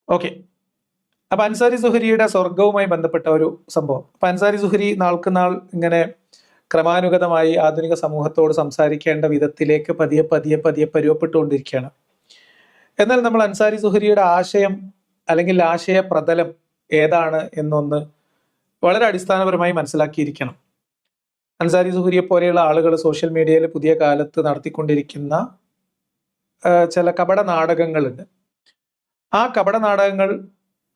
Okay. അപ്പൊ അൻസാരി സുഹരിയുടെ സ്വർഗവുമായി ബന്ധപ്പെട്ട ഒരു സംഭവം. അപ്പൊ അൻസാരി സുഹരി നാൾക്ക് നാൾ ഇങ്ങനെ ക്രമാനുഗതമായി ആധുനിക സമൂഹത്തോട് സംസാരിക്കേണ്ട വിധത്തിലേക്ക് പതിയെ പതിയെ പതിയെ പരുവപ്പെട്ടുകൊണ്ടിരിക്കുകയാണ്. എന്നാൽ നമ്മൾ അൻസാരി സുഹരിയുടെ ആശയം അല്ലെങ്കിൽ ആശയ പ്രതലം ഏതാണ് എന്നൊന്ന് വളരെ അടിസ്ഥാനപരമായി മനസ്സിലാക്കിയിരിക്കണം. അൻസാരി സുഹരിയെ പോലെയുള്ള ആളുകൾ സോഷ്യൽ മീഡിയയിൽ പുതിയ കാലത്ത് നടത്തിക്കൊണ്ടിരിക്കുന്ന ചില കപട നാടകങ്ങളുണ്ട്. ആ കപട നാടകങ്ങൾ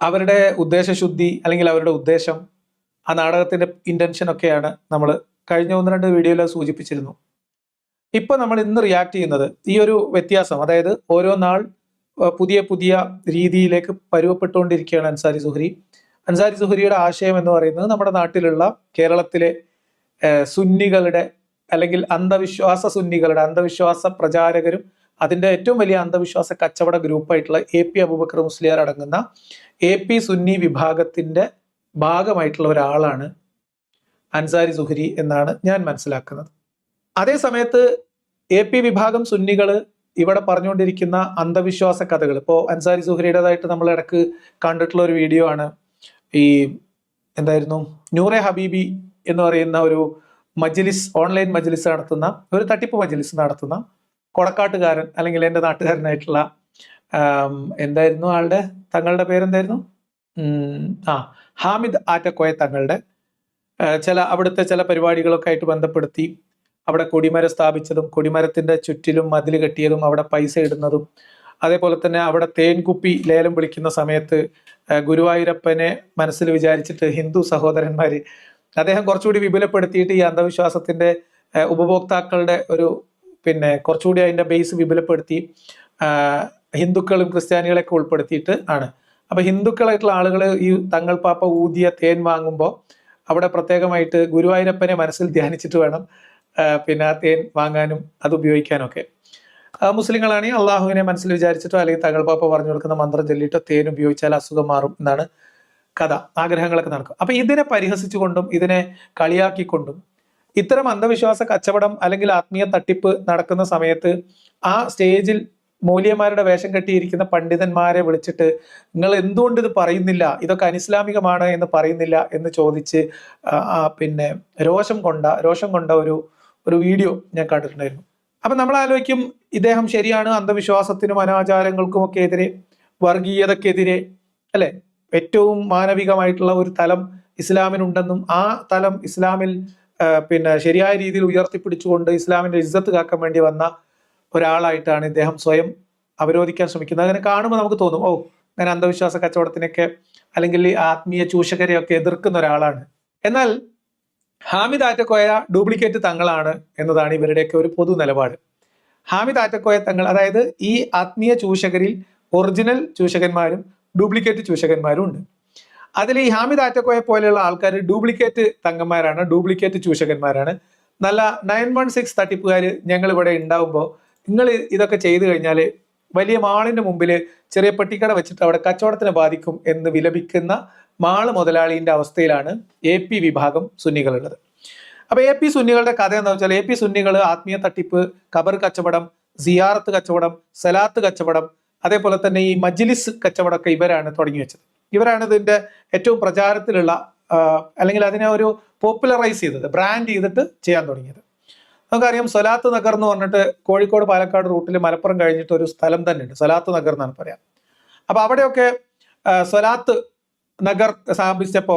അവരുടെ ഉദ്ദേശശുദ്ധി അല്ലെങ്കിൽ അവരുടെ ഉദ്ദേശം, ആ നാടകത്തിന്റെ ഇന്റൻഷൻ ഒക്കെയാണ് നമ്മൾ കഴിഞ്ഞ 1-2 വീഡിയോയിൽ സൂചിപ്പിച്ചിരുന്നു. ഇപ്പൊ നമ്മൾ ഇന്ന് റിയാക്ട് ചെയ്യുന്നത് ഈ ഒരു വ്യത്യാസം, അതായത് ഓരോ നാൾ പുതിയ പുതിയ രീതിയിലേക്ക് പരുവപ്പെട്ടുകൊണ്ടിരിക്കുകയാണ് അൻസാരി സുഹരി. അൻസാരി സുഹരിയുടെ ആശയം എന്ന് പറയുന്നത് നമ്മുടെ നാട്ടിലുള്ള കേരളത്തിലെ സുന്നികളുടെ അല്ലെങ്കിൽ സുന്നികളുടെ അന്ധവിശ്വാസ പ്രചാരകരും അതിന്റെ ഏറ്റവും വലിയ അന്ധവിശ്വാസ കച്ചവട ഗ്രൂപ്പായിട്ടുള്ള AP അബൂബക്കർ മുസ്ലിയാർ അടങ്ങുന്ന AP സുന്നി വിഭാഗത്തിന്റെ ഭാഗമായിട്ടുള്ള ഒരാളാണ് അൻസാരി സുഹരി എന്നാണ് ഞാൻ മനസ്സിലാക്കുന്നത്. അതേ സമയത്ത് AP വിഭാഗം സുന്നികള് ഇവിടെ പറഞ്ഞുകൊണ്ടിരിക്കുന്ന അന്ധവിശ്വാസ കഥകൾ, ഇപ്പോൾ അൻസാരി സുഹരിയുടേതായിട്ട് നമ്മൾ ഇടക്ക് കണ്ടിട്ടുള്ള ഒരു വീഡിയോ ആണ് ഈ നൂറെ ഹബീബി എന്ന് പറയുന്ന ഒരു മജ്ലിസ്, ഓൺലൈൻ മജ്ലിസ് നടത്തുന്ന ഒരു തട്ടിപ്പ് മജ്ലിസ് നടത്തുന്ന കൊടക്കാട്ടുകാരൻ അല്ലെങ്കിൽ എൻ്റെ നാട്ടുകാരനായിട്ടുള്ള തങ്ങളുടെ പേരെന്തായിരുന്നു, ഹാമിദ് ആറ്റക്കോയ തങ്ങളുടെ അവിടുത്തെ ചില പരിപാടികളൊക്കെ ആയിട്ട് ബന്ധപ്പെടുത്തി അവിടെ കൊടിമരം സ്ഥാപിച്ചതും കൊടിമരത്തിന്റെ ചുറ്റിലും മതിൽ കെട്ടിയതും അവിടെ പൈസ ഇടുന്നതും, അതേപോലെ തന്നെ അവിടെ തേൻകുപ്പി ലേലം വിളിക്കുന്ന സമയത്ത് ഗുരുവായൂരപ്പനെ മനസ്സിൽ വിചാരിച്ചിട്ട് ഹിന്ദു സഹോദരന്മാര് അദ്ദേഹം കുറച്ചുകൂടി വിപുലപ്പെടുത്തിയിട്ട് ഈ അന്ധവിശ്വാസത്തിന്റെ ഉപഭോക്താക്കളുടെ ഒരു കുറച്ചുകൂടി അതിന്റെ ബേസ് വിപുലപ്പെടുത്തി ഹിന്ദുക്കളും ക്രിസ്ത്യാനികളെയൊക്കെ ഉൾപ്പെടുത്തിയിട്ട് ആണ്. അപ്പൊ ഹിന്ദുക്കളായിട്ടുള്ള ആളുകൾ ഈ തങ്ങൾ പാപ്പ ഊതിയ തേൻ വാങ്ങുമ്പോൾ അവിടെ പ്രത്യേകമായിട്ട് ഗുരുവായൂരപ്പനെ മനസ്സിൽ ധ്യാനിച്ചിട്ട് വേണം ആ തേൻ വാങ്ങാനും അത് ഉപയോഗിക്കാനും ഒക്കെ. മുസ്ലിങ്ങളാണെങ്കിൽ അള്ളാഹുവിനെ മനസ്സിൽ വിചാരിച്ചിട്ടോ അല്ലെങ്കിൽ തങ്ങൾ പാപ്പ പറഞ്ഞു കൊടുക്കുന്ന മന്ത്രം ചൊല്ലിയിട്ടോ തേൻ ഉപയോഗിച്ചാൽ അസുഖം മാറും എന്നാണ് കഥ. ആഗ്രഹങ്ങളൊക്കെ നടക്കും. അപ്പൊ ഇതിനെ പരിഹസിച്ചുകൊണ്ടും ഇതിനെ കളിയാക്കിക്കൊണ്ടും ഇത്തരം അന്ധവിശ്വാസ കച്ചവടം അല്ലെങ്കിൽ ആത്മീയ തട്ടിപ്പ് നടക്കുന്ന സമയത്ത് ആ സ്റ്റേജിൽ മൗലിയമാരുടെ വേഷം കെട്ടിയിരിക്കുന്ന പണ്ഡിതന്മാരെ വിളിച്ചിട്ട് നിങ്ങൾ എന്തുകൊണ്ട് ഇത് പറയുന്നില്ല, ഇതൊക്കെ അനിസ്ലാമികമാണ് എന്ന് പറയുന്നില്ല എന്ന് ചോദിച്ച് രോഷം കൊണ്ട ഒരു വീഡിയോ ഞാൻ കണ്ടിട്ടുണ്ടായിരുന്നു. അപ്പൊ നമ്മൾ ആലോചിക്കും, ഇദ്ദേഹം ശരിയാണ്, അന്ധവിശ്വാസത്തിനും അനാചാരങ്ങൾക്കും ഒക്കെ എതിരെ, വർഗീയതക്കെതിരെ അല്ലെ, ഏറ്റവും മാനവികമായിട്ടുള്ള ഒരു തലം ഇസ്ലാമിനുണ്ടെന്നും ആ തലം ഇസ്ലാമിൽ ശരിയായ രീതിയിൽ ഉയർത്തിപ്പിടിച്ചുകൊണ്ട് ഇസ്ലാമിന്റെ ഇസ്സത്ത് കാക്കാൻ വേണ്ടി വന്ന ഒരാളായിട്ടാണ് ഇദ്ദേഹം സ്വയം അവരോധിക്കാൻ ശ്രമിക്കുന്നത്. അങ്ങനെ കാണുമ്പോൾ നമുക്ക് തോന്നും, അങ്ങനെ അന്ധവിശ്വാസ കച്ചവടത്തിനൊക്കെ അല്ലെങ്കിൽ ആത്മീയ ചൂഷകരെയൊക്കെ എതിർക്കുന്ന ഒരാളാണ്. എന്നാൽ ഹാമിദ് ആറ്റക്കോയ ഡ്യൂപ്ലിക്കേറ്റ് തങ്ങളാണ് എന്നതാണ് ഇവരുടെയൊക്കെ ഒരു പൊതു നിലപാട്. ഹാമിദ് ആറ്റക്കോയ തങ്ങൾ, അതായത് ഈ ആത്മീയ ചൂഷകരിൽ ഒറിജിനൽ ചൂഷകന്മാരും ഡ്യൂപ്ലിക്കേറ്റ് ചൂഷകന്മാരും ഉണ്ട്. അതിൽ ഈ ഹാമിദ് ആറ്റക്കോയെ പോലെയുള്ള ആൾക്കാർ ഡ്യൂപ്ലിക്കേറ്റ് തങ്ങന്മാരാണ്, ഡ്യൂപ്ലിക്കേറ്റ് ചൂഷകന്മാരാണ്. നല്ല 916 തട്ടിപ്പുകാർ ഞങ്ങൾ ഇവിടെ ഉണ്ടാവുമ്പോൾ നിങ്ങൾ ഇതൊക്കെ ചെയ്തു കഴിഞ്ഞാൽ വലിയ മാളിന്റെ മുമ്പിൽ ചെറിയ പെട്ടിക്കട വെച്ചിട്ട് അവിടെ കച്ചവടത്തിനെ ബാധിക്കും എന്ന് വിലപിക്കുന്ന മാള് മുതലാളിന്റെ അവസ്ഥയിലാണ് AP വിഭാഗം സുന്നികളുള്ളത്. അപ്പൊ AP സുന്നികളുടെ കഥ എന്താ വെച്ചാൽ, AP സുന്നികൾ ആത്മീയ തട്ടിപ്പ്, ഖബർ കച്ചവടം, സിയാറത്ത് കച്ചവടം, സലാത്ത് കച്ചവടം, അതേപോലെ തന്നെ ഈ മജ്ലിസ് കച്ചവടമൊക്കെ ഇവരാണ് തുടങ്ങി വെച്ചത്. ഇവരാണ് ഇതിന്റെ ഏറ്റവും പ്രചാരത്തിലുള്ള അല്ലെങ്കിൽ അതിനെ ഒരു പോപ്പുലറൈസ് ചെയ്തത്, ബ്രാൻഡ് ചെയ്തിട്ട് ചെയ്യാൻ തുടങ്ങിയത്. നമുക്കറിയാം, സലാത്ത് നഗർ എന്ന് പറഞ്ഞിട്ട് കോഴിക്കോട് പാലക്കാട് റൂട്ടിൽ മലപ്പുറം കഴിഞ്ഞിട്ട് ഒരു സ്ഥലം തന്നെ ഉണ്ട്, സലാത്ത് നഗർ എന്നാണ് പറയാം. അപ്പൊ അവിടെയൊക്കെ സലാത്ത് നഗർ സ്ഥാപിച്ചപ്പോ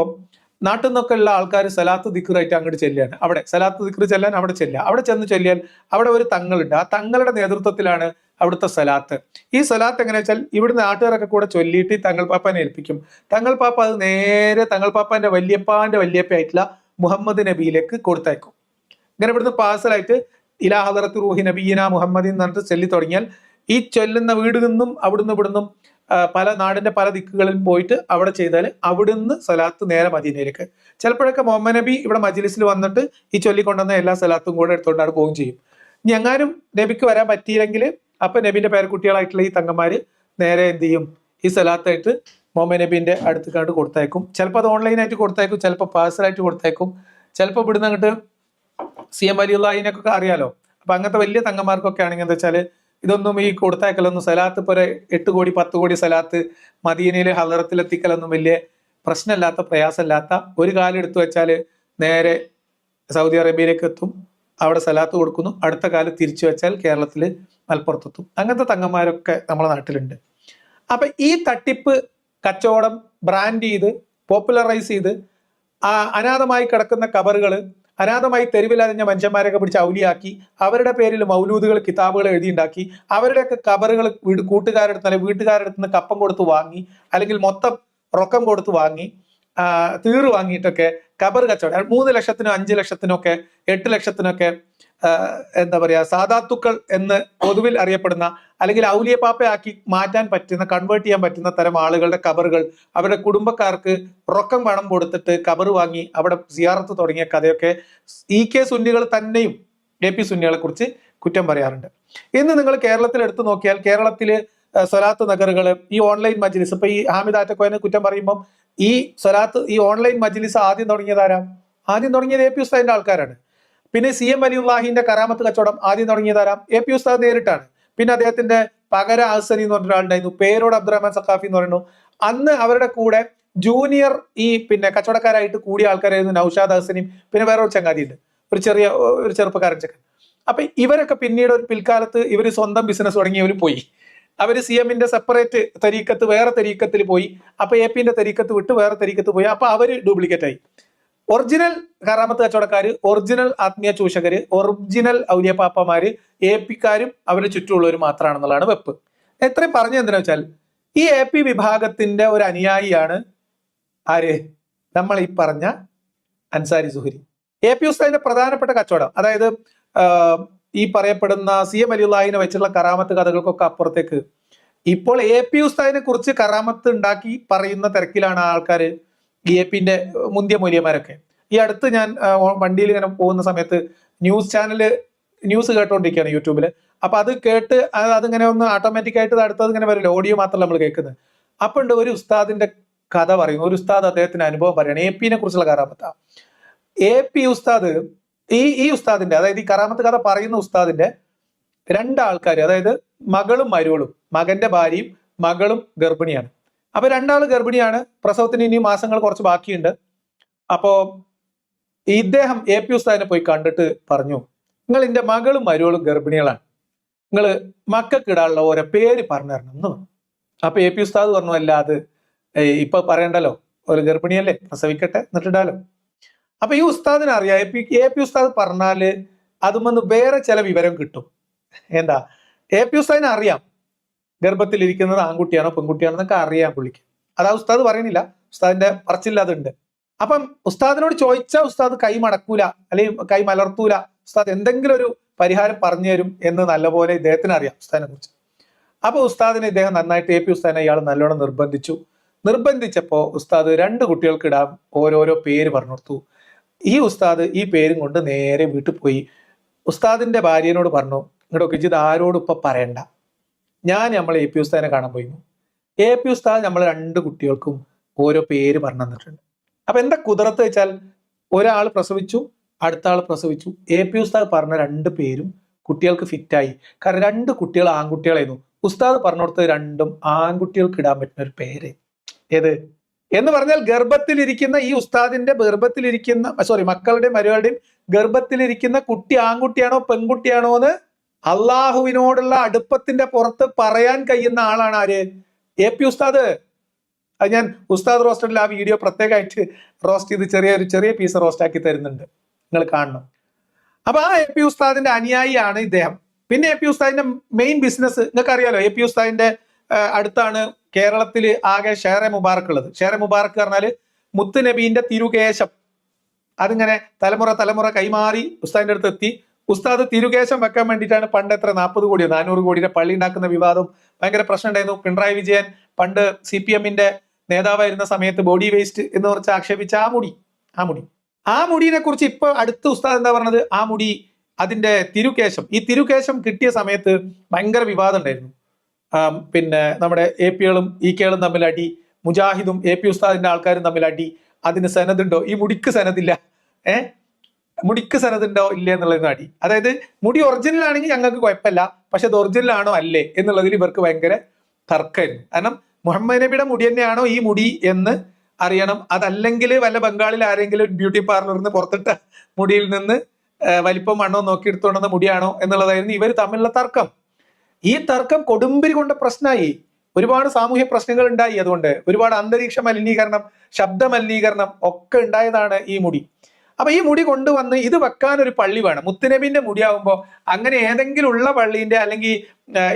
നാട്ടിൽ നിന്നൊക്കെ ഉള്ള ആൾക്കാർ സലാത്ത് ദിക്റായിട്ട് അങ്ങോട്ട് ചെല്ലുകയാണ്. അവിടെ സലാത്ത് ദിക്ർ ചെല്ലാൻ അവിടെ ചെല്ലുക. അവിടെ ചെന്ന് ചൊല്ലിയാൽ അവിടെ ഒരു തങ്ങളുണ്ട്, ആ തങ്ങളുടെ നേതൃത്വത്തിലാണ് അവിടുത്തെ സലാത്ത്. ഈ സലാത്ത് എങ്ങനെയാ വെച്ചാൽ ഇവിടുന്ന് നാട്ടുകാരൊക്കെ കൂടെ ചൊല്ലിയിട്ട് തങ്ങൾ പാപ്പാനെ ഏൽപ്പിക്കും. തങ്ങൾ പാപ്പ അത് നേരെ തങ്ങൾ പാപ്പാന്റെ വല്യപ്പയായിട്ടുള്ള മുഹമ്മദ് നബിയിലേക്ക് കൊടുത്തയക്കും. ഇങ്ങനെ ഇവിടുന്ന് പാഴ്സലായിട്ട് ഇലാ ഹദറത്ത് റൂഹി നബിയിന മുഹമ്മദ് എന്ന് പറഞ്ഞിട്ട് ചൊല്ലി തുടങ്ങിയാൽ ഈ ചൊല്ലുന്ന വീട് നിന്നും ഇവിടുന്നും നാടിന്റെ പല ദിക്കുകളിൽ പോയിട്ട് അവിടെ ചെയ്താൽ അവിടുന്ന് സലാത്ത് നേരെ മദീനയിലേക്ക്. ചിലപ്പോഴൊക്കെ മുഹമ്മദ് നബി ഇവിടെ മജ്ലിസിൽ വന്നിട്ട് ഈ ചൊല്ലിക്കൊണ്ടുവന്ന എല്ലാ സലാത്തും കൂടെ എടുത്തുകൊണ്ടാണ് പോവുകയും ചെയ്യും. ഇനി എങ്ങാനും നബിക്ക് വരാൻ പറ്റിയില്ലെങ്കിൽ അപ്പൊ നബിന്റെ പേരക്കുട്ടികളായിട്ടുള്ള ഈ തങ്ങന്മാര് നേരെ എന്ത് ചെയ്യും, ഈ സലാത്തായിട്ട് മുഹമ്മദ് നബീന്റെ അടുത്ത് കണ്ട് കൊടുത്തയക്കും. ചിലപ്പോൾ അത് ഓൺലൈനായിട്ട് കൊടുത്തയക്കും, ചിലപ്പോൾ പാഴ്സലായിട്ട് കൊടുത്തയക്കും, ചിലപ്പോൾ ഇവിടുന്ന് അങ്ങോട്ട് CM വലിയുള്ളതിനൊക്കെ അറിയാലോ. അപ്പൊ അങ്ങനത്തെ വലിയ തങ്ങന്മാർക്കൊക്കെ ആണെങ്കിൽ എന്താ വെച്ചാൽ ഇതൊന്നും ഈ കൊടുത്തയക്കലൊന്നും സലാത്ത് ഇപ്പോൾ 8 കോടി 10 കോടി സലാത്ത് മദീനയിലെ ഹലറത്തിലെത്തിക്കലൊന്നും വലിയ പ്രശ്നമില്ലാത്ത പ്രയാസമില്ലാത്ത, ഒരു കാലം എടുത്തു വെച്ചാൽ നേരെ സൗദി അറേബ്യയിലേക്ക് എത്തും, അവിടെ സലാത്ത് കൊടുക്കുന്നു, അടുത്ത കാലം തിരിച്ചു വെച്ചാൽ കേരളത്തിൽ മലപ്പുറത്തെത്തും. അങ്ങനത്തെ തങ്ങന്മാരൊക്കെ നമ്മുടെ നാട്ടിലുണ്ട്. അപ്പൊ ഈ തട്ടിപ്പ് കച്ചവടം ബ്രാൻഡ് ചെയ്ത് പോപ്പുലറൈസ് ചെയ്ത് അനാഥമായി കിടക്കുന്ന കബറുകൾ, അനാഥമായി തെരുവിലറിഞ്ഞ മനുഷ്യന്മാരൊക്കെ പിടിച്ച് ഔലിയാക്കി അവരുടെ പേരിൽ മൗലൂദുകൾ കിതാബുകൾ എഴുതിയുണ്ടാക്കി അവരുടെയൊക്കെ കബറുകൾ കൂട്ടുകാരുടെ അടുത്ത് വീട്ടുകാരുടെ അടുത്ത് നിന്ന് കപ്പം കൊടുത്ത് വാങ്ങി അല്ലെങ്കിൽ മൊത്തം റൊക്കം കൊടുത്ത് വാങ്ങി തീറ് വാങ്ങിയിട്ടൊക്കെ കബർ കച്ചവടം 3 ലക്ഷത്തിനും 5 ലക്ഷത്തിനൊക്കെ 8 ലക്ഷത്തിനൊക്കെ എന്താ പറയാ സാദാത്തുക്കൾ എന്ന് പൊതുവിൽ അറിയപ്പെടുന്ന അല്ലെങ്കിൽ ഔലിയ പാപ്പയാക്കി മാറ്റാൻ പറ്റുന്ന, കൺവേർട്ട് ചെയ്യാൻ പറ്റുന്ന തരം ആളുകളുടെ കബറുകൾ അവരുടെ കുടുംബക്കാർക്ക് റൊക്കം പണം കൊടുത്തിട്ട് കബർ വാങ്ങി അവിടെ സിയാറത്ത് തുടങ്ങിയ കഥയൊക്കെ EK സുന്നികൾ തന്നെയും AP സുന്നികളെ കുറിച്ച് കുറ്റം പറയാറുണ്ട്. ഇന്ന് നിങ്ങൾ കേരളത്തിൽ എടുത്തു നോക്കിയാൽ കേരളത്തില് സ്വലാത്ത് നഗറുകൾ, ഈ ഓൺലൈൻ മജ്ലിസ്, ഇപ്പൊ ഈ ഹാമിദ് ആറ്റക്കോയനെ കുറ്റം പറയുമ്പോൾ ഈ സ്വലാത്ത് ഈ ഓൺലൈൻ മജ്ലിസ് ആദ്യം തുടങ്ങിയതാരാ? ആദ്യം തുടങ്ങിയത് AP ഉസ്താദിന്റെ ആൾക്കാരാണ്. പിന്നെ CM വലിയുള്ളാഹിന്റെ കറാമത്ത് കച്ചവടം ആദ്യം തുടങ്ങിയതാരാം? AP ഉസ്താദ് നേരിട്ടാണ്. പിന്നെ അദ്ദേഹത്തിന്റെ പകര ആസനി എന്ന് പറഞ്ഞ ഒരാളുണ്ടായിരുന്നു, പേരോട് അബ്ദുറഹ്മാൻ സഖാഫി എന്ന് പറയുന്നു. അന്ന് അവരുടെ കൂടെ ജൂനിയർ ഈ പിന്നെ കച്ചവടക്കാരായിട്ട് കൂടിയ ആൾക്കാരായിരുന്നു നൗഷാദ് ഹസനിയും പിന്നെ വേറെ ഒരു ചങ്ങാതി ഉണ്ട്, ഒരു ചെറുപ്പക്കാരൻ ചെക്കൻ. അപ്പൊ ഇവരൊക്കെ പിന്നീട് ഒരു പിൽക്കാലത്ത് ഇവർ സ്വന്തം ബിസിനസ് തുടങ്ങിയവർ പോയി. അവർ CMന്റെ സെപ്പറേറ്റ് തരീക്കത്ത് വേറെ തരീക്കത്തിൽ പോയി. അപ്പൊ APന്റെ തരീക്കത്ത് വിട്ട് വേറെ തരീക്കത്ത് പോയി. അപ്പൊ അവര് ഡ്യൂപ്ലിക്കേറ്റ് ആയി. ഒറിജിനൽ കറാമത്ത് കച്ചവടക്കാര്, ഒറിജിനൽ ആത്മീയ ചൂഷകര്, ഒറിജിനൽ ഔലിയപ്പാപ്പമാര് APക്കാരും അവരുടെ ചുറ്റുമുള്ളവർ മാത്രമാണെന്നുള്ളതാണ് വെപ്പ്. എത്രയും പറഞ്ഞത് എന്തിനാ വെച്ചാൽ ഈ AP വിഭാഗത്തിന്റെ ഒരു അനുയായിയാണ് ആര്? നമ്മൾ ഈ പറഞ്ഞ അൻസാരി സുഹരി. AP ഉസ്താദിന്റെ പ്രധാനപ്പെട്ട കച്ചവടം, അതായത് ഈ പറയപ്പെടുന്ന CM വലിയുള്ളാഹിനെ വെച്ചുള്ള കറാമത്ത് കഥകൾക്കൊക്കെ അപ്പുറത്തേക്ക് ഇപ്പോൾ AP ഉസ്താദിനെ കുറിച്ച് കറാമത്ത് ഉണ്ടാക്കി പറയുന്ന തിരക്കിലാണ് ആൾക്കാർ, ഈ APന്റെ മുന്തിയ മൂല്യന്മാരൊക്കെ. ഈ അടുത്ത് ഞാൻ വണ്ടിയിൽ ഇങ്ങനെ പോകുന്ന സമയത്ത് ന്യൂസ് കേട്ടോണ്ടിരിക്കുകയാണ് യൂട്യൂബിൽ. അപ്പൊ അത് കേട്ട് അതിങ്ങനെ ഒന്ന് ഓട്ടോമാറ്റിക് ആയിട്ട് അടുത്തത് ഇങ്ങനെ വരില്ല, ഓഡിയോ മാത്രമല്ല നമ്മൾ കേൾക്കുന്നത്. അപ്പൊ ഉണ്ട് ഒരു ഉസ്താദിന്റെ കഥ പറയുന്നു, ഒരു ഉസ്താദ് അദ്ദേഹത്തിന്റെ അനുഭവം പറയണം APനെ കുറിച്ചുള്ള കറാമത്ത. AP ഉസ്താദ് ഈ ഉസ്താദിന്റെ, അതായത് ഈ കറാമത്ത് കഥ പറയുന്ന ഉസ്താദിന്റെ 2 ആൾക്കാർ, അതായത് മകളും മരുവളും, മകന്റെ ഭാര്യയും മകളും ഗർഭിണിയാണ്. അപ്പൊ 2 ആള് ഗർഭിണിയാണ്, പ്രസവത്തിന് ഇനി മാസങ്ങൾ കുറച്ച് ബാക്കിയുണ്ട്. അപ്പോ ഇദ്ദേഹം AP ഉസ്താദിനെ പോയി കണ്ടിട്ട് പറഞ്ഞു, നിങ്ങൾ എന്റെ മകളും മരുവളും ഗർഭിണികളാണ്, നിങ്ങൾ മക്കൾക്ക് ഇടാനുള്ള ഓരോ പേര് പറഞ്ഞു തരണം എന്ന് പറഞ്ഞു. അപ്പൊ AP ഉസ്താദ് പറഞ്ഞു, അല്ല അത് ഇപ്പൊ പറയണ്ടല്ലോ, ഒരു ഗർഭിണിയല്ലേ, പ്രസവിക്കട്ടെ എന്നിട്ടിടാലോ. അപ്പൊ ഈ ഉസ്താദിനെ അറിയാം, AP ഉസ്താദ് പറഞ്ഞാല് അതുമെന്ന് വേറെ ചില വിവരം കിട്ടും. എന്താ? AP ഉസ്താദിനെ അറിയാം ഗർഭത്തിലിരിക്കുന്നത് ആൺകുട്ടിയാണോ പെൺകുട്ടിയാണോ എന്നൊക്കെ അറിയാം പുള്ളിക്ക്. അതാ ഉസ്താദ് പറയുന്നില്ല, ഉസ്താദിന്റെ പറച്ചില്ല അതുണ്ട്. അപ്പം ഉസ്താദിനോട് ചോദിച്ചാൽ ഉസ്താദ് കൈ മടക്കൂല അല്ലെങ്കിൽ കൈ മലർത്തൂല, ഉസ്താദ് എന്തെങ്കിലും ഒരു പരിഹാരം പറഞ്ഞു തരും എന്ന് നല്ലപോലെ ഇദ്ദേഹത്തിന് അറിയാം ഉസ്താദിനെ കുറിച്ച്. അപ്പൊ ഉസ്താദിനെ ഇദ്ദേഹം നന്നായിട്ട് AP ഉസ്താദിനെ ഇയാൾ നല്ലോണം നിർബന്ധിച്ചപ്പോ ഉസ്താദ് 2 കുട്ടികൾക്ക് ഇടാൻ ഓരോരോ പേര് പറഞ്ഞു കൊടുത്തു. ഈ ഉസ്താദ് ഈ പേരും കൊണ്ട് നേരെ വീട്ടിൽ പോയി ഉസ്താദിന്റെ ഭാര്യനോട് പറഞ്ഞു, ഇങ്ങോട്ടൊക്കെ ഇത് ആരോടും ഇപ്പൊ പറയണ്ട, നമ്മൾ AP ഉസ്താദിനെ കാണാൻ പോയിരുന്നു. AP ഉസ്താദ് നമ്മൾ 2 കുട്ടികൾക്കും ഓരോ പേര് പറഞ്ഞു തന്നിട്ടുണ്ട്. അപ്പൊ എന്താ കുതിരത്ത് വെച്ചാൽ ഒരാൾ പ്രസവിച്ചു, അടുത്ത ആൾ പ്രസവിച്ചു, AP ഉസ്താദ് പറഞ്ഞ 2 പേരും കുട്ടികൾക്ക് ഫിറ്റായി. കാരണം 2 കുട്ടികൾ ആൺകുട്ടികളായിരുന്നു. ഉസ്താദ് പറഞ്ഞു കൊടുത്തത് 2ഉം ആൺകുട്ടികൾക്ക് ഇടാൻ പറ്റുന്ന ഒരു പേര്. ഏത് എന്ന് പറഞ്ഞാൽ ഗർഭത്തിലിരിക്കുന്ന ഈ ഉസ്താദിന്റെ മക്കളുടെയും മരുകളുടെയും ഗർഭത്തിലിരിക്കുന്ന കുട്ടി ആൺകുട്ടിയാണോ പെൺകുട്ടിയാണോ എന്ന് അള്ളാഹുവിനോടുള്ള അടുപ്പത്തിന്റെ പുറത്ത് പറയാൻ കഴിയുന്ന ആളാണ് ആര്? AP ഉസ്താദ്. അത് ഞാൻ ഉസ്താദ് റോസ്റ്റഡിൽ ആ വീഡിയോ പ്രത്യേകമായിട്ട് റോസ്റ്റ് ചെയ്ത് ചെറിയ പീസ് റോസ്റ്റ് ആക്കി തരുന്നുണ്ട്, നിങ്ങൾ കാണണം. അപ്പൊ ആ AP ഉസ്താദിന്റെ അനുയായിയാണ് ഇദ്ദേഹം. പിന്നെ AP ഉസ്താദിന്റെ മെയിൻ ബിസിനസ് നിങ്ങൾക്ക് അറിയാലോ, AP ഉസ്താദിന്റെ അടുത്താണ് കേരളത്തിൽ ആകെ ഷേറെ മുബാറക്ക് ഉള്ളത്. ഷേറെ മുബാറക്ക് പറഞ്ഞാല് മുത്ത് നബീന്റെ തിരുകേശം, അതിങ്ങനെ തലമുറ കൈമാറി ഉസ്താദിന്റെ അടുത്ത് എത്തി. ഉസ്താദ് തിരുകേശം വെക്കാൻ വേണ്ടിയിട്ടാണ് പണ്ട് എത്ര 40 കോടിയോ 400 കോടിയുടെ പള്ളി ഉണ്ടാക്കുന്ന വിവാദം ഭയങ്കര പ്രശ്നം ഉണ്ടായിരുന്നു. പിണറായി വിജയൻ പണ്ട് CPMന്റെ നേതാവായിരുന്ന സമയത്ത് ബോഡി വേസ്റ്റ് എന്ന് കുറച്ച് ആക്ഷേപിച്ച ആ മുടിയെ കുറിച്ച് ഇപ്പൊ അടുത്ത ഉസ്താദ് എന്താ പറഞ്ഞത്? ആ മുടി അതിന്റെ ഈ തിരുകേശം കിട്ടിയ സമയത്ത് ഭയങ്കര വിവാദം ഉണ്ടായിരുന്നു. പിന്നെ നമ്മുടെ APകളും EKകളും തമ്മിൽ അടി, മുജാഹിദും AP ഉസ്താദിന്റെ ആൾക്കാരും തമ്മിൽ അടി. അതിന് സനതുണ്ടോ? ഈ മുടിക്ക് സനദില്ല. മുടിക്ക് സനതുണ്ടോ ഇല്ലേ എന്നുള്ളതിന് അടി. അതായത് മുടി ഒറിജിനൽ ആണെങ്കിൽ ഞങ്ങൾക്ക് കുഴപ്പമില്ല, പക്ഷെ അത് ഒറിജിനൽ ആണോ അല്ലേ എന്നുള്ളതിൽ ഇവർക്ക് ഭയങ്കര തർക്കമായിരുന്നു. കാരണം മുഹമ്മദ് നബിയുടെ മുടി തന്നെയാണോ ഈ മുടി എന്ന് അറിയണം. അതല്ലെങ്കിൽ വല്ല ബംഗാളിൽ ആരെങ്കിലും ബ്യൂട്ടി പാർലറിൽ നിന്ന് പുറത്തിട്ട മുടിയിൽ നിന്ന് വലിപ്പം മണ്ണോ നോക്കി എടുത്തുകൊണ്ടുവന്ന മുടിയാണോ എന്നുള്ളതായിരുന്നു ഇവർ തമ്മിലുള്ള തർക്കം. ഈ തർക്കം കൊടുമ്പിരി കൊണ്ട് പ്രശ്നമായി. ഒരുപാട് സാമൂഹ്യ പ്രശ്നങ്ങൾ ഉണ്ടായി. അതുകൊണ്ട് ഒരുപാട് അന്തരീക്ഷ മലിനീകരണം, ശബ്ദ മലിനീകരണം ഒക്കെ ഉണ്ടായതാണ് ഈ മുടി. അപ്പൊ ഈ മുടി കൊണ്ടുവന്ന് ഇത് വെക്കാൻ ഒരു പള്ളി വേണം. മുത്തുനബിന്റെ മുടിയാവുമ്പോൾ അങ്ങനെ ഏതെങ്കിലും ഉള്ള പള്ളീന്റെ അല്ലെങ്കിൽ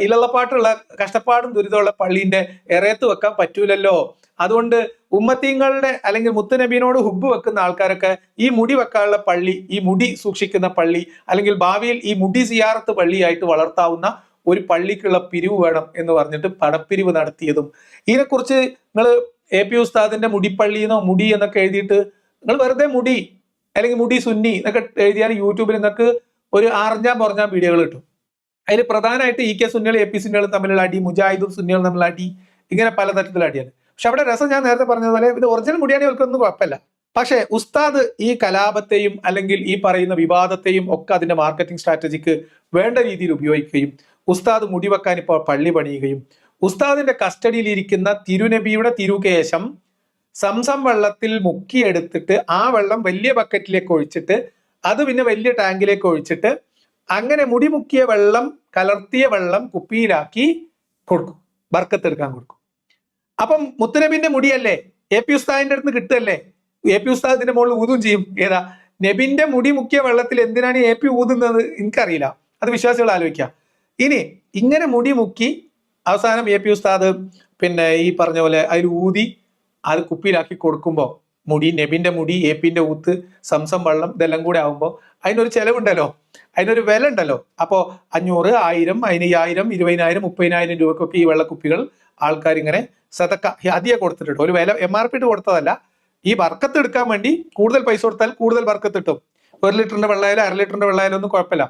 ഇലള്ളപ്പാട്ടുള്ള കഷ്ടപ്പാടും ദുരിതമുള്ള പള്ളീന്റെ എറയത്ത് വെക്കാൻ പറ്റൂലല്ലോ. അതുകൊണ്ട് ഉമ്മത്തീങ്ങളുടെ അല്ലെങ്കിൽ മുത്തുനബീനോട് ഹുബ്ബ് വെക്കുന്ന ആൾക്കാരൊക്കെ ഈ മുടി വെക്കാനുള്ള പള്ളി, ഈ മുടി സൂക്ഷിക്കുന്ന പള്ളി, അല്ലെങ്കിൽ ഭാവിയിൽ ഈ മുടി സിയാറത്ത് പള്ളിയായിട്ട് വളർത്താവുന്ന ഒരു പള്ളിക്കുള്ള പിരിവ് വേണം എന്ന് പറഞ്ഞിട്ട് പടപ്പിരിവ് നടത്തിയതും. ഇതിനെക്കുറിച്ച് നിങ്ങൾ AP ഉസ്താദിന്റെ മുടിപ്പള്ളിന്നോ മുടി എന്നൊക്കെ എഴുതിയിട്ട് നിങ്ങൾ വെറുതെ മുടി അല്ലെങ്കിൽ മുടി സുന്നി എന്നൊക്കെ എഴുതിയാൽ യൂട്യൂബിൽ നിങ്ങൾക്ക് ഒരു ആറഞ്ചാം പുറഞ്ഞാം വീഡിയോകൾ കിട്ടും. അതിൽ പ്രധാനമായിട്ട് EK സുന്നികളും AP സുന്നികളും തമ്മിലുള്ള അടി, മുജാഹിദും സുന്നികളും തമ്മിലുള്ള അടി, ഇങ്ങനെ പലതരത്തിലുള്ള അടിയാണ്. പക്ഷെ അവിടെ രസം ഞാൻ നേരത്തെ പറഞ്ഞതുപോലെ ഇത് ഒറിജിനൽ മുടിയാണെങ്കിൽ അവർക്കൊന്നും കുഴപ്പമില്ല. പക്ഷെ ഉസ്താദ് ഈ കലാപത്തെയും അല്ലെങ്കിൽ ഈ പറയുന്ന വിവാദത്തെയും ഒക്കെ അതിന്റെ മാർക്കറ്റിംഗ് സ്ട്രാറ്റജിക്ക് വേണ്ട രീതിയിൽ ഉപയോഗിക്കുകയും ഉസ്താദ് മുടി വെക്കാൻ ഇപ്പോൾ പള്ളി പണിയുകയും ഉസ്താദിന്റെ കസ്റ്റഡിയിൽ ഇരിക്കുന്ന തിരുനബിയുടെ തിരുകേശം സംസം വെള്ളത്തിൽ മുക്കിയെടുത്തിട്ട് ആ വെള്ളം വലിയ ബക്കറ്റിലേക്ക് ഒഴിച്ചിട്ട് അത് പിന്നെ വലിയ ടാങ്കിലേക്ക് ഒഴിച്ചിട്ട് അങ്ങനെ മുടി മുക്കിയ വെള്ളം കലർത്തിയ വെള്ളം കുപ്പിയിലാക്കി കൊടുക്കും, ബർക്കത്തെടുക്കാൻ കൊടുക്കും. അപ്പം മുത്തുനബിന്റെ മുടിയല്ലേ AP ഉസ്താദിന്റെ അടുത്ത് കിട്ടുമല്ലേ, AP ഉസ്താദിന്റെ മുകളിൽ ഊതും ചെയ്യും. ഏതാ നബിന്റെ മുടി മുക്കിയ വെള്ളത്തിൽ എന്തിനാണ് AP ഊതുന്നത് എനിക്കറിയില്ല, അത് വിശ്വാസികൾ ആലോചിക്കാം. ഇനി ഇങ്ങനെ മുടി മുക്കി അവസാനം AP ഉസ്താദ് പിന്നെ ഈ പറഞ്ഞ പോലെ അതിൽ ഊതി അത് കുപ്പിയിലാക്കി കൊടുക്കുമ്പോൾ മുടി, നബിന്റെ മുടി, APന്റെ ഊത്ത്, സംസം വെള്ളം ഇതെല്ലാം കൂടെ ആകുമ്പോൾ അതിനൊരു ചെലവുണ്ടല്ലോ, അതിനൊരു വില ഉണ്ടല്ലോ. അപ്പോൾ 500, 1000, 5000, 20,000, 30,000 രൂപക്കൊക്കെ ഈ വെള്ളക്കുപ്പികൾ ആൾക്കാർ ഇങ്ങനെ സദക്ക ഹദിയ കൊടുത്തിട്ടുണ്ട്. ഒരു വില MRP ഇട്ട് കൊടുത്തതല്ല, ഈ ബർക്കത്ത് എടുക്കാൻ വേണ്ടി കൂടുതൽ പൈസ കൊടുത്താൽ കൂടുതൽ ബർക്കത്ത് കിട്ടും. 1 ലിറ്ററിന്റെ വെള്ളമായാലും 1/2 ലിറ്ററിന്റെ വെള്ളമായാലും ഒന്നും കുഴപ്പമില്ല.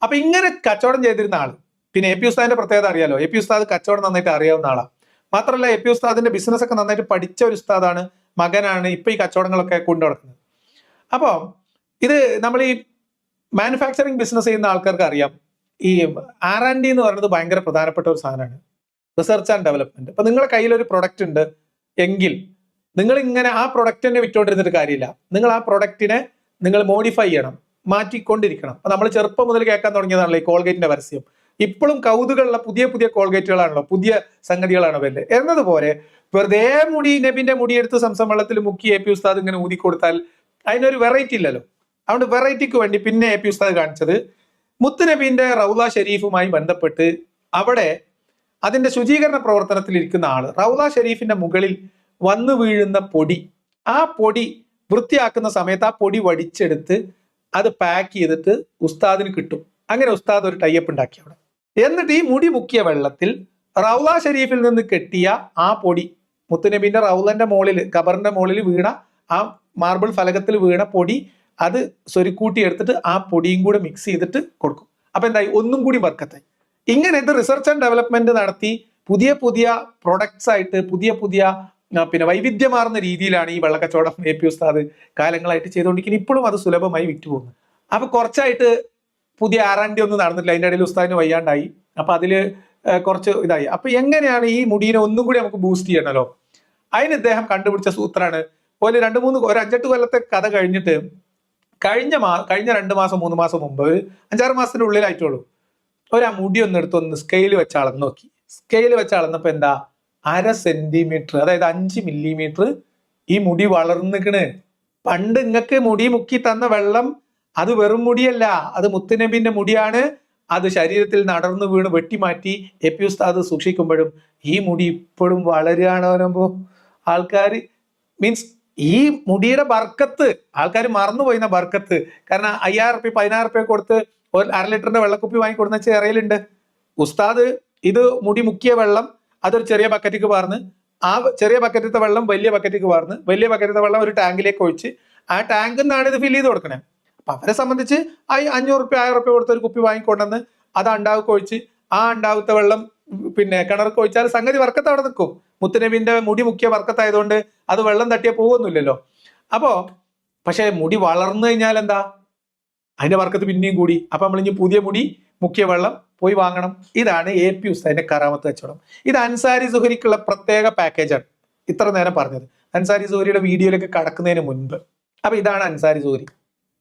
അപ്പൊ ഇങ്ങനെ കച്ചവടം ചെയ്തിരുന്ന ആള്, പിന്നെ AP ഉസ്താദിന്റെ പ്രത്യേകത അറിയാലോ, AP ഉസ്താദ് കച്ചവടം നന്നായിട്ട് അറിയാവുന്ന ആളാണ്. മാത്രമല്ല AP ഉസ്താദിന്റെ ബിസിനസ് ഒക്കെ നന്നായിട്ട് പഠിച്ച ഒരു ഉസ്താദാണ്, മകനാണ് ഇപ്പൊ ഈ കച്ചവടങ്ങളൊക്കെ കൊണ്ടു നടക്കുന്നത്. അപ്പോൾ ഇത് നമ്മൾ ഈ മാനുഫാക്ചറിങ് ബിസിനസ് ചെയ്യുന്ന ആൾക്കാർക്ക് അറിയാം, ഈ R&D എന്ന് പറയുന്നത് ഭയങ്കര പ്രധാനപ്പെട്ട ഒരു സാധനമാണ്, റിസർച്ച് ആൻഡ് ഡെവലപ്മെന്റ്. അപ്പൊ നിങ്ങളുടെ കയ്യിൽ ഒരു പ്രൊഡക്റ്റ് ഉണ്ട് എങ്കിൽ നിങ്ങൾ ഇങ്ങനെ ആ പ്രൊഡക്റ്റ് തന്നെ വിറ്റുകൊണ്ടിരുന്നിട്ട് കാര്യമില്ല. നിങ്ങൾ ആ പ്രൊഡക്റ്റിനെ നിങ്ങൾ മോഡിഫൈ ചെയ്യണം, മാറ്റിക്കൊണ്ടിരിക്കണം. അപ്പൊ നമ്മൾ ചെറുപ്പം മുതൽ കേൾക്കാൻ തുടങ്ങിയതാണല്ലോ ഈ കോൾഗേറ്റിന്റെ പരസ്യം. ഇപ്പോഴും കൗതുകമുള്ള പുതിയ പുതിയ കോൾഗേറ്റുകളാണല്ലോ, പുതിയ സംഗതികളാണോ വല്ലേ എന്നതുപോലെ വെറുതെ മുടി നബിന്റെ മുടിയെടുത്ത് സംസം വെള്ളത്തിൽ മുക്കി AP ഉസ്താദ് ഇങ്ങനെ ഊതി കൊടുത്താൽ അതിനൊരു വെറൈറ്റി ഇല്ലല്ലോ. അതുകൊണ്ട് വെറൈറ്റിക്ക് വേണ്ടി പിന്നെ AP ഉസ്താദ് കാണിച്ചത് മുത്തുനബീന്റെ റൗള ഷെരീഫുമായി ബന്ധപ്പെട്ട് അവിടെ അതിന്റെ ശുചീകരണ പ്രവർത്തനത്തിൽ ഇരിക്കുന്ന ആള് റൗള ഷെരീഫിന്റെ മുകളിൽ വന്നു വീഴുന്ന പൊടി, ആ പൊടി വൃത്തിയാക്കുന്ന സമയത്ത് ആ പൊടി വടിച്ചെടുത്ത് അത് പാക്ക് ചെയ്തിട്ട് ഉസ്താദിന് കിട്ടും. അങ്ങനെ ഉസ്താദ് ഒരു ടൈപ്പ് ഉണ്ടാക്കി അവിടെ. എന്നിട്ട് ഈ മുടി മുക്കിയ വെള്ളത്തിൽ റൗള ഷെരീഫിൽ നിന്ന് കെട്ടിയ ആ പൊടി, മുത്തുനബിന്റെ റൗളന്റെ മുകളിൽ ഖബറിന്റെ മുകളിൽ വീണ ആ മാർബിൾ ഫലകത്തിൽ വീണ പൊടി, അത് സ്വരുക്കൂട്ടി എടുത്തിട്ട് ആ പൊടിയും കൂടെ മിക്സ് ചെയ്തിട്ട് കൊടുക്കും. അപ്പൊ എന്തായി, ഒന്നും കൂടി ബർക്കത്തായി. ഇങ്ങനെ ഇത് റിസർച്ച് ആൻഡ് ഡെവലപ്മെന്റ് നടത്തി പുതിയ പുതിയ പ്രൊഡക്ട്സ് ആയിട്ട് പുതിയ പുതിയ പിന്നെ വൈവിധ്യമാർന്ന രീതിയിലാണ് ഈ വെള്ളക്കച്ചവടം AP ഉസ്താദ് കാലങ്ങളായിട്ട് ചെയ്തുകൊണ്ടിരിക്കുന്നത്. ഇപ്പോഴും അത് സുലഭമായി വിറ്റുപോകുന്നു. അപ്പൊ കുറച്ചായിട്ട് പുതിയ R&D ഒന്നും നടന്നിട്ടില്ല, അതിന്റെ ഇടയിൽ ഉസ്താദിന് വയ്യാണ്ടായി. അപ്പൊ അതില് കുറച്ച് ഇതായി. അപ്പൊ എങ്ങനെയാണ് ഈ മുടീനെ ഒന്നും കൂടി നമുക്ക് ബൂസ്റ്റ് ചെയ്യണമല്ലോ, അതിന് ഇദ്ദേഹം കണ്ടുപിടിച്ച സൂത്രമാണ്. ഒരു 5-8 കൊല്ലത്തെ കഥ കഴിഞ്ഞിട്ട് കഴിഞ്ഞ 2 മാസം 3 മാസം മുമ്പ്, 5-6 മാസത്തിന്റെ ഉള്ളിലായിട്ടുള്ളൂ, ആ മുടി ഒന്ന് എടുത്തൊന്ന് സ്കെയിൽ വെച്ച് അളന്ന് നോക്കി. സ്കെയിൽ വെച്ച് അളന്നപ്പോ എന്താ, 1/2 സെന്റിമീറ്റർ, അതായത് 5 മില്ലിമീറ്റർ ഈ മുടി വളർന്നിക്കണ്. പണ്ട് ഇങ്ങക്ക് മുടി മുക്കി തന്ന വെള്ളം അത് വെറും മുടിയല്ല, അത് മുത്തുനബിന്റെ മുടിയാണ്. അത് ശരീരത്തിൽ നടന്നു വീണ് വെട്ടിമാറ്റി AP ഉസ്താദ് സൂക്ഷിക്കുമ്പോഴും ഈ മുടി ഇപ്പോഴും വളരുകയാണോ ആൾക്കാർ. മീൻസ് ഈ മുടിയുടെ ബർക്കത്ത് ആൾക്കാർ മറന്നുപോയിന്ന ബർക്കത്ത്. കാരണം 5000 റുപ്യ 16 റുപ്യ കൊടുത്ത് 1/2 ലിറ്ററിന്റെ വെള്ളക്കുപ്പി വാങ്ങിക്കൊടുന്ന ചെറിയലുണ്ട്. ഉസ്താദ് ഇത് മുടി മുക്കിയ വെള്ളം അതൊരു ചെറിയ ബക്കറ്റിക്ക് പാർന്ന്, ആ ചെറിയ ബക്കറ്റിലത്തെ വെള്ളം വലിയ ബക്കറ്റിക്ക് പാർന്ന്, വലിയ ബക്കറ്റിലത്തെ വെള്ളം ഒരു ടാങ്കിലേക്ക് ഒഴിച്ച് ആ ടാങ്കിൽ നിന്നാണ് ഇത് ഫില്ല് ചെയ്ത് കൊടുക്കണേ. അപ്പൊ അവരെ സംബന്ധിച്ച് 500 റുപ്യ 1000 റുപ്യ കൊടുത്ത ഒരു കുപ്പി വാങ്ങിക്കൊണ്ടെന്ന് അത് അണ്ടാവൊക്കെ ഒഴിച്ച് ആ അണ്ടാവത്തെ വെള്ളം പിന്നെ കിണർക്ക് ഒഴിച്ചാൽ സംഗതി വർക്കത്ത് അവിടെ നിൽക്കും. മുത്തുനബിന്റെ മുടി മുക്കിയ വർക്കത്തായതുകൊണ്ട് അത് വെള്ളം തട്ടിയാൽ പോകുന്നില്ലല്ലോ. അപ്പോ പക്ഷെ മുടി വളർന്നു കഴിഞ്ഞാൽ എന്താ, അതിന്റെ വർക്കത്ത് പിന്നെയും കൂടി. അപ്പൊ നമ്മൾ ഇനി പുതിയ മുടി മുക്കിയ വെള്ളം പോയി വാങ്ങണം. ഇതാണ് AP ഉസ്താദിന്റെ കറാമത്ത് കച്ചവടം. ഇത് അൻസാരി സുഹരിക്കുള്ള പ്രത്യേക പാക്കേജാണ് ഇത്ര നേരം പറഞ്ഞത്, അൻസാരി സുഹരിയുടെ വീഡിയോയിലേക്ക് കടക്കുന്നതിന് മുൻപ്. അപ്പൊ ഇതാണ് അൻസാരി സുഹരി.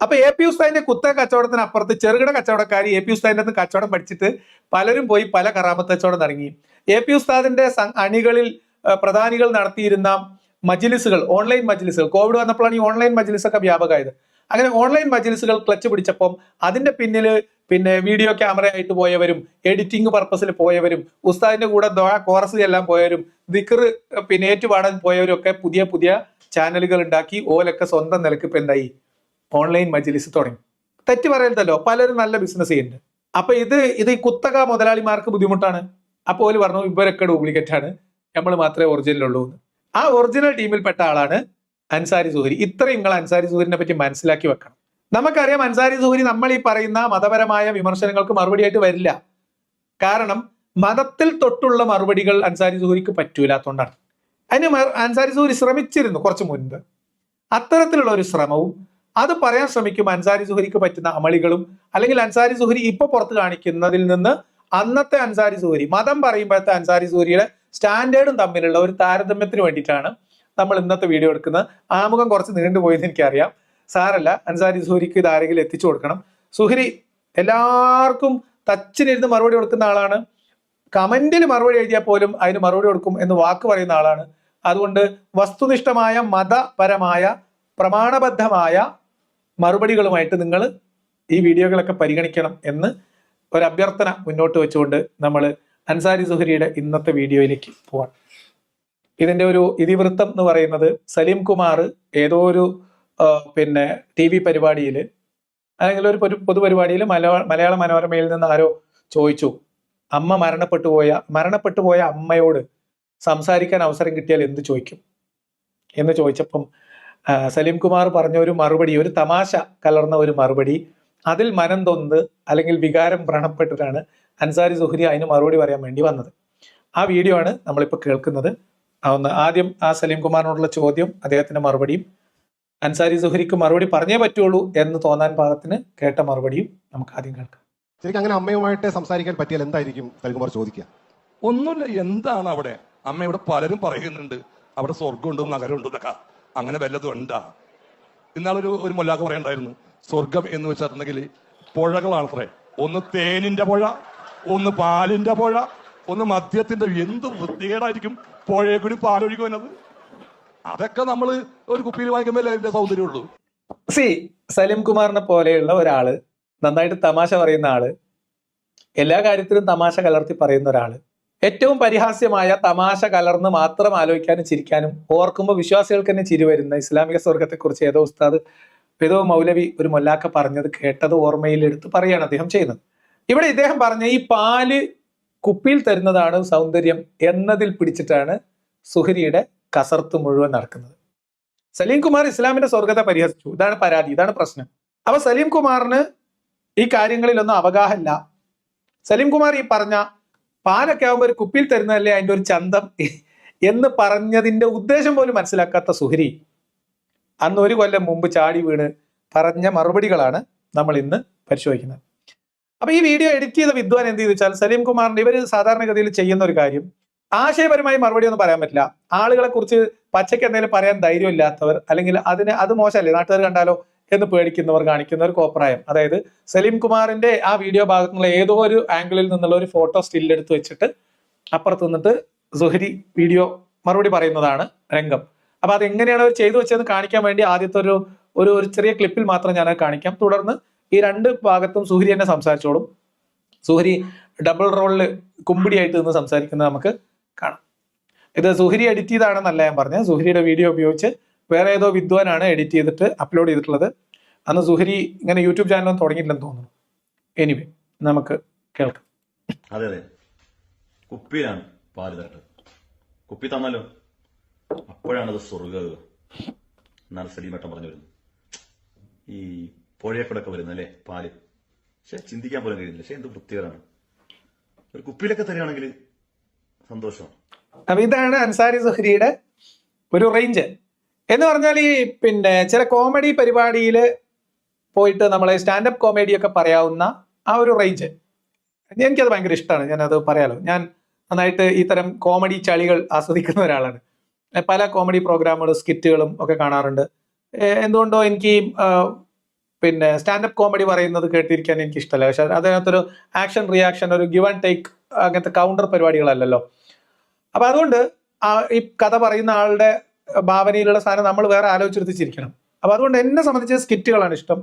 അപ്പൊ AP ഉസ്താദിന്റെ കുത്തക കച്ചവടത്തിന് അപ്പുറത്ത് ചെറുകിട കച്ചവടക്കാർ AP ഉസ്താദിന്റെ അടുത്ത് കച്ചവടം പഠിച്ചിട്ട് പലരും പോയി പല കറാമത്ത് കച്ചവടം തുടങ്ങി. AP ഉസ്താദിന്റെ അണികളിൽ പ്രധാനികൾ നടത്തിയിരുന്ന മജ്ലിസുകൾ, ഓൺലൈൻ മജ്ലിസുകൾ, കോവിഡ് വന്നപ്പോഴാണ് ഈ ഓൺലൈൻ മജ്ലിസ് ഒക്കെ വ്യാപകമായത്. അങ്ങനെ ഓൺലൈൻ മജ്ലിസുകൾ ക്ലച്ച് പിടിച്ചപ്പം അതിന്റെ പിന്നിൽ പിന്നെ വീഡിയോ ക്യാമറ ആയിട്ട് പോയവരും എഡിറ്റിംഗ് പർപ്പസിൽ പോയവരും ഉസ്താദിന്റെ കൂടെ കോറസ് എല്ലാം പോയവരും ദിക്ർ പിന്നെ ഏറ്റുപാടാൻ പോയവരും ഒക്കെ പുതിയ പുതിയ ചാനലുകൾ ഉണ്ടാക്കി ഓലൊക്കെ സ്വന്തം നിലക്ക് ഇപ്പൊ എന്തായി ഓൺലൈൻ മജ്ലിസ് തുടങ്ങി. തെറ്റ് പറയരുതല്ലോ, പലരും നല്ല ബിസിനസ് ചെയ്യുന്നുണ്ട്. അപ്പൊ ഇത് ഈ കുത്തക മുതലാളിമാർക്ക് ബുദ്ധിമുട്ടാണ്. അപ്പോൾ ഓല് പറഞ്ഞു ഇവരൊക്കെ ഡ്യൂപ്ലിക്കേറ്റ് ആണ്, നമ്മൾ മാത്രമേ ഒറിജിനൽ ഉള്ളൂ എന്ന്. ആ ഒറിജിനൽ ടീമിൽപ്പെട്ട ആളാണ് അൻസാരി സുഹരി. ഇത്രയും നിങ്ങൾ അൻസാരി സുഹരിനെ പറ്റി മനസ്സിലാക്കി വെക്കണം. നമുക്കറിയാം അൻസാരി സുഹരി നമ്മൾ ഈ പറയുന്ന മതപരമായ വിമർശനങ്ങൾക്ക് മറുപടിയായിട്ട് വരില്ല. കാരണം മതത്തിൽ തൊട്ടുള്ള മറുപടികൾ അൻസാരി സുഹരിക്ക് പറ്റൂലാത്തോണ്ടാണ്. അതിന് അൻസാരി സുഹരി ശ്രമിച്ചിരുന്നു കുറച്ചു മുൻപ്. അത്തരത്തിലുള്ള ഒരു ശ്രമവും അത് പറയാൻ ശ്രമിക്കും അൻസാരി സുഹരിക്ക് പറ്റുന്ന അമളികളും, അല്ലെങ്കിൽ അൻസാരി സുഹരി ഇപ്പൊ പുറത്ത് കാണിക്കുന്നതിൽ നിന്ന് അന്നത്തെ അൻസാരി സുഹരി, മതം പറയുമ്പോഴത്തെ അൻസാരി സുഹരിയുടെ സ്റ്റാൻഡേർഡും തമ്മിലുള്ള ഒരു താരതമ്യത്തിന് വേണ്ടിയിട്ടാണ് നമ്മൾ ഇന്നത്തെ വീഡിയോ എടുക്കുന്നത്. ആമുഖം കുറച്ച് നീണ്ടുപോയെന്ന് എനിക്കറിയാം, സാരല്ല. അൻസാരി സുഹരിക്ക് ഇത് ആരെങ്കിലും എത്തിച്ചു കൊടുക്കണം. സുഹരി എല്ലാവർക്കും തച്ചിനിരുന്ന് മറുപടി കൊടുക്കുന്ന ആളാണ്. കമന്റിൽ മറുപടി എഴുതിയാൽ പോലും അതിന് മറുപടി കൊടുക്കും എന്ന് വാക്ക് പറയുന്ന ആളാണ്. അതുകൊണ്ട് വസ്തുനിഷ്ഠമായ മതപരമായ പ്രമാണബദ്ധമായ മറുപടികളുമായിട്ട് നിങ്ങൾ ഈ വീഡിയോകളൊക്കെ പരിഗണിക്കണം എന്ന് ഒരു അഭ്യർത്ഥന മുന്നോട്ട് വെച്ചുകൊണ്ട് നമ്മൾ അൻസാരി സുഹരിയുടെ ഇന്നത്തെ വീഡിയോയിലേക്ക് പോവാം. ഇതിന്റെ ഒരു ഇതിവൃത്തം എന്ന് പറയുന്നത് സലീം കുമാർ ഏതോ ഒരു പിന്നെ TV പരിപാടിയിൽ അല്ലെങ്കിൽ ഒരു പൊതുപരിപാടിയിൽ മലയാള മനോരമയിൽ നിന്ന് ആരോ ചോദിച്ചു, അമ്മ മരണപ്പെട്ടു പോയ അമ്മയോട് സംസാരിക്കാൻ അവസരം കിട്ടിയാൽ എന്ത് ചോദിക്കും എന്ന് ചോദിച്ചപ്പം സലീം കുമാർ പറഞ്ഞ ഒരു മറുപടി, ഒരു തമാശ കലർന്ന ഒരു മറുപടി, അതിൽ മനം തൊന്ന് അല്ലെങ്കിൽ വികാരം വ്രണപ്പെട്ടിട്ടാണ് അൻസാരി സുഹരി അതിന് മറുപടി പറയാൻ വേണ്ടി വന്നത്. ആ വീഡിയോ ആണ് നമ്മളിപ്പോൾ കേൾക്കുന്നത്. ആദ്യം ആ സലീം കുമാറിനോടുള്ള ചോദ്യം, അദ്ദേഹത്തിന്റെ മറുപടിയും, അൻസാരി സുഹരിക്ക് മറുപടി പറഞ്ഞേ പറ്റുള്ളൂ എന്ന് തോന്നാൻ പാകത്തിന് കേട്ട മറുപടിയും നമുക്ക് ആദ്യം കേൾക്കാം. ശരിക്കും അങ്ങനെ അമ്മയുമായിട്ട് സംസാരിക്കാൻ പറ്റിയാൽ എന്തായിരിക്കും സലീം കുമാർ ചോദിക്കുക? ഒന്നുമില്ല, എന്താണ് അവിടെ അമ്മ, ഇവിടെ പലരും പറയുന്നുണ്ട് അവിടെ സ്വർഗമുണ്ട് നഗരമുണ്ട് എന്നൊക്കെ, അങ്ങനെ വല്ലതും ഉണ്ടാ? ഇന്നാളൊരു മൊല്ലാക്ക പറയണ്ടായിരുന്നു, സ്വർഗം എന്ന് വെച്ചിട്ടുണ്ടെങ്കിൽ പുഴകളാണത്രേ, ഒന്ന് തേനിന്റെ പുഴ, ഒന്ന് പാലിന്റെ പുഴ, ഒന്ന് മദ്യത്തിന്റെ. എന്ത് വൃത്തികേടായിരിക്കും പുഴയെ കൂടി പാലൊഴിക്കുന്നത്. അതൊക്കെ നമ്മൾ ഒരു കുപ്പിയിൽ വാങ്ങിക്കുമ്പോൾ അതിന്റെ സൗന്ദര്യമുള്ളൂ. സലീം കുമാറിനെ പോലെയുള്ള ഒരാള്, നന്നായിട്ട് തമാശ പറയുന്ന ആള്, എല്ലാ കാര്യത്തിലും തമാശ കലർത്തി പറയുന്ന ഒരാള്, ഏറ്റവും പരിഹാസ്യമായ തമാശ കലർന്ന് മാത്രം ആലോചിക്കാനും ചിരിക്കാനും ഓർക്കുമ്പോൾ വിശ്വാസികൾക്ക് തന്നെ ചിരി വരുന്ന ഇസ്ലാമിക സ്വർഗത്തെക്കുറിച്ച് ഏതോ ഉസ്താദ്, ഏതോ മൗലവി, ഒരു മൊല്ലാക്ക പറഞ്ഞത് കേട്ടത് ഓർമ്മയിലെടുത്ത് പറയാണ് അദ്ദേഹം ചെയ്യുന്നത്. ഇവിടെ ഇദ്ദേഹം പറഞ്ഞ ഈ പാല് കുപ്പിയിൽ തരുന്നതാണ് സൗന്ദര്യം എന്നതിൽ പിടിച്ചിട്ടാണ് സുഹരിയുടെ കസർത്ത് മുഴുവൻ നടക്കുന്നത്. സലീം കുമാർ ഇസ്ലാമിന്റെ സ്വർഗത്തെ പരിഹസിച്ചു, ഇതാണ് പരാതി, ഇതാണ് പ്രശ്നം. അപ്പൊ സലീം കുമാറിന് ഈ കാര്യങ്ങളിലൊന്നും അവഗാഹമില്ല. സലീം കുമാർ ഈ പറഞ്ഞ പാലൊക്കെ ആകുമ്പോൾ ഒരു കുപ്പിയിൽ തരുന്നതല്ലേ അതിന്റെ ഒരു ചന്തം എന്ന് പറഞ്ഞതിന്റെ ഉദ്ദേശം പോലും മനസ്സിലാക്കാത്ത സുഹരി അന്ന് 1 കൊല്ലം മുമ്പ് ചാടി വീണ് പറഞ്ഞ മറുപടികളാണ് നമ്മൾ ഇന്ന് പരിശോധിക്കുന്നത്. അപ്പൊ ഈ വീഡിയോ എഡിറ്റ് ചെയ്ത വിദ്വാൻ എന്ത് ചെയ്തു വെച്ചാൽ, സലീം കുമാറിന്റെ ഇവർ സാധാരണഗതിയിൽ ചെയ്യുന്ന ഒരു കാര്യം, ആശയപരമായി മറുപടി ഒന്നും പറയാൻ പറ്റില്ല. ആളുകളെ കുറിച്ച് പച്ചയ്ക്ക് എന്തെങ്കിലും പറയാൻ ധൈര്യം ഇല്ലാത്തവർ, അല്ലെങ്കിൽ അത് മോശമല്ലേ നാട്ടുകാർ കണ്ടാലോ എന്ന് പേടിക്കുന്നവർ കാണിക്കുന്ന ഒരു കോപ്രായം. അതായത് സലീം കുമാറിന്റെ ആ വീഡിയോ ഭാഗത്തുള്ള ഏതോ ഒരു ആംഗിളിൽ നിന്നുള്ള ഒരു ഫോട്ടോ സ്റ്റിൽ എടുത്ത് വെച്ചിട്ട് അപ്പുറത്ത് നിന്നിട്ട് സുഹരി വീഡിയോ മറുപടി പറയുന്നതാണ് രംഗം. അപ്പൊ അതെങ്ങനെയാണ് അവർ ചെയ്തു വെച്ചതെന്ന് കാണിക്കാൻ വേണ്ടി ആദ്യത്തെ ഒരു ചെറിയ ക്ലിപ്പിൽ മാത്രം ഞാൻ കാണിക്കാം. തുടർന്ന് ഈ 2 ഭാഗത്തും സുഹരി തന്നെ സംസാരിച്ചോളും. സുഹരി ഡബിൾ റോളിൽ കുമ്പിടിയായിട്ട് നിന്ന് സംസാരിക്കുന്നത് നമുക്ക് കാണാം. ഇത് സുഹരി എഡിറ്റ് ചെയ്താണെന്നല്ല ഞാൻ പറഞ്ഞത്, സുഹരിയുടെ വീഡിയോ ഉപയോഗിച്ച് വേറെ ഏതോ വിദ്വാനാണ് എഡിറ്റ് ചെയ്തിട്ട് അപ്ലോഡ് ചെയ്തിട്ടുള്ളത്. അന്ന് സുഹരി ഇങ്ങനെ യൂട്യൂബ് ചാനലൊന്നും തുടങ്ങിയിട്ടില്ലെന്ന് തോന്നുന്നു. എനിവേ നമുക്ക് കേൾക്കാം. അതെ അതെ, കുപ്പിയിലാണ് പാല് തരട്ടെ, കുപ്പി തന്നാലോ, അപ്പോഴാണത് സ്വർഗം എന്നാണ് സലീമേട്ടൻ പറഞ്ഞു വരുന്നത്. ഈ പുഴയെക്കൂടൊക്കെ വരുന്നത് അല്ലേ പാല്, പക്ഷെ ചിന്തിക്കാൻ പോലും കഴിയുന്നില്ല. പക്ഷെ എന്ത് വൃത്തികേടാണ്, ഒരു കുപ്പിയിലൊക്കെ തരികയാണെങ്കിൽ സന്തോഷം. അപ്പൊ ഇതാണ് അൻസാരി സുഹരിയുടെ ഒരു റേഞ്ച് എന്ന് പറഞ്ഞാൽ. ഈ പിന്നെ ചില കോമഡി പരിപാടിയിൽ പോയിട്ട് നമ്മളെ സ്റ്റാൻഡപ്പ് കോമഡി ഒക്കെ പറയാവുന്ന ആ ഒരു റേഞ്ച് എനിക്കത് ഭയങ്കര ഇഷ്ടമാണ്. ഞാനത് പറയാലോ, ഞാൻ നന്നായിട്ട് ഇത്തരം കോമഡി ചളികൾ ആസ്വദിക്കുന്ന ഒരാളാണ്. പല കോമഡി പ്രോഗ്രാമുകളും സ്കിറ്റുകളും ഒക്കെ കാണാറുണ്ട്. എന്തുകൊണ്ടോ എനിക്ക് പിന്നെ സ്റ്റാൻഡപ്പ് കോമഡി പറയുന്നത് കേട്ടിരിക്കാൻ എനിക്ക് ഇഷ്ടമല്ല. പക്ഷെ അതിനകത്തൊരു ആക്ഷൻ റിയാക്ഷൻ, ഒരു ഗിവ് ആൻഡ് ടേക്ക്, അങ്ങനത്തെ കൗണ്ടർ പരിപാടികളല്ലല്ലോ. അപ്പൊ അതുകൊണ്ട് ഈ കഥ പറയുന്ന ആളുടെ ഭാവനയിലുള്ള സാധനം നമ്മൾ വേറെ ആലോചിച്ചിരിക്കണം. അപ്പൊ അതുകൊണ്ട് എന്നെ സംബന്ധിച്ച് സ്കിറ്റുകളാണ് ഇഷ്ടം.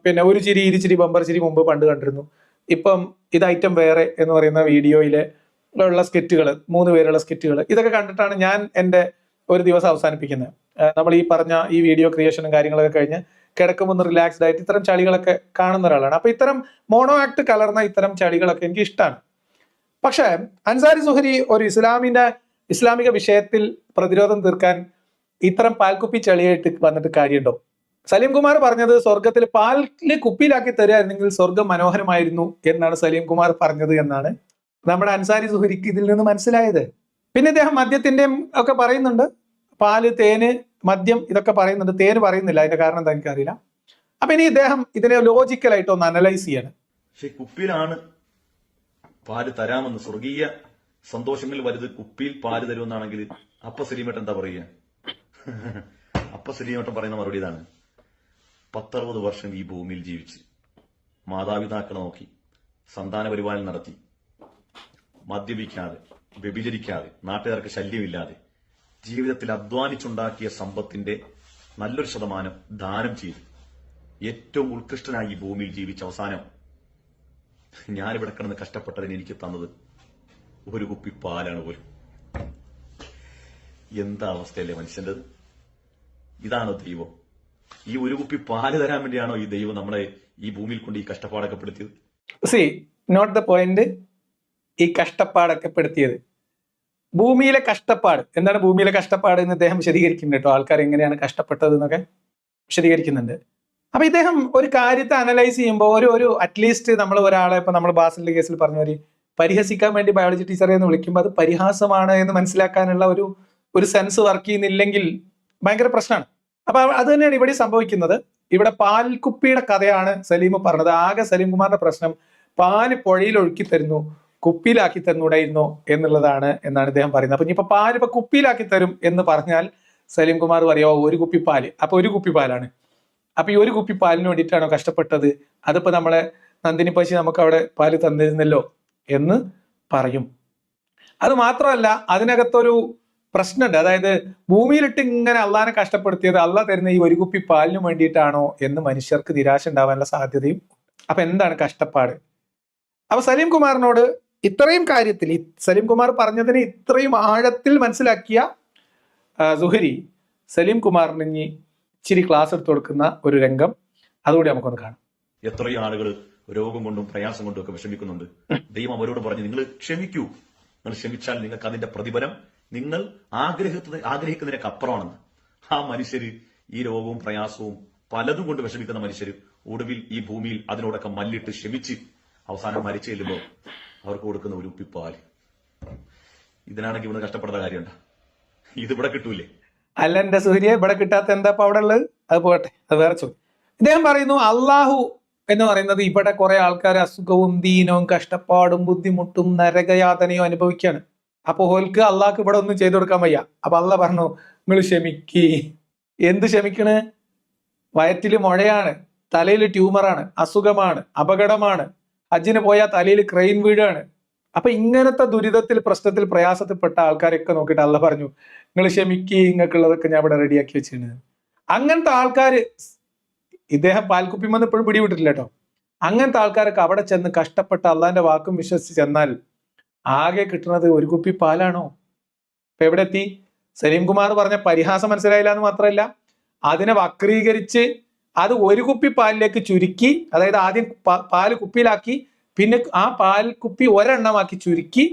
പിന്നെ ഒരു ചിരി, ഇരുചിരി, ബമ്പർ ചിരി മുമ്പ് പണ്ട് കണ്ടിരുന്നു. ഇപ്പം ഇത് ഐറ്റം വേറെ എന്ന് പറയുന്ന വീഡിയോയിലെ ഉള്ള സ്കിറ്റുകൾ, 3 പേരുള്ള സ്കിറ്റുകൾ, ഇതൊക്കെ കണ്ടിട്ടാണ് ഞാൻ എൻ്റെ ഒരു ദിവസം അവസാനിപ്പിക്കുന്നത്. നമ്മൾ ഈ പറഞ്ഞ ഈ വീഡിയോ ക്രിയേഷനും കാര്യങ്ങളൊക്കെ കഴിഞ്ഞ് കിടക്കുമ്പോൾ റിലാക്സ്ഡ് ആയിട്ട് ഇത്തരം ചളികളൊക്കെ കാണുന്ന ഒരാളാണ്. അപ്പൊ ഇത്തരം മോണോ ആക്ട് കലർന്ന ഇത്തരം ചളികളൊക്കെ എനിക്ക് ഇഷ്ടമാണ്. പക്ഷെ അൻസാരി സുഹരി ഒരു ഇസ്ലാമിക വിഷയത്തിൽ പ്രതിരോധം തീർക്കാൻ ഇത്തരം പാൽക്കുപ്പി ചളിയായിട്ട് വന്നിട്ട് കാര്യമുണ്ടോ? സലീം കുമാർ പറഞ്ഞത് സ്വർഗത്തിൽ പാലില് കുപ്പിയിലാക്കി തരുമായിരുന്നെങ്കിൽ സ്വർഗം മനോഹരമായിരുന്നു എന്നാണ് സലീം കുമാർ പറഞ്ഞത് എന്നാണ് നമ്മുടെ അൻസാരി സുഹരിക്ക് ഇതിൽ നിന്ന് മനസ്സിലായത്. പിന്നെ ഇദ്ദേഹം മദ്യത്തിന്റെയും ഒക്കെ പറയുന്നുണ്ട്, പാല്, തേന്, മദ്യം ഇതൊക്കെ പറയുന്നുണ്ട്. തേന് പറയുന്നില്ല, അതിന്റെ കാരണം എന്താ എനിക്കറിയില്ല. അപ്പൊ ഇനി ഇദ്ദേഹം ഇതിനെ ലോജിക്കലായിട്ട് ഒന്ന് അനലൈസ് ചെയ്യാണ്. പക്ഷെ കുപ്പിയിലാണ് പാല് തരാമെന്ന്, സ്വർഗീയ സന്തോഷങ്ങളിൽ വലുത് കുപ്പിയിൽ പാല് തരുമെന്നാണെങ്കിൽ അപ്പ സലീമേട്ടൻ എന്താ പറയുക? അപ്പ സലീമേട്ടൻ പറയുന്ന മറുപടി ഇതാണ്: 10-60 വർഷം ഈ ഭൂമിയിൽ ജീവിച്ച് മാതാപിതാക്കളെ നോക്കി, സന്താന പരിപാലനം നടത്തി, മദ്യപിക്കാതെ, വ്യഭിചരിക്കാതെ, നാട്ടുകാർക്ക് ശല്യമില്ലാതെ ജീവിതത്തിൽ അധ്വാനിച്ചുണ്ടാക്കിയ സമ്പത്തിന്റെ നല്ലൊരു ശതമാനം ദാനം ചെയ്ത് ഏറ്റവും ഉത്കൃഷ്ടനായി ഈ ഭൂമിയിൽ ജീവിച്ച അവസാനം ഞാനിവിടെ കിടന്ന് കഷ്ടപ്പെട്ടതിന് എനിക്ക് തന്നത് ഒരു കുപ്പി പാലാണ് പോലും. എന്താ അവസ്ഥയല്ലേ മനുഷ്യൻ്റെത്? ഇതാണോ ദൈവം? ഈ ഒരു കുപ്പി പാല് തരാൻ വേണ്ടിയാണോ ഈ ദൈവം നമ്മളെ ഈ ഭൂമിയിൽ കൊണ്ട് ഈ കഷ്ടപ്പാടൊക്കെ പെടുത്തിയത്? See not the point. ഈ കഷ്ടപ്പാടൊക്കെ പെടുത്തിയത് ഭൂമിയിലെ കഷ്ടപ്പാട് എന്താണ്? ഭൂമിയിലെ കഷ്ടപ്പാട് എന്ന് ഇദ്ദേഹം വിശദീകരിക്കുന്നുണ്ട് കേട്ടോ. ആൾക്കാർ എങ്ങനെയാണ് കഷ്ടപ്പെട്ടത് എന്നൊക്കെ വിശദീകരിക്കുന്നുണ്ട്. അപ്പൊ ഇദ്ദേഹം ഒരു കാര്യത്തെ അനലൈസ് ചെയ്യുമ്പോൾ ഒരു അറ്റ്ലീസ്റ്റ് നമ്മൾ ഒരാളെ, ഇപ്പൊ നമ്മൾ ബാസിലിന്റെ കേസിൽ പറഞ്ഞ ഒരു പരിഹസിക്കാൻ വേണ്ടി ബയോളജി ടീച്ചറെ എന്ന് വിളിക്കുമ്പോൾ അത് പരിഹാസമാണ് എന്ന് മനസ്സിലാക്കാനുള്ള ഒരു സെൻസ് വർക്ക് ചെയ്യുന്നില്ലെങ്കിൽ ഭയങ്കര പ്രശ്നമാണ്. അപ്പൊ അത് തന്നെയാണ് ഇവിടെ സംഭവിക്കുന്നത്. ഇവിടെ പാൽക്കുപ്പിയുടെ കഥയാണ് സലീം പറഞ്ഞത്. ആകെ സലീം കുമാറിന്റെ പ്രശ്നം പാല് പുഴയിൽ ഒഴുക്കി തരുന്നു, കുപ്പിയിലാക്കി തന്നൂടായിരുന്നോ എന്നുള്ളതാണ് എന്നാണ് ഇദ്ദേഹം പറയുന്നത്. അപ്പൊ ഇനിയിപ്പോ പാല് ഇപ്പൊ കുപ്പിയിലാക്കി തരും എന്ന് പറഞ്ഞാൽ സലീം കുമാർ പറയാ ഒരു കുപ്പി പാല്, അപ്പൊ ഒരു കുപ്പി പാലാണ്. അപ്പൊ ഈ ഒരു കുപ്പി പാലിന് വേണ്ടിയിട്ടാണോ കഷ്ടപ്പെട്ടത്? അതിപ്പോ നമ്മളെ നന്ദിനി പശി നമുക്ക് അവിടെ പാല് തന്നിരുന്നല്ലോ എന്ന് പറയും. അത് മാത്രമല്ല, അതിനകത്തൊരു പ്രശ്നമുണ്ട്. അതായത് ഭൂമിയിലിട്ട് ഇങ്ങനെ അള്ളാനെ കഷ്ടപ്പെടുത്തിയത് അള്ളാഹ് തരുന്ന ഈ ഒരു കുപ്പി പാലിന് വേണ്ടിയിട്ടാണോ എന്ന് മനുഷ്യർക്ക് നിരാശ ഉണ്ടാവാനുള്ള സാധ്യതയും. അപ്പൊ എന്താണ് കഷ്ടപ്പാട്? അപ്പൊ സലീം കുമാറിനോട് ഇത്രയും കാര്യത്തിൽ, സലീം കുമാർ പറഞ്ഞതിന് ഇത്രയും ആഴത്തിൽ മനസ്സിലാക്കിയ സുഹരി സലീം കുമാറിന് ഇനി ഇച്ചിരി ക്ലാസ് എടുത്തു കൊടുക്കുന്ന ഒരു രംഗം അതുകൂടി നമുക്കൊന്ന് കാണാം. എത്രയോ ആളുകൾ രോഗം കൊണ്ടും പ്രയാസം കൊണ്ടും ഒക്കെ വിഷമിക്കുന്നുണ്ട്. ദൈവം അവരോട് പറഞ്ഞു, നിങ്ങൾ ക്ഷമിക്കൂ, നിങ്ങൾ ക്ഷമിച്ചാൽ നിങ്ങൾക്ക് അതിന്റെ പ്രതിഫലം നിങ്ങൾ ആഗ്രഹിക്കുന്നതിനൊക്കെ അപ്പുറമാണെന്ന്. ആ മനുഷ്യര് ഈ രോഗവും പ്രയാസവും പലതും കൊണ്ട് വിഷമിക്കുന്ന മനുഷ്യര് ഒടുവിൽ ഈ ഭൂമിയിൽ അതിനോടൊക്കെ മല്ലിട്ട് ക്ഷമിച്ച് അവസാനം മരിച്ചു ചെല്ലുമ്പോൾ അവർക്ക് കൊടുക്കുന്ന ഒരു ഉപ്പിപ്പാല്. ഇതിനാണെങ്കിൽ ഇവിടെ കഷ്ടപ്പെടുന്ന കാര്യമുണ്ടോ? ഇതിവിടെ കിട്ടൂലേ? അല്ല എന്റെ സൂര്യ, ഇവിടെ കിട്ടാത്ത എന്താ ഇപ്പൊ അവിടെ ഉള്ളത്? അത് പോകട്ടെ, അത് വേറെ ചോദ്യം. ഇദ്ദേഹം പറയുന്നു അള്ളാഹു എന്ന് പറയുന്നത് ഇവിടെ കുറെ ആൾക്കാർ അസുഖവും ദീനവും കഷ്ടപ്പാടും ബുദ്ധിമുട്ടും നരകയാതനയും അനുഭവിക്കുകയാണ്. അപ്പൊ ഓൽക്ക് അള്ളാഹ്ക്ക് ഇവിടെ ഒന്നും ചെയ്തു കൊടുക്കാൻ വയ്യ. അപ്പൊ അള്ളാഹ് പറഞ്ഞു നിങ്ങൾ ക്ഷമിക്ക്. എന്ത് ക്ഷമിക്കണ്? വയറ്റില് മുഴയാണ്, തലയിൽ ട്യൂമറാണ്, അസുഖമാണ്, അപകടമാണ്, ഹജ്ജിന് പോയാൽ തലയിൽ ക്രെയിൻ വീഴാണ്. അപ്പൊ ഇങ്ങനത്തെ ദുരിതത്തിൽ, പ്രശ്നത്തിൽ, പ്രയാസത്തിൽപ്പെട്ട ആൾക്കാരൊക്കെ നോക്കിയിട്ട് അള്ളാഹ് പറഞ്ഞു നിങ്ങൾ ക്ഷമിക്ക്, ഇങ്ങൾക്കുള്ളതൊക്കെ ഞാൻ ഇവിടെ റെഡിയാക്കി വെച്ചിട്ടുണ്ട്. അങ്ങനത്തെ ആൾക്കാര് ഇദ്ദേഹം പാൽക്കുപ്പിമെന്ന് ഇപ്പോഴും പിടിവിട്ടിട്ടില്ല കേട്ടോ. അങ്ങനത്തെ ആൾക്കാരൊക്കെ അവിടെ ചെന്ന് കഷ്ടപ്പെട്ട അള്ളാന്റെ വാക്കും വിശ്വസിച്ച് ചെന്നാൽ ആകെ കിട്ടുന്നത് ഒരു കുപ്പി പാലാണോ? ഇപ്പൊ എവിടെ എത്തി? സലീം കുമാർ പറഞ്ഞ പരിഹാസം മനസ്സിലായില്ല എന്ന് മാത്രമല്ല, അതിനെ വക്രീകരിച്ച് അത് ഒരു കുപ്പി പാലിലേക്ക് ചുരുക്കി, അതായത് ആദ്യം പാല് കുപ്പിയിലാക്കി, പിന്നെ ആ പാൽ കുപ്പി ഒരെണ്ണമാക്കി ചുരുക്കി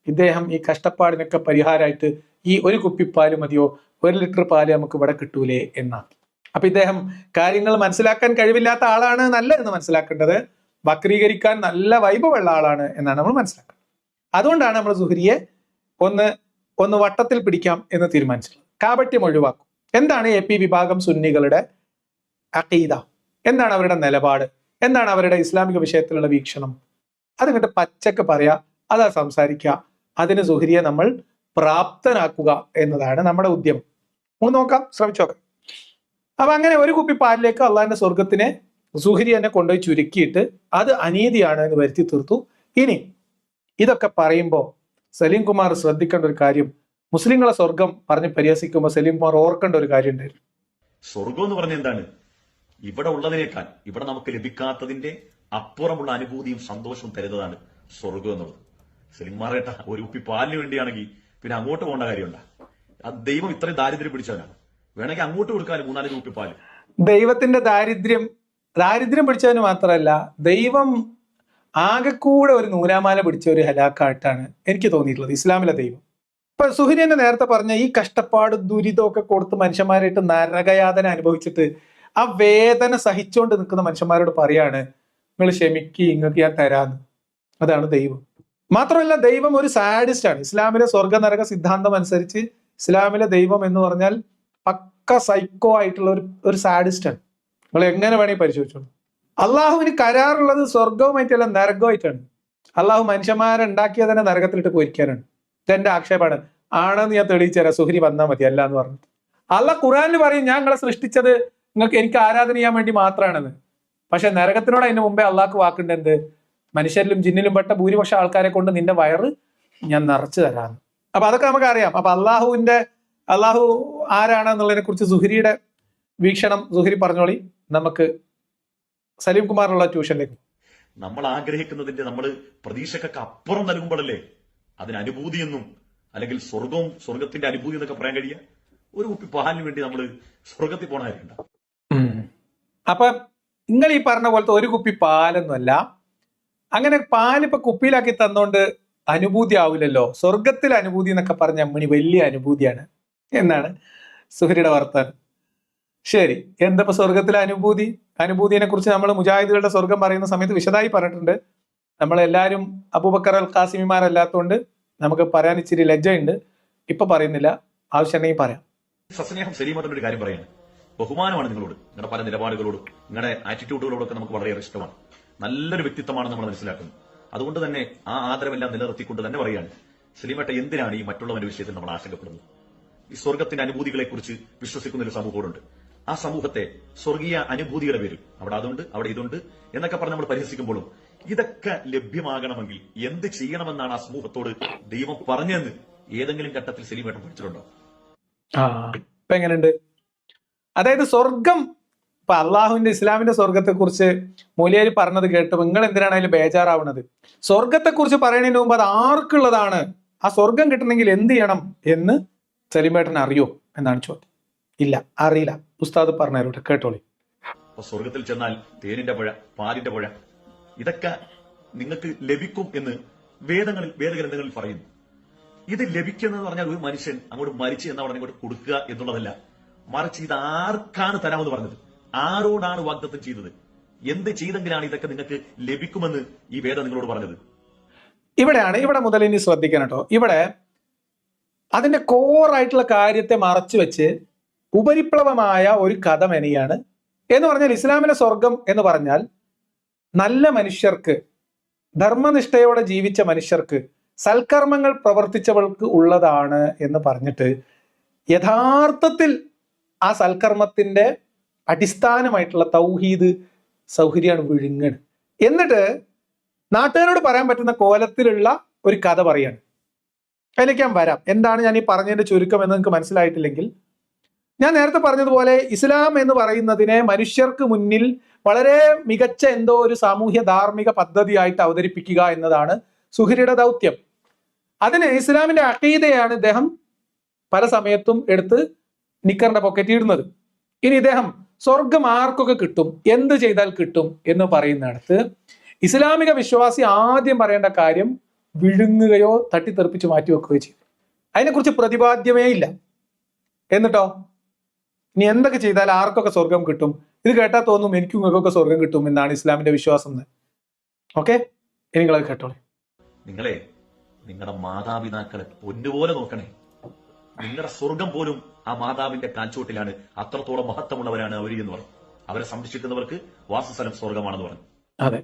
ഇദ്ദേഹം ഈ കഷ്ടപ്പാടിനൊക്കെ പരിഹാരമായിട്ട് ഈ ഒരു കുപ്പി പാല് മതിയോ, 1 ലിറ്റർ പാല് നമുക്ക് ഇവിടെ കിട്ടൂലേ എന്നാക്കി. അപ്പൊ ഇദ്ദേഹം കാര്യങ്ങൾ മനസ്സിലാക്കാൻ കഴിവില്ലാത്ത ആളാണ് നല്ല എന്ന് മനസ്സിലാക്കേണ്ടത്, വക്രീകരിക്കാൻ നല്ല വൈഭവമുള്ള ആളാണ് എന്നാണ് നമ്മൾ മനസ്സിലാക്കുന്നത്. അതുകൊണ്ടാണ് നമ്മൾ സുഹരിയെ ഒന്ന് വട്ടത്തിൽ പിടിക്കാം എന്ന് തീരുമാനിച്ചിട്ടുള്ളത്. കാപട്യം ഒഴിവാക്കും. എന്താണ് AP വിഭാഗം സുന്നികളുടെ അഖീദ? എന്താണ് അവരുടെ നിലപാട്, എന്താണ് അവരുടെ ഇസ്ലാമിക വിഷയത്തിലുള്ള വീക്ഷണം, അതിങ്ങോട്ട് പച്ചക്ക് പറയാ, അതാ സംസാരിക്കുക. അതിന് സുഹരിയെ നമ്മൾ പ്രാപ്തനാക്കുക എന്നതാണ് നമ്മുടെ ഉദ്യമം. നമുക്ക് നോക്കാം, ശ്രമിച്ചു നോക്കാം. അപ്പൊ അങ്ങനെ ഒരു കുപ്പി പാലിലേക്ക് അള്ളാഹിന്റെ സ്വർഗത്തിനെ സുഹരി എന്നെ കൊണ്ടുപോയി ചുരുക്കിയിട്ട് അത് അനീതിയാണ് എന്ന് വരുത്തി തീർത്തു. ഇനി ഇതൊക്കെ പറയുമ്പോൾ സലീം കുമാർ ശ്രദ്ധിക്കേണ്ട ഒരു കാര്യം, മുസ്ലിങ്ങളെ സ്വർഗം പറഞ്ഞ് പരിഹസിക്കുമ്പോൾ സലീം കുമാർ ഓർക്കേണ്ട ഒരു കാര്യം ഉണ്ടായിരുന്നു. സ്വർഗം എന്ന് പറഞ്ഞ എന്താണ്? ഇവിടെ ഉള്ളതിനേക്കാൾ ഇവിടെ നമുക്ക് ലഭിക്കാത്തതിന്റെ അപ്പുറമുള്ള അനുഭൂതിയും സന്തോഷവും തരുന്നതാണ് സ്വർഗം എന്നുള്ളത്. സലിംമാറേട്ട ഒരു കുപ്പി പാലിന് വേണ്ടിയാണെങ്കിൽ പിന്നെ അങ്ങോട്ട് പോകേണ്ട കാര്യമുണ്ടാ? ആ ദൈവം ഇത്രയും ദാരിദ്ര്യം പിടിച്ചവനാണ്, വേണമെങ്കിൽ അങ്ങോട്ട് കൊടുക്കാൻ 3-4 കുപ്പി പാല്. ദൈവത്തിന്റെ ദാരിദ്ര്യം പിടിച്ചവന് മാത്രമല്ല, ദൈവം ആകെക്കൂടെ ഒരു നൂലാമാല പിടിച്ച ഒരു ഹലാക്കായിട്ടാണ് എനിക്ക് തോന്നിയിട്ടുള്ളത് ഇസ്ലാമിലെ ദൈവം. ഇപ്പൊ സുഹരി എന്നെ നേരത്തെ പറഞ്ഞ ഈ കഷ്ടപ്പാട് ദുരിതമൊക്കെ കൊടുത്ത് മനുഷ്യന്മാരായിട്ട് നരകയാതന അനുഭവിച്ചിട്ട് ആ വേദന സഹിച്ചുകൊണ്ട് നിൽക്കുന്ന മനുഷ്യന്മാരോട് പറയാണ്, നിങ്ങൾ ക്ഷമിക്ക്, ഇങ്ങൾക്ക് ഞാൻ തരാന്ന്. അതാണ് ദൈവം. മാത്രമല്ല ദൈവം ഒരു സാഡിസ്റ്റ് ആണ്. ഇസ്ലാമിലെ സ്വർഗ നരക സിദ്ധാന്തം അനുസരിച്ച് ഇസ്ലാമിലെ ദൈവം എന്ന് പറഞ്ഞാൽ പക്ക സൈക്കോ ആയിട്ടുള്ള ഒരു സാഡിസ്റ്റ് ആണ്. നിങ്ങൾ എങ്ങനെ വേണമെങ്കിൽ പരിശോധിച്ചോളൂ. അള്ളാഹുവിന് കരാറുള്ളത് സ്വർഗവുമായിട്ടല്ല നരകവുമായിട്ടാണ്. അള്ളാഹു മനുഷ്യന്മാരെ ഉണ്ടാക്കിയ തന്നെ നരകത്തിലിട്ട് പൊരിക്കാനാണ്. ഇതെന്റെ ആക്ഷേപമാണ്. ആണെന്ന് ഞാൻ തെളിയിച്ചു തരാം, സുഹരി വന്നാൽ മതി അല്ല എന്ന് പറഞ്ഞിട്ട്. അള്ളാഹ് ഖുറാനിൽ പറയും, ഞാൻ നിങ്ങളെ സൃഷ്ടിച്ചത് എനിക്ക് ആരാധന ചെയ്യാൻ വേണ്ടി മാത്രമാണെന്ന്. പക്ഷെ നരകത്തിനോട് അതിന് മുമ്പേ അള്ളാഹ്ക്ക് വാക്കുണ്ട്, എന്ത്? മനുഷ്യരിലും ജിന്നിലും പെട്ട ഭൂരിപക്ഷം ആൾക്കാരെ കൊണ്ട് നിന്റെ വയറ് ഞാൻ നിറച്ചു തരാന്ന്. അപ്പൊ അതൊക്കെ നമുക്ക് അറിയാം. അപ്പൊ അള്ളാഹു ആരാണെന്നുള്ളതിനെ കുറിച്ച് സുഹരിയുടെ വീക്ഷണം സുഹരി പറഞ്ഞോളി. നമുക്ക് സലീം കുമാറിനുള്ള ട്യൂഷനിലേക്ക്. നമ്മൾ ആഗ്രഹിക്കുന്നതിന്റെ നമ്മൾ പ്രതീക്ഷക്കൊക്കെ അപ്പുറം നൽകുമ്പോഴല്ലേ അതിന് അനുഭൂതിയെന്നും അല്ലെങ്കിൽ സ്വർഗത്തിന്റെ അനുഭൂതി എന്നൊക്കെ പറയാൻ കഴിയുക. ഒരു കുപ്പി പാലിന് വേണ്ടി നമ്മൾ സ്വർഗത്തിൽ പോണ കാര്യമുണ്ട? അപ്പൊ നിങ്ങൾ ഈ പറഞ്ഞ പോലത്തെ ഒരു കുപ്പി പാലൊന്നുമല്ല. അങ്ങനെ പാലിപ്പൊ കുപ്പിയിലാക്കി തന്നോണ്ട് അനുഭൂതി ആവില്ലല്ലോ. സ്വർഗത്തിലെ അനുഭൂതി എന്നൊക്കെ പറഞ്ഞ അമ്മണി വലിയ അനുഭൂതിയാണ് എന്നാണ് സുഹരിയുടെ വർത്താനം. ശരി, എന്തപ്പോ സ്വർഗത്തിലെ അനുഭൂതിയെ കുറിച്ച് നമ്മൾ മുജാഹിദുകളുടെ സ്വർഗം പറയുന്ന സമയത്ത് വിശദമായി പറഞ്ഞിട്ടുണ്ട്. നമ്മളെല്ലാവരും അബൂബക്കർ അൽ ഖാസിമിമാരല്ലാത്തതുകൊണ്ട് നമുക്ക് പറയാൻ ഇച്ചിരി ലജ്ജയുണ്ട്. ഇപ്പൊ പറയുന്നില്ല, ആവശ്യമുണ്ടെങ്കിൽ പറയാം. സസ്നേഹം സലീമത്തിന്റെ ഒരു കാര്യം പറയാണ്, ബഹുമാനമാണ് നിങ്ങളോട്, നിങ്ങളുടെ പല നിലപാടുകളോടും നിങ്ങളുടെ ആറ്റിറ്റ്യൂഡുകളോടൊക്കെ നമുക്ക് വളരെയേറെ ഇഷ്ടമാണ്. നല്ലൊരു വ്യക്തിത്വമാണ് നമ്മൾ മനസ്സിലാക്കുന്നത്. അതുകൊണ്ട് തന്നെ ആ ആദരവെല്ലാം നിലനിർത്തിക്കൊണ്ട് തന്നെ പറയാണ്, സലീമേട്ട എന്തിനാണ് ഈ മറ്റുള്ളവന്റെ വിഷയത്തിൽ നമ്മൾ ആശങ്കപ്പെടുന്നത്? ഈ സ്വർഗത്തിന്റെ അനുഭൂതികളെ കുറിച്ച് വിശ്വസിക്കുന്ന ഒരു സമൂഹമുണ്ട്. ആ സമൂഹത്തെ സ്വർഗീയ അനുഭൂതിയുടെ പേരിൽ അവിടെ അതുണ്ട്, അവിടെ ഇതുണ്ട് എന്നൊക്കെ പറഞ്ഞ് നമ്മൾ പരിഹസിക്കുമ്പോഴും ഇതൊക്കെ ലഭ്യമാകണമെങ്കിൽ എന്ത് ചെയ്യണമെന്നാണ് ആ സമൂഹത്തോട് ദൈവം പറഞ്ഞതെന്ന് ഏതെങ്കിലും ഘട്ടത്തിൽ സലീമേട്ടൻ പഠിച്ചിട്ടുണ്ടോ? ഇപ്പൊ എങ്ങനെയുണ്ട്? അതായത് സ്വർഗം, ഇപ്പൊ അള്ളാഹുവിന്റെ ഇസ്ലാമിന്റെ സ്വർഗത്തെ കുറിച്ച് മൗലിയാരി പറഞ്ഞത് കേട്ട് നിങ്ങൾ എന്തിനാണ് അതിൽ ബേജാറാവുന്നത്? സ്വർഗത്തെ കുറിച്ച് പറയുന്നതിന് മുമ്പ് അത് ആർക്കുള്ളതാണ്, ആ സ്വർഗം കിട്ടണമെങ്കിൽ എന്ത് ചെയ്യണം എന്ന് സലീമേട്ടൻ അറിയോ എന്നാണ് ചോദ്യം. ഇല്ല, അറിയില്ല. ഉസ്താദ് പറഞ്ഞവരോട് കേട്ടോളി. സ്വർഗത്തിൽ ചെന്നാൽ തേനിന്റെ പുഴ, പാലിന്റെ പുഴ, ഇതൊക്കെ നിങ്ങൾക്ക് ലഭിക്കും എന്ന് വേദഗ്രന്ഥങ്ങളിൽ പറയുന്നു. ഇത് ലഭിക്കുന്നത് പറഞ്ഞാൽ ഒരു മനുഷ്യൻ അങ്ങോട്ട് മരിച്ചു എന്ന ഉടനെ ഇങ്ങോട്ട് കൊടുക്കുക എന്നുള്ളതല്ല, മറിച്ച് ഇത് ആർക്കാണ് തരാമെന്ന് പറഞ്ഞത്, ആരോടാണ് വാഗ്ദത്തം ചെയ്തത്, എന്ത് ചെയ്തെങ്കിലാണ് ഇതൊക്കെ നിങ്ങൾക്ക് ലഭിക്കുമെന്ന് ഈ വേദം നിങ്ങളോട് പറഞ്ഞത്? ഇവിടെ മുതൽ ഇനി ശ്രദ്ധിക്കണം കേട്ടോ. ഇവിടെ അതിന്റെ കോറായിട്ടുള്ള കാര്യത്തെ മറച്ചു വെച്ച് ഉപരിപ്ലവമായ ഒരു കഥ മെനയാണ്. എന്ന് പറഞ്ഞാൽ ഇസ്ലാമിലെ സ്വർഗം എന്ന് പറഞ്ഞാൽ നല്ല മനുഷ്യർക്ക്, ധർമ്മനിഷ്ഠയോടെ ജീവിച്ച മനുഷ്യർക്ക്, സൽക്കർമ്മങ്ങൾ പ്രവർത്തിച്ചവൾക്ക് ഉള്ളതാണ് എന്ന് പറഞ്ഞിട്ട് യഥാർത്ഥത്തിൽ ആ സൽക്കർമ്മത്തിന്റെ അടിസ്ഥാനമായിട്ടുള്ള തൗഹീദ് സൗഹര്യാണ് വിഴുങ്ങണ്. എന്നിട്ട് നാട്ടുകാരോട് പറയാൻ പറ്റുന്ന കോലത്തിലുള്ള ഒരു കഥ പറയാണ്. അതിലേക്ക് ഞാൻ വരാം. എന്താണ് ഞാൻ ഈ പറഞ്ഞതിന്റെ ചുരുക്കം എന്ന് നിങ്ങൾക്ക് മനസ്സിലായിട്ടില്ലെങ്കിൽ, ഞാൻ നേരത്തെ പറഞ്ഞതുപോലെ ഇസ്ലാം എന്ന് പറയുന്നതിനെ മനുഷ്യർക്ക് മുന്നിൽ വളരെ മികച്ച എന്തോ ഒരു സാമൂഹ്യ ധാർമ്മിക പദ്ധതിയായിട്ട് അവതരിപ്പിക്കുക എന്നതാണ് സുഹരിയുടെ ദൗത്യം. അതിന് ഇസ്ലാമിന്റെ അഖീദയാണ് ഇദ്ദേഹം പല സമയത്തും എടുത്ത് നിക്കറിന്റെ പോക്കറ്റിൽ ഇടുന്നത്. ഇനി ഇദ്ദേഹം സ്വർഗം ആർക്കൊക്കെ കിട്ടും, എന്ത് ചെയ്താൽ കിട്ടും എന്ന് പറയുന്നിടത്ത് ഇസ്ലാമിക വിശ്വാസി ആദ്യം പറയേണ്ട കാര്യം വിഴുങ്ങുകയോ തട്ടിത്തെറിപ്പിച്ച് മാറ്റിവെക്കുകയോ ചെയ്യും. അതിനെക്കുറിച്ച് പ്രതിപാദ്യമേ ഇല്ല. എന്നിട്ടോ ഇനി എന്തൊക്കെ ചെയ്താൽ ആർക്കൊക്കെ സ്വർഗം കിട്ടും, ഇത് കേട്ടാൽ തോന്നും എനിക്കും നിങ്ങൾക്കൊക്കെ സ്വർഗം കിട്ടും എന്നാണ് ഇസ്ലാമിന്റെ വിശ്വാസം എന്ന്. ഓക്കെ, ഇനി നിങ്ങളത് കേട്ടോളെ. നിങ്ങളുടെ മാതാപിതാക്കളെ പൊന്നുപോലെ നോക്കണേ. നിങ്ങളുടെ സ്വർഗം പോലും ആ മാതാവിന്റെ കാൽച്ചോട്ടിലാണ്. അത്രത്തോളം മഹത്വമുള്ളവരാണ് അവർ എന്ന് പറയും. അവരെ സംരക്ഷിക്കുന്നവർക്ക് വാസസ്ഥലം സ്വർഗമാണെന്ന് പറഞ്ഞു. അതെ.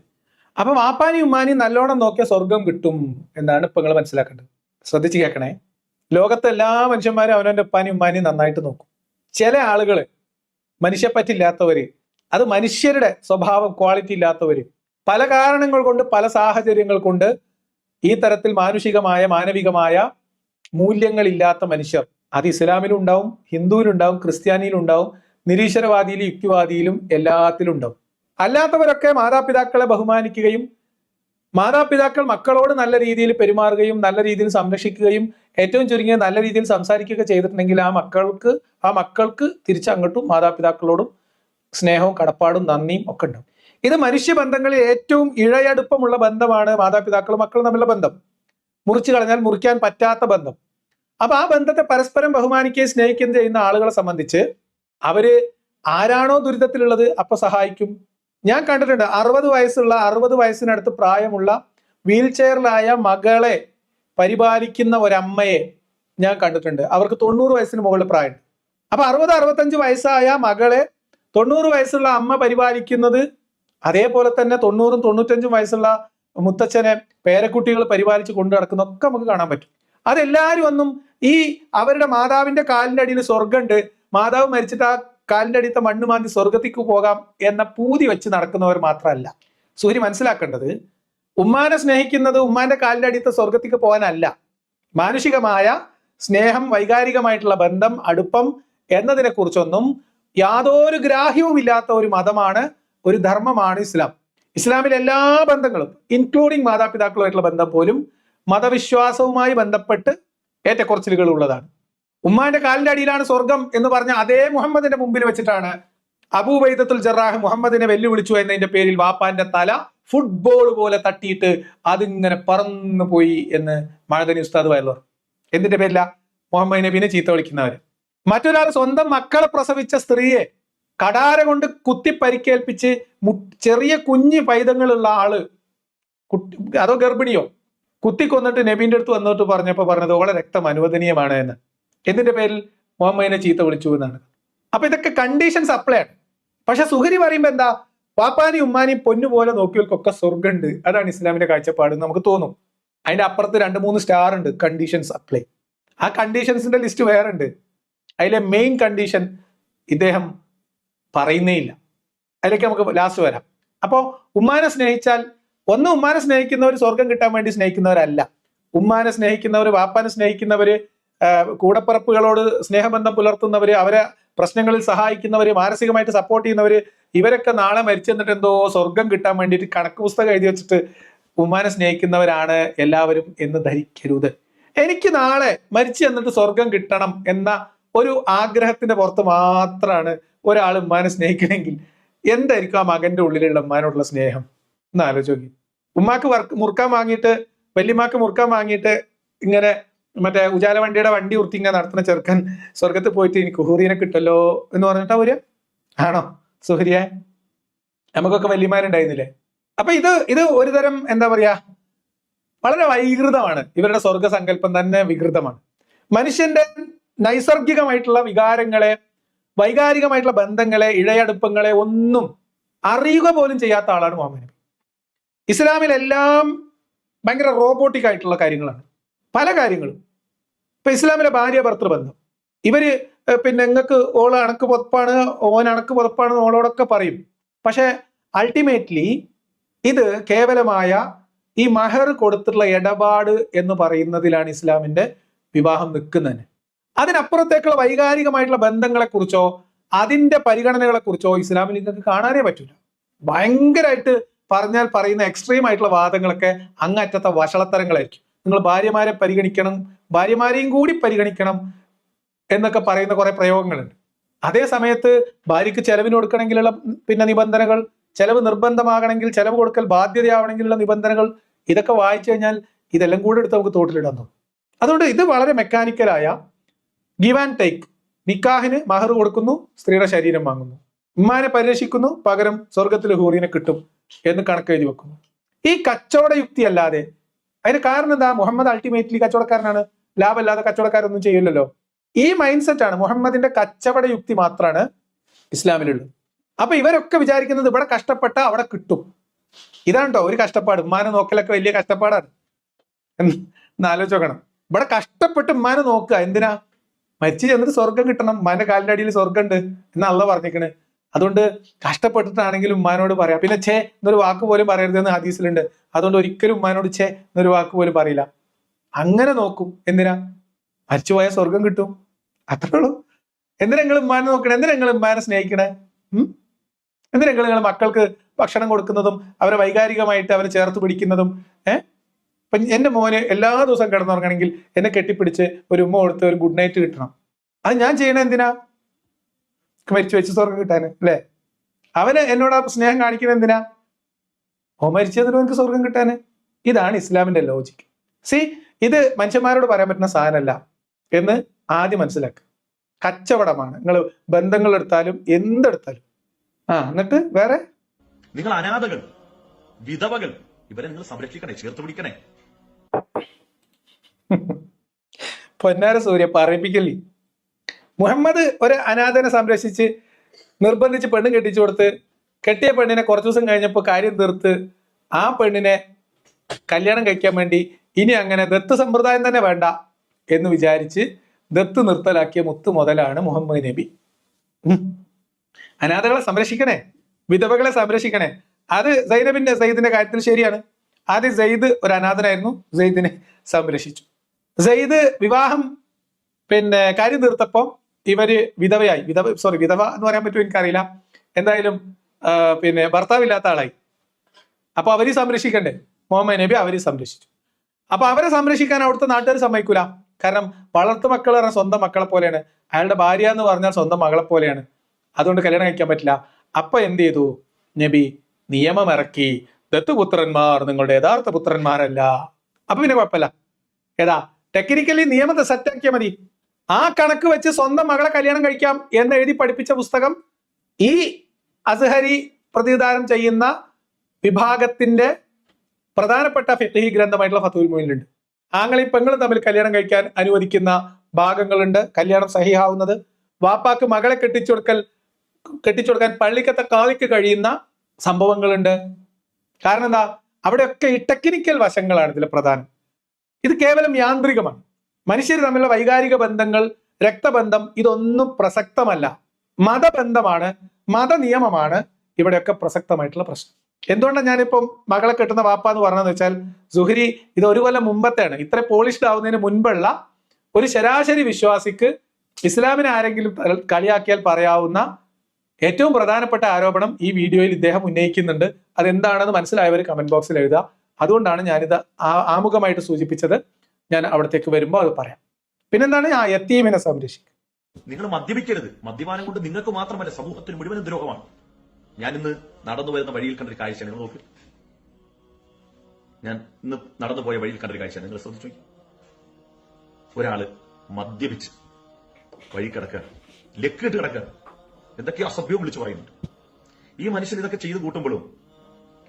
അപ്പൊ വാപ്പാനി ഉമ്മാനി നല്ലോണം നോക്കിയ സ്വർഗം കിട്ടും എന്നാണ് ഇപ്പൊ നിങ്ങൾ മനസ്സിലാക്കേണ്ടത്. ശ്രദ്ധിച്ച് കേൾക്കണേ. ലോകത്തെ എല്ലാ മനുഷ്യന്മാരും അവനവന്റെ ഉപ്പാനി ഉമ്മാനി നന്നായിട്ട് നോക്കും. ചില ആളുകള് മനുഷ്യപ്പറ്റില്ലാത്തവര്, അത് മനുഷ്യരുടെ സ്വഭാവം ക്വാളിറ്റി ഇല്ലാത്തവര്, പല കാരണങ്ങൾ കൊണ്ട് പല സാഹചര്യങ്ങൾ കൊണ്ട് ഈ തരത്തിൽ മാനവികമായ മൂല്യങ്ങളില്ലാത്ത മനുഷ്യർ, അത് ഇസ്ലാമിലും ഉണ്ടാവും, ഹിന്ദുവിലും ഉണ്ടാവും, ക്രിസ്ത്യാനിയിലും ഉണ്ടാവും, നിരീശ്വരവാദിയിലും യുക്തിവാദിയിലും എല്ലാത്തിലും ഉണ്ടാവും. അല്ലാത്തവരൊക്കെ മാതാപിതാക്കളെ ബഹുമാനിക്കുകയും മാതാപിതാക്കൾ മക്കളോട് നല്ല രീതിയിൽ പെരുമാറുകയും നല്ല രീതിയിൽ സംരക്ഷിക്കുകയും ഏറ്റവും ചുരുങ്ങിയ നല്ല രീതിയിൽ സംസാരിക്കുകയൊക്കെ ചെയ്തിട്ടുണ്ടെങ്കിൽ ആ മക്കൾക്ക് തിരിച്ചങ്ങോട്ടും മാതാപിതാക്കളോടും സ്നേഹവും കടപ്പാടും നന്ദിയും ഒക്കെ ഉണ്ടാവും. ഇത് മനുഷ്യബന്ധങ്ങളിൽ ഏറ്റവും ഇഴയടുപ്പമുള്ള ബന്ധമാണ് മാതാപിതാക്കളും മക്കളും തമ്മിലുള്ള ബന്ധം. മുറിച്ചു കളഞ്ഞാൽ മുറിക്കാൻ പറ്റാത്ത ബന്ധം. അപ്പൊ ആ ബന്ധത്തെ പരസ്പരം ബഹുമാനിക്കുകയും സ്നേഹിക്കുകയും ചെയ്യുന്ന ആളുകളെ സംബന്ധിച്ച് അവര് ആരാണോ ദുരിതത്തിലുള്ളത് അപ്പൊ സഹായിക്കും. ഞാൻ കണ്ടിട്ടുണ്ട് 60 വയസ്സിനടുത്ത് പ്രായമുള്ള വീൽ ചെയറിലായ മകളെ പരിപാലിക്കുന്ന ഒരമ്മയെ ഞാൻ കണ്ടിട്ടുണ്ട്. അവർക്ക് 90 വയസ്സിന് മുകളിൽ പ്രായമുണ്ട്. അപ്പൊ 65 വയസ്സായ മകളെ 90 വയസ്സുള്ള അമ്മ പരിപാലിക്കുന്നത് അതേപോലെ തന്നെ 95 വയസ്സുള്ള മുത്തച്ഛനെ പേരക്കുട്ടികൾ പരിപാലിച്ച് കൊണ്ടു നടക്കുന്നതൊക്കെ നമുക്ക് കാണാൻ പറ്റും. അതെല്ലാവരും ഒന്നും ഈ അവരുടെ മാതാവിന്റെ കാലിന്റെ അടിയിൽ സ്വർഗമുണ്ട്, മാതാവ് മരിച്ചിട്ട് ആ കാലിന്റെ അടിയത്തെ മണ്ണ് മാന്തി സ്വർഗത്തേക്ക് പോകാം എന്ന പൂതി വെച്ച് നടക്കുന്നവർ മാത്രമല്ല. സൂര്യ മനസ്സിലാക്കേണ്ടത്, ഉമ്മാനെ സ്നേഹിക്കുന്നത് ഉമ്മാന്റെ കാലിന്റെ അടിയത്തെ സ്വർഗത്തേക്ക് പോകാനല്ല. മാനുഷികമായ സ്നേഹം, വൈകാരികമായിട്ടുള്ള ബന്ധം, അടുപ്പം എന്നതിനെ കുറിച്ചൊന്നും യാതൊരു ഗ്രാഹ്യവും ഇല്ലാത്ത ഒരു മതമാണ്, ഒരു ധർമ്മമാണ് ഇസ്ലാം. ഇസ്ലാമിലെ എല്ലാ ബന്ധങ്ങളും ഇൻക്ലൂഡിങ് മാതാപിതാക്കളുമായിട്ടുള്ള ബന്ധം പോലും മതവിശ്വാസവുമായി ബന്ധപ്പെട്ട് ഏറ്റക്കുറച്ചിലുകൾ ഉള്ളതാണ്. ഉമ്മാന്റെ കാലിന്റെ അടിയിലാണ് സ്വർഗം എന്ന് പറഞ്ഞ അതേ മുഹമ്മദിന്റെ മുമ്പിൽ വെച്ചിട്ടാണ് അബൂ ഉബൈദത്തുൽ ജറാഹ് മുഹമ്മദിനെ വെല്ലുവിളിച്ചു എന്നതിന്റെ പേരിൽ വാപ്പാന്റെ തല ഫുട്ബോൾ പോലെ തട്ടിയിട്ട് അതിങ്ങനെ പറന്നു പോയി എന്ന് മഅദനി ഉസ്താദ് വയലൂർ. എന്തിന്റെ പേരില? മുഹമ്മദ് നബീനെ ചീത്ത വിളിക്കുന്നവര്. മറ്റൊരാൾ സ്വന്തം മക്കളെ പ്രസവിച്ച സ്ത്രീയെ കടാര കൊണ്ട് കുത്തി പരിക്കേൽപ്പിച്ച് ചെറിയ കുഞ്ഞു പൈതങ്ങളുള്ള ആള്, അതോ ഗർഭിണിയോ, കുത്തിക്കൊന്നിട്ട് നബീന്റെ അടുത്ത് വന്നിട്ട് പറഞ്ഞത് ഓളെ രക്തം അനുവദനീയമാണ് എന്ന്. എന്തിന്റെ പേരിൽ? മുഹമ്മദിനെ ചീത്ത വിളിച്ചു എന്നാണ്. അപ്പൊ ഇതൊക്കെ കണ്ടീഷൻസ് അപ്ലൈ ആണ്. പക്ഷെ സുഹരി പറയുമ്പോ എന്താ, പാപ്പാനി ഉമ്മാനിയും പൊന്നുപോലെ നോക്കിയവർക്കൊക്കെ സ്വർഗമുണ്ട്, അതാണ് ഇസ്ലാമിന്റെ കാഴ്ചപ്പാട് നമുക്ക് തോന്നും. അതിന്റെ അപ്പുറത്ത് 2-3 സ്റ്റാർ ഉണ്ട്, കണ്ടീഷൻസ് അപ്ലൈ. ആ കണ്ടീഷൻസിന്റെ ലിസ്റ്റ് വേറെ ഉണ്ട്. അതിലെ മെയിൻ കണ്ടീഷൻ ഇദ്ദേഹം പറയുന്നേ ഇല്ല. അതിലേക്ക് നമുക്ക് ലാസ്റ്റ് വരാം. അപ്പോ ഉമ്മാനെ സ്നേഹിച്ചാൽ, ഉമ്മാനെ സ്നേഹിക്കുന്നവർ സ്വർഗം കിട്ടാൻ വേണ്ടി സ്നേഹിക്കുന്നവരല്ല. ഉമ്മാനെ സ്നേഹിക്കുന്നവർ, വാപ്പാനെ സ്നേഹിക്കുന്നവര്, കൂടപ്പിറപ്പുകളോട് സ്നേഹബന്ധം പുലർത്തുന്നവര്, അവരെ പ്രശ്നങ്ങളിൽ സഹായിക്കുന്നവര്, മാനസികമായിട്ട് സപ്പോർട്ട് ചെയ്യുന്നവര്, ഇവരൊക്കെ നാളെ മരിച്ചു എന്നിട്ട് എന്തോ സ്വർഗം കിട്ടാൻ വേണ്ടിയിട്ട് കണക്ക് പുസ്തകം എഴുതി വെച്ചിട്ട് ഉമ്മാനെ സ്നേഹിക്കുന്നവരാണ് എല്ലാവരും എന്ന് ധരിക്കരുത്. എനിക്ക് നാളെ മരിച്ചു എന്നിട്ട് സ്വർഗം കിട്ടണം എന്ന ഒരു ആഗ്രഹത്തിന്റെ പുറത്ത് മാത്രമാണ് ഒരാൾ ഉമ്മാനെ സ്നേഹിക്കണമെങ്കിൽ എന്തായിരിക്കും ആ മകന്റെ ഉള്ളിലുള്ള ഉമ്മാനോടുള്ള സ്നേഹം എന്ന് ആലോചിക്കും. ഉമ്മാക്ക് മുറുക്കാൻ വാങ്ങിയിട്ട്, വല്യമാക്ക് മുറുക്കാൻ വാങ്ങിയിട്ട് ഇങ്ങനെ മറ്റേ ഉജാല വണ്ടിയുടെ വണ്ടി ഉറുത്തി ഇങ്ങനെ നടത്തുന്ന ചെറുക്കൻ സ്വർഗത്തിൽ പോയിട്ട് എനിക്ക് ഹൂറിനെ കിട്ടല്ലോ എന്ന് പറഞ്ഞിട്ടാ ഒരു ആണോ സുഹരിയെ? നമുക്കൊക്കെ വല്യമാരുണ്ടായിരുന്നില്ലേ? അപ്പൊ ഇത് ഒരു തരം എന്താ പറയാ, വളരെ വൈകൃതമാണ്. ഇവരുടെ സ്വർഗസങ്കല്പം തന്നെ വികൃതമാണ്. മനുഷ്യന്റെ നൈസർഗികമായിട്ടുള്ള വികാരങ്ങളെ, വൈകാരികമായിട്ടുള്ള ബന്ധങ്ങളെ, ഇഴയടുപ്പങ്ങളെ ഒന്നും അറിയുക പോലും ചെയ്യാത്ത ആളാണ് മുഹമ്മദ് നബി. ഇസ്ലാമിലെല്ലാം ഭയങ്കര റോബോട്ടിക് ആയിട്ടുള്ള കാര്യങ്ങളാണ് പല കാര്യങ്ങളും. ഇപ്പൊ ഇസ്ലാമിലെ ഭാര്യ ഭർത്തൃ ബന്ധം, ഇവര് പിന്നെ നിങ്ങൾക്ക് ഓള് അണക്ക് പുതപ്പാണ്, ഓൻ അണക്ക് പുതപ്പാണ് ഓളോടൊക്കെ പറയും. പക്ഷെ അൾട്ടിമേറ്റ്ലി ഇത് കേവലമായ ഈ മഹർ കൊടുത്തിട്ടുള്ള ഇടപാട് എന്ന് പറയുന്നതിലാണ് ഇസ്ലാമിന്റെ വിവാഹം നിൽക്കുന്നത്. അതിനപ്പുറത്തേക്കുള്ള വൈകാരികമായിട്ടുള്ള ബന്ധങ്ങളെ കുറിച്ചോ അതിന്റെ പരിഗണനകളെ കുറിച്ചോ ഇസ്ലാമിൽ നിങ്ങൾക്ക് കാണാനേ പറ്റില്ല. ഭയങ്കരമായിട്ട് പറയുന്ന എക്സ്ട്രീം ആയിട്ടുള്ള വാദങ്ങളൊക്കെ അങ്ങറ്റത്തെ വഷളത്തരങ്ങളായിരിക്കും. നിങ്ങൾ ഭാര്യമാരെ പരിഗണിക്കണം, ഭാര്യമാരെയും കൂടി പരിഗണിക്കണം എന്നൊക്കെ പറയുന്ന കുറെ പ്രയോഗങ്ങളുണ്ട്. അതേ സമയത്ത് ഭാര്യയ്ക്ക് ചെലവിന് കൊടുക്കണമെങ്കിലുള്ള പിന്നെ നിബന്ധനകൾ, ചെലവ് നിർബന്ധമാകണമെങ്കിൽ, ചെലവ് കൊടുക്കൽ ബാധ്യതയാവണമെങ്കിലുള്ള നിബന്ധനകൾ, ഇതൊക്കെ വായിച്ചു കഴിഞ്ഞാൽ ഇതെല്ലാം കൂടെ എടുത്ത് നമുക്ക് തോട്ടിലിടാൻ തോന്നും. അതുകൊണ്ട് ഇത് വളരെ മെക്കാനിക്കലായ ഗിവ് ആൻഡ് ടേക്ക്. നിക്കാഹിന് മഹർ കൊടുക്കുന്നു, സ്ത്രീയുടെ ശരീരം വാങ്ങുന്നു. ഉമ്മാനെ പരിരക്ഷിക്കുന്നു, പകരം സ്വർഗത്തിൽ ഹൂറിനെ കിട്ടും എന്ന് കണക്കെഴുതി വെക്കുന്നു. ഈ കച്ചവട യുക്തി അല്ലാതെ, അതിന് കാരണം എന്താ? മുഹമ്മദ് അൾട്ടിമേറ്റ്ലി കച്ചവടക്കാരനാണ്, ലാഭമല്ലാതെ കച്ചവടക്കാരൊന്നും ചെയ്യില്ലല്ലോ. ഈ മൈൻഡ് സെറ്റ് ആണ്, മുഹമ്മദിന്റെ കച്ചവട യുക്തി മാത്രമാണ് ഇസ്ലാമിലുള്ളത്. അപ്പൊ ഇവരൊക്കെ വിചാരിക്കുന്നത് ഇവിടെ കഷ്ടപ്പെട്ട അവിടെ കിട്ടും. ഇതാണ് കേട്ടോ ഒരു കഷ്ടപ്പാട്. ഉമ്മാനെ നോക്കലൊക്കെ വലിയ കഷ്ടപ്പാടാണ് എന്ന് ആലോചിച്ചോക്കണം. ഇവിടെ കഷ്ടപ്പെട്ട് ഉമ്മാനെ നോക്കുക. എന്തിനാ? മരിച്ചു ചെന്നിട്ട് സ്വർഗം കിട്ടണം. ഉമ്മാന്റെ കാലിന്റെ അടിയിൽ സ്വർഗം ഉണ്ട് എന്ന് അള്ള പറഞ്ഞിരിക്കണ്. അതുകൊണ്ട് കഷ്ടപ്പെട്ടിട്ടാണെങ്കിലും ഉമ്മാനോട് പറയാം. പിന്നെ ഛേ എന്നൊരു വാക്ക് പോലും പറയരുതെന്ന് ഹദീസിലുണ്ട്. അതുകൊണ്ട് ഒരിക്കലും ഉമ്മാനോട് ഛേ എന്നൊരു വാക്ക് പോലും പറയില്ല. അങ്ങനെ നോക്കും. എന്തിനാ? മരിച്ചുപോയ സ്വർഗം കിട്ടും, അത്രേ ഉള്ളൂ. എന്തിനാ നിങ്ങൾ ഉമ്മാനെ നോക്കണേ? എന്തിനാ നിങ്ങൾ ഉമ്മാനെ സ്നേഹിക്കണേ? എന്തിനാ നിങ്ങൾ മക്കൾക്ക് ഭക്ഷണം കൊടുക്കുന്നതും അവരെ വൈകാരികമായിട്ട് അവരെ ചേർത്ത് പിടിക്കുന്നതും? ഇപ്പൊ എന്റെ മോന് എല്ലാ ദിവസവും കിടന്നുറങ്ങണമെങ്കിൽ എന്നെ കെട്ടിപ്പിടിച്ച് ഒരു ഉമ്മ കൊടുത്ത് ഒരു ഗുഡ് നൈറ്റ് കിട്ടണം. അത് ഞാൻ ചെയ്യണ എന്തിനാ? മരിച്ചു വെച്ച് സ്വർഗം കിട്ടാന് അല്ലേ? അവന് എന്നോട് സ്നേഹം കാണിക്കുന്നത് എന്തിനാ? ഓ മരിച്ചതിന് എനിക്ക് സ്വർഗം കിട്ടാന്. ഇതാണ് ഇസ്ലാമിന്റെ ലോജിക്ക്. ഇത് മനുഷ്യന്മാരോട് പറയാൻ പറ്റുന്ന സാധനമല്ല എന്ന് ആദ്യം മനസ്സിലാക്കുക. കച്ചവടമാണ്. നിങ്ങൾ ബന്ധങ്ങൾ എടുത്താലും എന്തെടുത്താലും. എന്നിട്ട് വേറെ നിങ്ങൾ അനാഥകൾ, വിധവകൾ, ഇവരെ നിങ്ങൾ സംരക്ഷിക്കണേ, ചേർത്ത് പിടിക്കണേ. പൊന്നാര സൂര്യ പറയിപ്പിക്കല്ലേ. മുഹമ്മദ് ഒരു അനാഥനെ സംരക്ഷിച്ച് നിർബന്ധിച്ച് പെണ്ണ് കെട്ടിച്ചു കൊടുത്ത്, കെട്ടിയ പെണ്ണിനെ കുറച്ചു ദിവസം കഴിഞ്ഞപ്പോൾ കാര്യം തീർത്ത് ആ പെണ്ണിനെ കല്യാണം കഴിക്കാൻ വേണ്ടി ഇനി അങ്ങനെ ദത്ത് സമ്പ്രദായം തന്നെ വേണ്ട എന്ന് വിചാരിച്ച് ദത്ത് നിർത്തലാക്കിയ മുത്ത് മുതലാണ് മുഹമ്മദ് നബി. അനാഥകളെ സംരക്ഷിക്കണേ, വിധവകളെ സംരക്ഷിക്കണേ. അത് സെയ്ദിന്റെ കാര്യത്തിൽ ശരിയാണ്. ആദ്യം സെയ്ദ് ഒരു അനാഥനായിരുന്നു, സെയ്ദിനെ സംരക്ഷിച്ചു. സെയ്ദ് വിവാഹം കാര്യം തീർത്തപ്പോ ഇവര് വിധവയായി. വിധവ എന്ന് പറയാൻ പറ്റുമോ എനിക്കറിയില്ല. എന്തായാലും ഭർത്താവില്ലാത്ത ആളായി. അപ്പൊ അവര് സംരക്ഷിക്കണ്ടേ? മുഹമ്മദ് നബി അവര് സംരക്ഷിച്ചു. അപ്പൊ അവരെ സംരക്ഷിക്കാൻ അവിടുത്തെ നാട്ടുകാർ സമ്മതിക്കൂല. കാരണം വളർത്തു മക്കൾ പറഞ്ഞാൽ സ്വന്തം മക്കളെ പോലെയാണ്, അയാളുടെ ഭാര്യ എന്ന് പറഞ്ഞാൽ സ്വന്തം മകളെ പോലെയാണ്. അതുകൊണ്ട് കല്യാണം കഴിക്കാൻ പറ്റില്ല. അപ്പൊ എന്ത് ചെയ്തു നബി? നിയമം ഇറക്കി, ദത്തുപുത്രന്മാർ നിങ്ങളുടെ യഥാർത്ഥ പുത്രന്മാരല്ല. അപ്പൊ പിന്നെ കുഴപ്പമില്ല. ടെക്നിക്കലി നിയമത്തെ സെറ്റാക്കിയാൽ മതി. ആ കണക്ക് വെച്ച് സ്വന്തം മകളെ കല്യാണം കഴിക്കാം എന്ന് എഴുതി പഠിപ്പിച്ച പുസ്തകം ഈ അസ്ഹരി പ്രതിനിധാനം ചെയ്യുന്ന വിഭാഗത്തിന്റെ പ്രധാനപ്പെട്ട ഫിഖ്ഹി ഗ്രന്ഥമായിട്ടുള്ള ഫത്വൽ മുഈനിലുണ്ട്. ആങ്ങളെയും പെങ്ങളും തമ്മിൽ കല്യാണം കഴിക്കാൻ അനുവദിക്കുന്ന ഭാഗങ്ങളുണ്ട്. കല്യാണം സഹിഹാവുന്നത്, വാപ്പാക്ക് മകളെ കെട്ടിച്ചുകൊടുക്കാൻ പള്ളിക്കത്തെ കാളിക്ക് കഴിയുന്ന സംഭവങ്ങളുണ്ട്. കാരണം എന്താ? അവിടെയൊക്കെ ഈ ടെക്നിക്കൽ വശങ്ങളാണ് ഇതിൽ പ്രധാനം. ഇത് കേവലം യാന്ത്രികമാണ്. മനുഷ്യർ തമ്മിലുള്ള വൈകാരിക ബന്ധങ്ങൾ, രക്തബന്ധം ഇതൊന്നും പ്രസക്തമല്ല. മതബന്ധമാണ്, മതനിയമമാണ് ഇവിടെയൊക്കെ പ്രസക്തമായിട്ടുള്ള പ്രശ്നം. എന്തുകൊണ്ടാണ് ഞാനിപ്പം മകളെ കെട്ടുന്ന വാപ്പ എന്ന് പറഞ്ഞതെന്ന് വെച്ചാൽ, സുഹരി ഇത് ഒരു കൊല്ലം മുമ്പത്തെയാണ്. ഇത്ര പോളിഷ്ഡ് ആവുന്നതിന് മുൻപുള്ള ഒരു ശരാശരി വിശ്വാസിക്ക് ഇസ്ലാമിനെ ആരെങ്കിലും കളിയാക്കിയാൽ പറയാവുന്ന ഏറ്റവും പ്രധാനപ്പെട്ട ആരോപണം ഈ വീഡിയോയിൽ ഇദ്ദേഹം ഉന്നയിക്കുന്നുണ്ട്. അതെന്താണെന്ന് മനസ്സിലായവർ കമന്റ് ബോക്സിൽ എഴുതുക. അതുകൊണ്ടാണ് ഞാനിത് ആമുഖമായിട്ട് സൂചിപ്പിച്ചത്. ഞാൻ അവിടത്തേക്ക് വരുമ്പോൾ അത് പറയാം. പിന്നെന്താണ്? യതീമിനെ സംരക്ഷിക്കുക. നിങ്ങൾ മദ്യപിക്കരുത്. മദ്യപാനം കൊണ്ട് നിങ്ങൾക്ക് മാത്രമല്ല സമൂഹത്തിന് മുഴുവൻ ദ്രോഹമാണ്. ഞാൻ ഇന്ന് നടന്നു വരുന്ന വഴിയിൽ കണ്ടൊരു കാഴ്ച നിങ്ങൾ നോക്ക്. ഞാൻ ഇന്ന് നടന്നു പോയ വഴിയിൽ കണ്ടൊരു കാഴ്ച നിങ്ങൾ ശ്രദ്ധിച്ചു. ഒരാള് മദ്യപിച്ച് വഴി കിടക്കുകയാണ്, ലക്കിട്ട് കിടക്കുകയാണ്, എന്തൊക്കെയോ അസഭ്യവും വിളിച്ചു പറയുന്നുണ്ട്. ഈ മനുഷ്യൻ ഇതൊക്കെ ചെയ്തു കൂട്ടുമ്പോഴും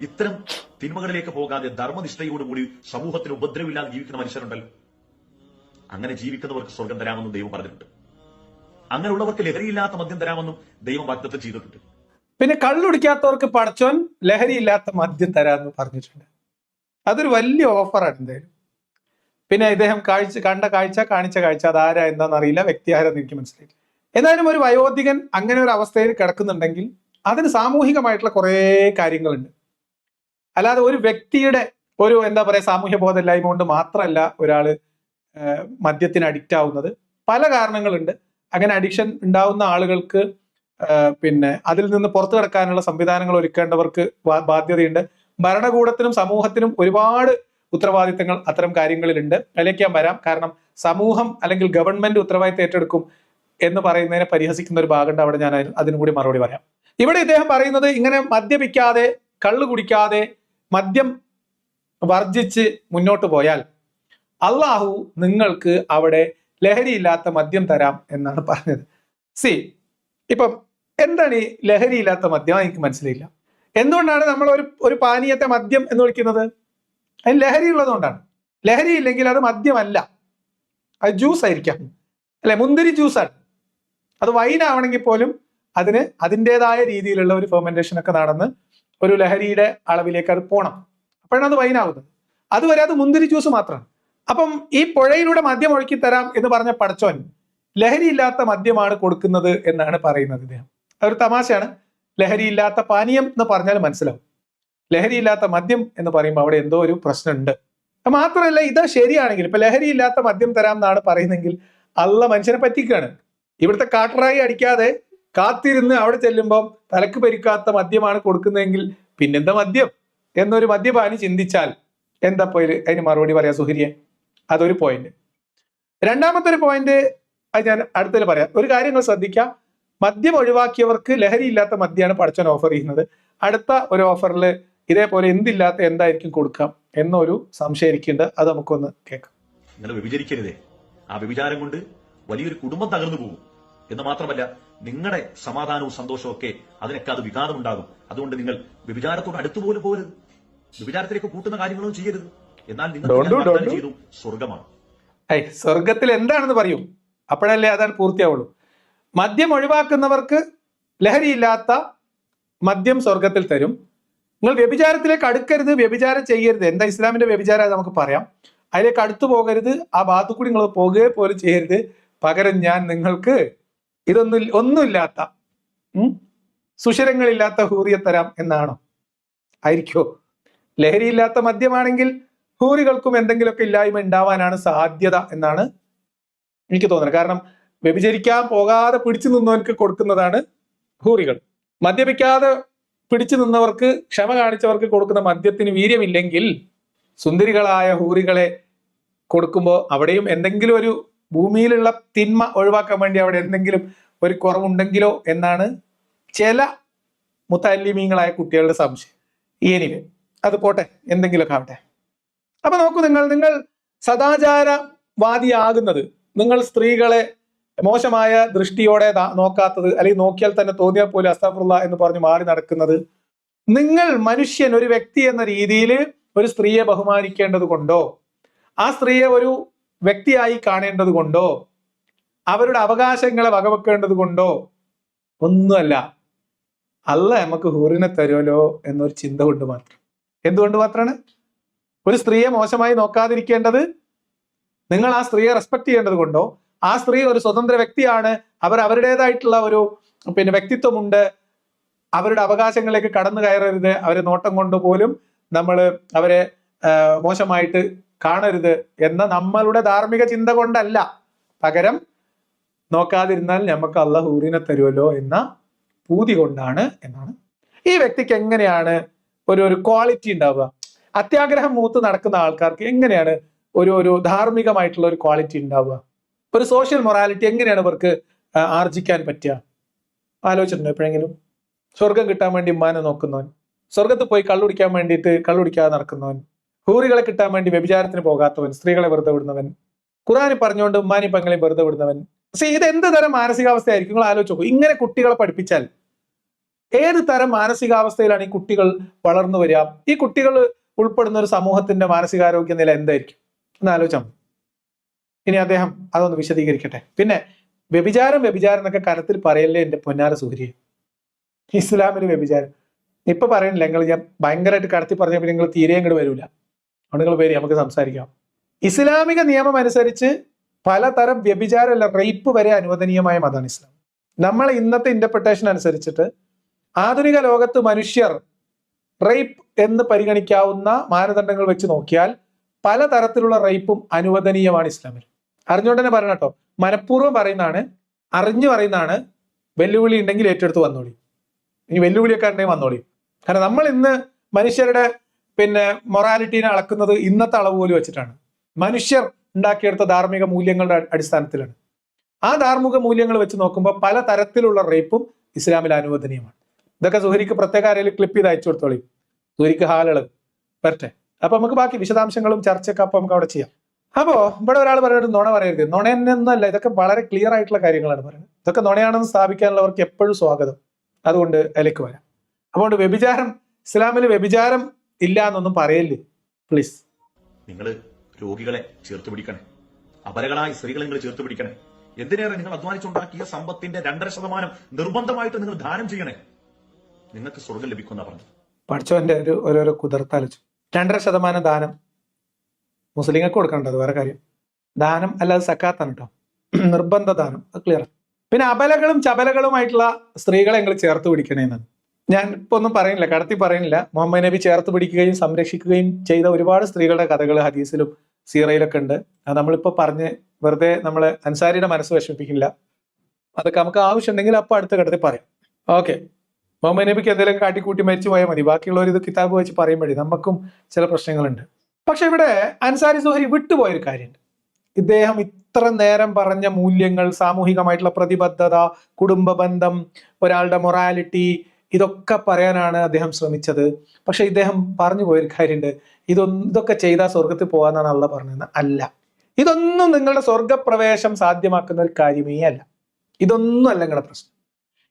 ഇത്തരം തിന്മകളിലേക്ക് പോകാതെ ധർമ്മനിഷ്ഠയോടുകൂടി സമൂഹത്തിന് ഉപദ്രവമില്ലാതെ ജീവിക്കുന്ന മനുഷ്യരുണ്ടല്ലോ. അങ്ങനെ ജീവിക്കുന്നവർക്ക് സ്വർഗം തരാമെന്നും ദൈവം പറഞ്ഞിട്ടുണ്ട്. അങ്ങനെയുള്ളവർക്ക് ലഹരിയില്ലാത്ത മദ്യം തരാമെന്നും ദൈവം വാഗ്ദത്തം ചെയ്തിട്ടുണ്ട്. പിന്നെ കള്ളുടിക്കാത്തവർക്ക് പടച്ചോൻ ലഹരിയില്ലാത്ത മദ്യം തരാമെന്ന് പറഞ്ഞിട്ടുണ്ട്. അതൊരു വലിയ ഓഫറാണ് എന്തായാലും. പിന്നെ ഇദ്ദേഹം കാണിച്ച കാഴ്ച അതാരാ എന്താണെന്നറിയില്ല, വ്യക്തി ആരാന്ന് എനിക്ക് മനസ്സിലായില്ല. എന്തായാലും ഒരു വയോധികൻ അങ്ങനെ ഒരു അവസ്ഥയിൽ കിടക്കുന്നുണ്ടെങ്കിൽ അതിന് സാമൂഹികമായിട്ടുള്ള കുറേ കാര്യങ്ങളുണ്ട്. അല്ലാതെ ഒരു വ്യക്തിയുടെ ഒരു സാമൂഹ്യ ബോധമില്ലായ്മ കൊണ്ട് മാത്രമല്ല ഒരാള് മദ്യത്തിന് അഡിക്റ്റ് ആവുന്നത്. പല കാരണങ്ങളുണ്ട്. അങ്ങനെ അഡിക്ഷൻ ഉണ്ടാവുന്ന ആളുകൾക്ക് അതിൽ നിന്ന് പുറത്തു കിടക്കാനുള്ള സംവിധാനങ്ങൾ ഒരുക്കേണ്ടവർക്ക് ബാധ്യതയുണ്ട്. ഭരണകൂടത്തിനും സമൂഹത്തിനും ഒരുപാട് ഉത്തരവാദിത്തങ്ങൾ അത്തരം കാര്യങ്ങളിലുണ്ട്. അതിലേക്ക് ഞാൻ വരാം. കാരണം സമൂഹം അല്ലെങ്കിൽ ഗവൺമെന്റ് ഉത്തരവാദിത്തം ഏറ്റെടുക്കും എന്ന് പറയുന്നതിനെ പരിഹസിക്കുന്ന ഒരു ഭാഗമുണ്ട്. അവിടെ ഞാൻ അതിനും കൂടി മറുപടി പറയാം. ഇവിടെ ഇദ്ദേഹം പറയുന്നത്, ഇങ്ങനെ മദ്യപിക്കാതെ, കള്ളു കുടിക്കാതെ, മദ്യം വർജിച്ച് മുന്നോട്ട് പോയാൽ അള്ളാഹു നിങ്ങൾക്ക് അവിടെ ലഹരിയില്ലാത്ത മദ്യം തരാം എന്നാണ് പറഞ്ഞത്. ഇപ്പം എന്താണ് ഈ ലഹരിയില്ലാത്ത മദ്യം? എനിക്ക് മനസ്സിലായില്ല. എന്തുകൊണ്ടാണ് നമ്മൾ ഒരു പാനീയത്തെ മദ്യം എന്ന് വിളിക്കുന്നത്? അതിന് ലഹരി ഉള്ളതുകൊണ്ടാണ്. ലഹരി ഇല്ലെങ്കിൽ അത് മദ്യമല്ല, അത് ജ്യൂസ് ആയിരിക്കാം, അല്ലെ? മുന്തിരി ജ്യൂസാണ്. അത് വൈനാവണമെങ്കിൽ പോലും അതിന് അതിൻ്റെതായ രീതിയിലുള്ള ഒരു ഫെർമെന്റേഷൻ ഒക്കെ നടന്ന് ഒരു ലഹരിയുടെ അളവിലേക്ക് അത് പോകണം. അപ്പോഴാണ് അത് വൈനാവുന്നത്. അതുവരെ അത് മുന്തിരി ജ്യൂസ് മാത്രമാണ്. അപ്പം ഈ പുഴയിലൂടെ മദ്യം ഒഴുക്കി തരാം എന്ന് പറഞ്ഞ പടച്ചോൻ ലഹരിയില്ലാത്ത മദ്യമാണ് കൊടുക്കുന്നത് എന്നാണ് പറയുന്നത് ഇദ്ദേഹം. അതൊരു തമാശയാണ്. ലഹരിയില്ലാത്ത പാനീയം എന്ന് പറഞ്ഞാൽ മനസ്സിലാവും. ലഹരിയില്ലാത്ത മദ്യം എന്ന് പറയുമ്പോൾ അവിടെ എന്തോ ഒരു പ്രശ്നമുണ്ട്. മാത്രമല്ല, ഇത് ശരിയാണെങ്കിൽ ഇപ്പൊ ലഹരിയില്ലാത്ത മദ്യം തരാം എന്നാണ് പറയുന്നെങ്കിൽ അള്ള മനുഷ്യനെ പറ്റിക്കുകയാണ്. ഇവിടുത്തെ കാട്ടറായി അടിക്കാതെ കാത്തിരുന്ന് അവിടെ ചെല്ലുമ്പോൾ തലക്ക് പരിക്കാത്ത മദ്യമാണ് കൊടുക്കുന്നതെങ്കിൽ പിന്നെന്താ മദ്യം എന്നൊരു മദ്യപാനി ചിന്തിച്ചാൽ എന്താ പോയി അതിന് മറുപടി പറയാ സുഹരിയെ? അതൊരു പോയിന്റ്. രണ്ടാമത്തെ ഒരു പോയിന്റ് അത് ഞാൻ അടുത്തതിൽ പറയാം. ഒരു കാര്യം നിങ്ങൾ ശ്രദ്ധിക്കാം, മദ്യം ഒഴിവാക്കിയവർക്ക് ലഹരിയില്ലാത്ത മദ്യമാണ് പടച്ചോൻ ഓഫർ ചെയ്യുന്നത്. അടുത്ത ഒരു ഓഫറിൽ ഇതേപോലെ എന്തില്ലാത്ത എന്തായിരിക്കും കൊടുക്കാം എന്നൊരു സംശയം ഇരിക്കുന്നുണ്ട്. അത് നമുക്കൊന്ന് കേൾക്കാം. നിങ്ങൾ വ്യഭിചരിക്കരുതേ. ആ വ്യഭിചാരം കൊണ്ട് വലിയൊരു കുടുംബം തകർന്നു പോകും എന്ന് മാത്രമല്ല, നിങ്ങളുടെ സമാധാനവും സന്തോഷവും ഒക്കെ അതിനൊക്കെ അത് വികാരം ഉണ്ടാകും. അതുകൊണ്ട് നിങ്ങൾ വ്യഭിചാരത്തോട് അടുത്തുപോലും പോകരുത്. വ്യഭിചാരത്തിലേക്ക് കൂട്ടുന്ന കാര്യങ്ങളൊന്നും ചെയ്യരുത്. എന്നാൽ നിങ്ങൾ ചെയ്തു സ്വർഗമാണ്. സ്വർഗത്തിൽ എന്താണെന്ന് പറയും, അപ്പോഴല്ലേ അതാണ് പൂർത്തിയാവുള്ളൂ. മദ്യം ഒഴിവാക്കുന്നവർക്ക് ലഹരിയില്ലാത്ത മദ്യം സ്വർഗത്തിൽ തരും. നിങ്ങൾ വ്യഭിചാരത്തിലേക്ക് അടുക്കരുത്, വ്യഭിചാരം ചെയ്യരുത്. എന്താ ഇസ്ലാമിന്റെ വ്യഭിചാരം നമുക്ക് പറയാം. അതിലേക്ക് അടുത്തു പോകരുത്, ആ ഭാഗത്തു കൂടി നിങ്ങൾ പോകുകയെ പോലും ചെയ്യരുത്. പകരം ഞാൻ നിങ്ങൾക്ക് ഒന്നുമില്ലാത്ത സുഷിരങ്ങളില്ലാത്ത ഹൂറിയെ തരാം എന്നാണോ? ആയിരിക്കോ? ലഹരിയില്ലാത്ത മദ്യമാണെങ്കിൽ ഹൂറികൾക്കും എന്തെങ്കിലുമൊക്കെ ഇല്ലായ്മ ഉണ്ടാവാനാണ് സാധ്യത എന്നാണ് എനിക്ക് തോന്നുന്നത്. കാരണം വ്യഭിചരിക്കാൻ പോകാതെ പിടിച്ചു നിന്നവർക്ക് കൊടുക്കുന്നതാണ് ഹൂറികൾ. മദ്യപിക്കാതെ പിടിച്ചു നിന്നവർക്ക്, ക്ഷമ കാണിച്ചവർക്ക് കൊടുക്കുന്ന മദ്യത്തിന് വീര്യമില്ലെങ്കിൽ സുന്ദരികളായ ഹൂറികളെ കൊടുക്കുമ്പോൾ അവിടെയും എന്തെങ്കിലും ഒരു ഭൂമിയിലുള്ള തിന്മ ഒഴിവാക്കാൻ വേണ്ടി അവിടെ എന്തെങ്കിലും ഒരു കുറവുണ്ടെങ്കിലോ എന്നാണ് ചില മുത്തല്ലിമീങ്ങളായ കുട്ടികളുടെ സംശയം. എനിവേ അത് പോട്ടെ, എന്തെങ്കിലുമൊക്കെ ആവട്ടെ. അപ്പൊ നോക്കൂ, നിങ്ങൾ സദാചാരവാദിയാകുന്നത്, നിങ്ങൾ സ്ത്രീകളെ മോശമായ ദൃഷ്ടിയോടെ നോക്കാത്തത്, അല്ലെങ്കിൽ നോക്കിയാൽ തന്നെ തോന്നിയാൽ പോലും അസ്തഗ്ഫിറുല്ലാഹ് എന്ന് പറഞ്ഞ് മാറി നടക്കുന്നത്, നിങ്ങൾ മനുഷ്യൻ ഒരു വ്യക്തി എന്ന രീതിയിൽ ഒരു സ്ത്രീയെ ബഹുമാനിക്കേണ്ടത് കൊണ്ടോ, ആ സ്ത്രീയെ ഒരു വ്യക്തിയായി കാണേണ്ടത് കൊണ്ടോ, അവരുടെ അവകാശങ്ങളെ വകവെക്കേണ്ടത് കൊണ്ടോ ഒന്നുമല്ല. അല്ലാഹ് നമുക്ക് ഹൂറിനെ തരുമല്ലോ എന്നൊരു ചിന്ത കൊണ്ട് മാത്രം. എന്തുകൊണ്ട് മാത്രമാണ്? ഒരു സ്ത്രീയെ മോശമായി നോക്കാതിരിക്കേണ്ടത് നിങ്ങൾ ആ സ്ത്രീയെ റെസ്പെക്ട് ചെയ്യേണ്ടത് കൊണ്ടോ, ആ സ്ത്രീ ഒരു സ്വതന്ത്ര വ്യക്തിയാണ്, അവരുടേതായിട്ടുള്ള ഒരു വ്യക്തിത്വമുണ്ട്, അവരുടെ അവകാശങ്ങളിലേക്ക് കടന്നു കയറരുത്, അവരെ നോട്ടം കൊണ്ട് പോലും നമ്മൾ അവരെ മോശമായിട്ട് കാണരുത് എന്ന നമ്മളുടെ ധാർമ്മിക ചിന്ത കൊണ്ടല്ല. പകരം നോക്കാതിരുന്നാൽ നമുക്ക് അല്ലാഹ് ഹൂറിനെ തരുമല്ലോ എന്ന പൂതി കൊണ്ടാണ് എന്നാണ്. ഈ വ്യക്തിക്ക് എങ്ങനെയാണ് ഒരു ക്വാളിറ്റി ഉണ്ടാവുക? അത്യാഗ്രഹം മൂത്ത് നടക്കുന്ന ആൾക്കാർക്ക് എങ്ങനെയാണ് ഒരു ധാർമ്മികമായിട്ടുള്ള ഒരു ക്വാളിറ്റി ഉണ്ടാവുക? ഒരു സോഷ്യൽ മൊറാലിറ്റി എങ്ങനെയാണ് ഇവർക്ക് ആർജിക്കാൻ പറ്റുക? ആലോചിച്ചിട്ടുണ്ടോ എപ്പോഴെങ്കിലും? സ്വർഗം കിട്ടാൻ വേണ്ടി ഉമ്മാനെ നോക്കുന്നവൻ, സ്വർഗത്ത് പോയി കള്ളുടിക്കാൻ വേണ്ടിയിട്ട് കള്ളുടിക്കാതെ നടക്കുന്നവൻ, ഹൂറികളെ കിട്ടാൻ വേണ്ടി വ്യഭിചാരത്തിന് പോകാത്തവൻ, സ്ത്രീകളെ വെറുതെ വിടുന്നവൻ, ഖുർആനി പറഞ്ഞുകൊണ്ട് ഉമ്മാനി പങ്ങളെ വെറുതെ വിടുന്നവൻ. ഇത് എന്ത് തരം മാനസികാവസ്ഥയായിരിക്കും? നിങ്ങൾ ആലോചിച്ച് നോക്കൂ. ഇങ്ങനെ കുട്ടികളെ പഠിപ്പിച്ചാൽ ഏത് തരം മാനസികാവസ്ഥയിലാണ് ഈ കുട്ടികൾ വളർന്നു വരിക? ഈ കുട്ടികൾ ഉൾപ്പെടുന്ന ഒരു സമൂഹത്തിന്റെ മാനസികാരോഗ്യ നില എന്തായിരിക്കും എന്ന് ആലോചിച്ചാൽ. ഇനി അദ്ദേഹം അതൊന്ന് വിശദീകരിക്കട്ടെ. പിന്നെ വ്യഭിചാരം എന്നൊക്കെ കരത്തിൽ പറയല്ലേ എന്റെ പൊന്നാര സുഹരിയെ. ഇസ്ലാമിന് വ്യഭിചാരം ഇപ്പൊ പറയണില്ല. ഞാൻ ഭയങ്കരമായിട്ട് കടത്തി പറഞ്ഞപ്പോൾ നിങ്ങൾ തീരെ ഇങ്ങോട്ട് വരൂല. അവിടെ നിങ്ങൾ വരി, നമുക്ക് സംസാരിക്കാം. ഇസ്ലാമിക നിയമം അനുസരിച്ച് പലതരം വ്യഭിചാരം അല്ല, റേപ്പ് വരെ അനുവദനീയമായ മതമാണ് ഇസ്ലാം. നമ്മളെ ഇന്നത്തെ ഇന്റർപ്രിട്ടേഷൻ അനുസരിച്ചിട്ട് ആധുനിക ലോകത്ത് മനുഷ്യർ റേപ്പ് എന്ന് പരിഗണിക്കാവുന്ന മാനദണ്ഡങ്ങൾ വെച്ച് നോക്കിയാൽ പലതരത്തിലുള്ള റേപ്പും അനുവദനീയമാണ് ഇസ്ലാമിൽ. അറിഞ്ഞുകൊണ്ട് തന്നെ പറയണം കേട്ടോ, മനഃപൂർവ്വം പറയുന്നതാണ്, അറിഞ്ഞു പറയുന്നതാണ്. വെല്ലുവിളി ഉണ്ടെങ്കിൽ ഏറ്റെടുത്ത് വന്നോളി. ഇനി വെല്ലുവിളിയൊക്കെ ഉണ്ടെങ്കിൽ വന്നോളി. കാരണം നമ്മൾ ഇന്ന് മനുഷ്യരുടെ മൊറാലിറ്റീനെ അളക്കുന്നത് ഇന്നത്തെ അളവ് പോലും വെച്ചിട്ടാണ്. മനുഷ്യർ ഉണ്ടാക്കിയെടുത്ത ധാർമ്മിക മൂല്യങ്ങളുടെ അടിസ്ഥാനത്തിലാണ്. ആ ധാർമ്മിക മൂല്യങ്ങൾ വെച്ച് നോക്കുമ്പോൾ പല തരത്തിലുള്ള റേപ്പും ഇസ്ലാമിൽ അനുവദനീയമാണ്. ഇതൊക്കെ സുഹരിക്ക് പ്രത്യേക ആരെങ്കിലും ക്ലിപ്പ് ചെയ്ത് അയച്ചു കൊടുത്തോളി. സുഹരിക്ക് ഹാലുകൾ വരട്ടെ. അപ്പൊ നമുക്ക് ബാക്കി വിശദാംശങ്ങളും ചർച്ചയൊക്കെ അപ്പൊ നമുക്ക് അവിടെ ചെയ്യാം. അപ്പോ ഇവിടെ ഒരാൾ പറയുന്നത് നുണ പറയരുത്. നുണയെന്നല്ല, ഇതൊക്കെ വളരെ ക്ലിയർ ആയിട്ടുള്ള കാര്യങ്ങളാണ് പറയുന്നത്. ഇതൊക്കെ നുണയാണെന്ന് സ്ഥാപിക്കാനുള്ളവർക്ക് എപ്പോഴും സ്വാഗതം. അതുകൊണ്ട് അതിലേക്ക് വരാം. അതുകൊണ്ട് വ്യഭിചാരം, ഇസ്ലാമിൽ വ്യഭിചാരം ഇല്ല എന്നൊന്നും പറയല്ലേ പ്ലീസ്. നിങ്ങൾ രോഗികളെ ചേർത്ത് പിടിക്കണേ, അപരകളായ സ്ത്രീകളെ നിങ്ങൾ ചേർത്ത് പിടിക്കണേ. എന്തിനേറെ നിങ്ങൾ അധ്വാനിച്ചുണ്ടാക്കിയ സമ്പത്തിന്റെ 2.5% നിർബന്ധമായിട്ട് നിങ്ങൾ ദാനം ചെയ്യണേ, നിങ്ങൾക്ക് സ്വർഗം ലഭിക്കുന്ന പറഞ്ഞത്. പഠിച്ചവന്റെ ഓരോരോ കുതിർത്താലിച്ചു. 2.5% ദാനം മുസ്ലിങ്ങൾക്ക് കൊടുക്കേണ്ടത് വേറെ കാര്യം. ദാനം അല്ലാതെ സക്കാത്താണ് കേട്ടോ, നിർബന്ധ ദാനം. അത് ക്ലിയർ. പിന്നെ അബലകളും ചബലകളുമായിട്ടുള്ള സ്ത്രീകളെ നിങ്ങൾ ചേർത്ത് പിടിക്കണേന്നാണ്. ഞാൻ ഇപ്പൊ ഒന്നും പറയുന്നില്ല, കടത്തി പറയുന്നില്ല. മുഹമ്മദ് നബി ചേർത്ത് പിടിക്കുകയും സംരക്ഷിക്കുകയും ചെയ്ത ഒരുപാട് സ്ത്രീകളുടെ കഥകൾ ഹദീസിലും സീറയിലൊക്കെ ഉണ്ട്. അത് നമ്മളിപ്പോ പറഞ്ഞ് വെറുതെ നമ്മള് അൻസാരിയുടെ മനസ്സ് വിഷമിപ്പിക്കില്ല. അതൊക്കെ നമുക്ക് ആവശ്യമുണ്ടെങ്കിൽ അപ്പൊ അടുത്ത ഘട്ടത്തിൽ പറയാം. ഓക്കെ, മുഹമ്മദ് നബിക്ക് എന്തെങ്കിലും കാട്ടിക്കൂട്ടി മരിച്ചു പോയാൽ മതി. ബാക്കിയുള്ളവർ ഇത് കിതാബ് വെച്ച് പറയുമ്പോഴേ നമുക്കും ചില പ്രശ്നങ്ങളുണ്ട്. പക്ഷെ ഇവിടെ അൻസാരി സുഹരി വിട്ടുപോയൊരു കാര്യമുണ്ട്. ഇദ്ദേഹം ഇത്ര നേരം പറഞ്ഞ മൂല്യങ്ങൾ, സാമൂഹികമായിട്ടുള്ള പ്രതിബദ്ധത, കുടുംബ ബന്ധം, ഒരാളുടെ മൊറാലിറ്റി, ഇതൊക്കെ പറയാനാണ് അദ്ദേഹം ശ്രമിച്ചത്. പക്ഷെ ഇദ്ദേഹം പറഞ്ഞു പോയൊരു കാര്യമുണ്ട്. ഇതൊക്കെ ചെയ്താൽ സ്വർഗത്തിൽ പോകാന്നാണ് അള്ളാഹ് പറഞ്ഞത്. അല്ല, ഇതൊന്നും നിങ്ങളുടെ സ്വർഗപ്രവേശം സാധ്യമാക്കുന്ന ഒരു കാര്യമേ അല്ല. ഇതൊന്നും അല്ല നിങ്ങളുടെ പ്രശ്നം.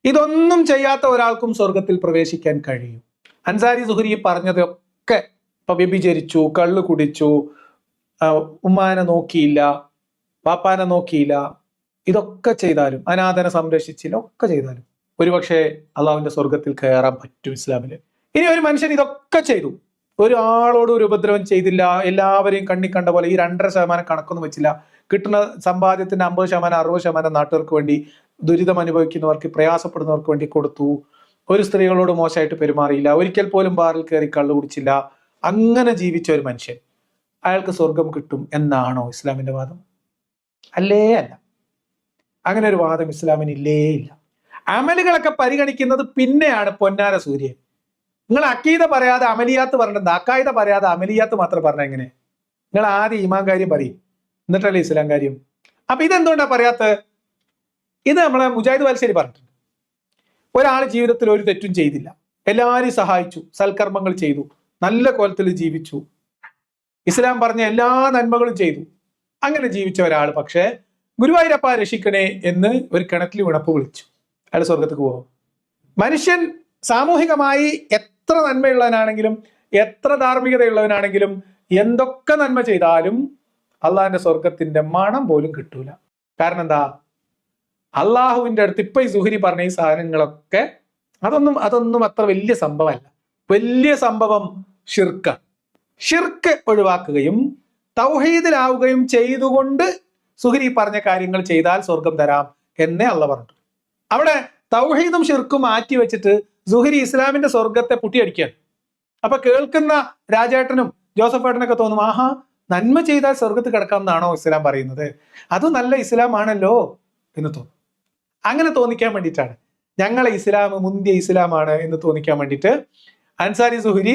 ഇതൊന്നും ചെയ്യാത്ത ഒരാൾക്കും സ്വർഗത്തിൽ പ്രവേശിക്കാൻ കഴിയും. അൻസാരി സുഹരി പറഞ്ഞതൊക്കെ ഇപ്പൊ വ്യഭിചരിച്ചു, കള്ളു കുടിച്ചു, ഉമ്മാനെ നോക്കിയില്ല, പാപ്പാനെ നോക്കിയില്ല, ഇതൊക്കെ ചെയ്താലും, അനാഥനെ സംരക്ഷിച്ചില്ല, ഒക്കെ ചെയ്താലും ഒരുപക്ഷെ അള്ളാഹുവിന്റെ സ്വർഗത്തിൽ കയറാൻ പറ്റും ഇസ്ലാമില്. ഇനി ഒരു മനുഷ്യൻ ഇതൊക്കെ ചെയ്തു, ഒരാളോടും ഒരു ഉപദ്രവം ചെയ്തില്ല, എല്ലാവരെയും കണ്ണി കണ്ട പോലെ ഈ 2.5% കണക്കൊന്നും വെച്ചില്ല, കിട്ടുന്ന സമ്പാദ്യത്തിന്റെ 50%, 60% നാട്ടുകാർക്ക് വേണ്ടി, ദുരിതം അനുഭവിക്കുന്നവർക്ക്, പ്രയാസപ്പെടുന്നവർക്ക് വേണ്ടി കൊടുത്തു, ഒരു സ്ത്രീകളോട് മോശമായിട്ട് പെരുമാറിയില്ല, ഒരിക്കൽ പോലും ബാറിൽ കയറി കള്ളു കുടിച്ചില്ല, അങ്ങനെ ജീവിച്ച ഒരു മനുഷ്യൻ അയാൾക്ക് സ്വർഗം കിട്ടും എന്നാണോ ഇസ്ലാമിന്റെ വാദം? അല്ലേ അല്ല. അങ്ങനെ ഒരു വാദം ഇസ്ലാമിന് ഇല്ലേ ഇല്ല. അമലുകളൊക്കെ പരിഗണിക്കുന്നത് പിന്നെയാണ് പൊന്നാര സൂര്യൻ. നിങ്ങൾ അക്കീദ പറയാതെ അമലിയാത്ത് പറഞ്ഞത്, അക്കായിദ പറയാതെ അമലിയാത്ത് മാത്രം പറഞ്ഞ എങ്ങനെ? നിങ്ങൾ ആദ്യം ഈമാൻ കാര്യം പറയും, എന്നിട്ടല്ലേ ഇസ്ലാം കാര്യം. അപ്പൊ ഇതെന്തുകൊണ്ടാ പറയാത്തത്? ഇത് നമ്മളെ മുജാഹിദ് വാൽശ്ശേരി പറഞ്ഞിട്ടുണ്ട്. ഒരാൾ ജീവിതത്തിൽ ഒരു തെറ്റും ചെയ്തില്ല, എല്ലാവരെയും സഹായിച്ചു, സൽക്കർമ്മങ്ങൾ ചെയ്തു, നല്ല കോലത്തിൽ ജീവിച്ചു, ഇസ്ലാം പറഞ്ഞ എല്ലാ നന്മകളും ചെയ്തു, അങ്ങനെ ജീവിച്ച ഒരാൾ പക്ഷേ ഗുരുവായൂരപ്പ രക്ഷിക്കണേ എന്ന് ഒരു കിണറ്റിൽ ഉണപ്പ് വിളിച്ചു, അയാൾ സ്വർഗത്തേക്ക് പോകും. മനുഷ്യൻ സാമൂഹികമായി എത്ര നന്മയുള്ളവനാണെങ്കിലും, എത്ര ധാർമ്മികതയുള്ളവനാണെങ്കിലും, എന്തൊക്കെ നന്മ ചെയ്താലും അള്ളാഹിന്റെ സ്വർഗത്തിന്റെ മണം പോലും കിട്ടൂല. കാരണം എന്താ? അള്ളാഹുവിന്റെ അടുത്ത് ഇപ്പൊ ഈ സുഹരി പറഞ്ഞ ഈ സാധനങ്ങളൊക്കെ അതൊന്നും അത്ര വലിയ സംഭവമല്ല. വലിയ സംഭവം ഷിർക്ക്. ഷിർക്ക് ഒഴിവാക്കുകയും തൗഹീദിലാവുകയും ചെയ്തുകൊണ്ട് സുഹരി പറഞ്ഞ കാര്യങ്ങൾ ചെയ്താൽ സ്വർഗം തരാം എന്നേ അള്ളാഹ് പറഞ്ഞു. അവിടെ തൗഹീദും ഷിർക്കും മാറ്റി വെച്ചിട്ട് സുഹരി ഇസ്ലാമിന്റെ സ്വർഗത്തെ പുട്ടിയടിക്കുകയാണ്. അപ്പൊ കേൾക്കുന്ന രാജേട്ടനും ജോസഫ് ഏട്ടനൊക്കെ തോന്നും, ആഹാ, നന്മ ചെയ്താൽ സ്വർഗത്ത് കിടക്കാം എന്നാണോ ഇസ്ലാം പറയുന്നത്? അത് നല്ല ഇസ്ലാം ആണല്ലോ എന്ന് തോന്നും. അങ്ങനെ തോന്നിക്കാൻ വേണ്ടിയിട്ടാണ്, ഞങ്ങളെ ഇസ്ലാം മുന്തിയ ഇസ്ലാമാണ് എന്ന് തോന്നിക്കാൻ വേണ്ടിയിട്ട് അൻസാരി സുഹരി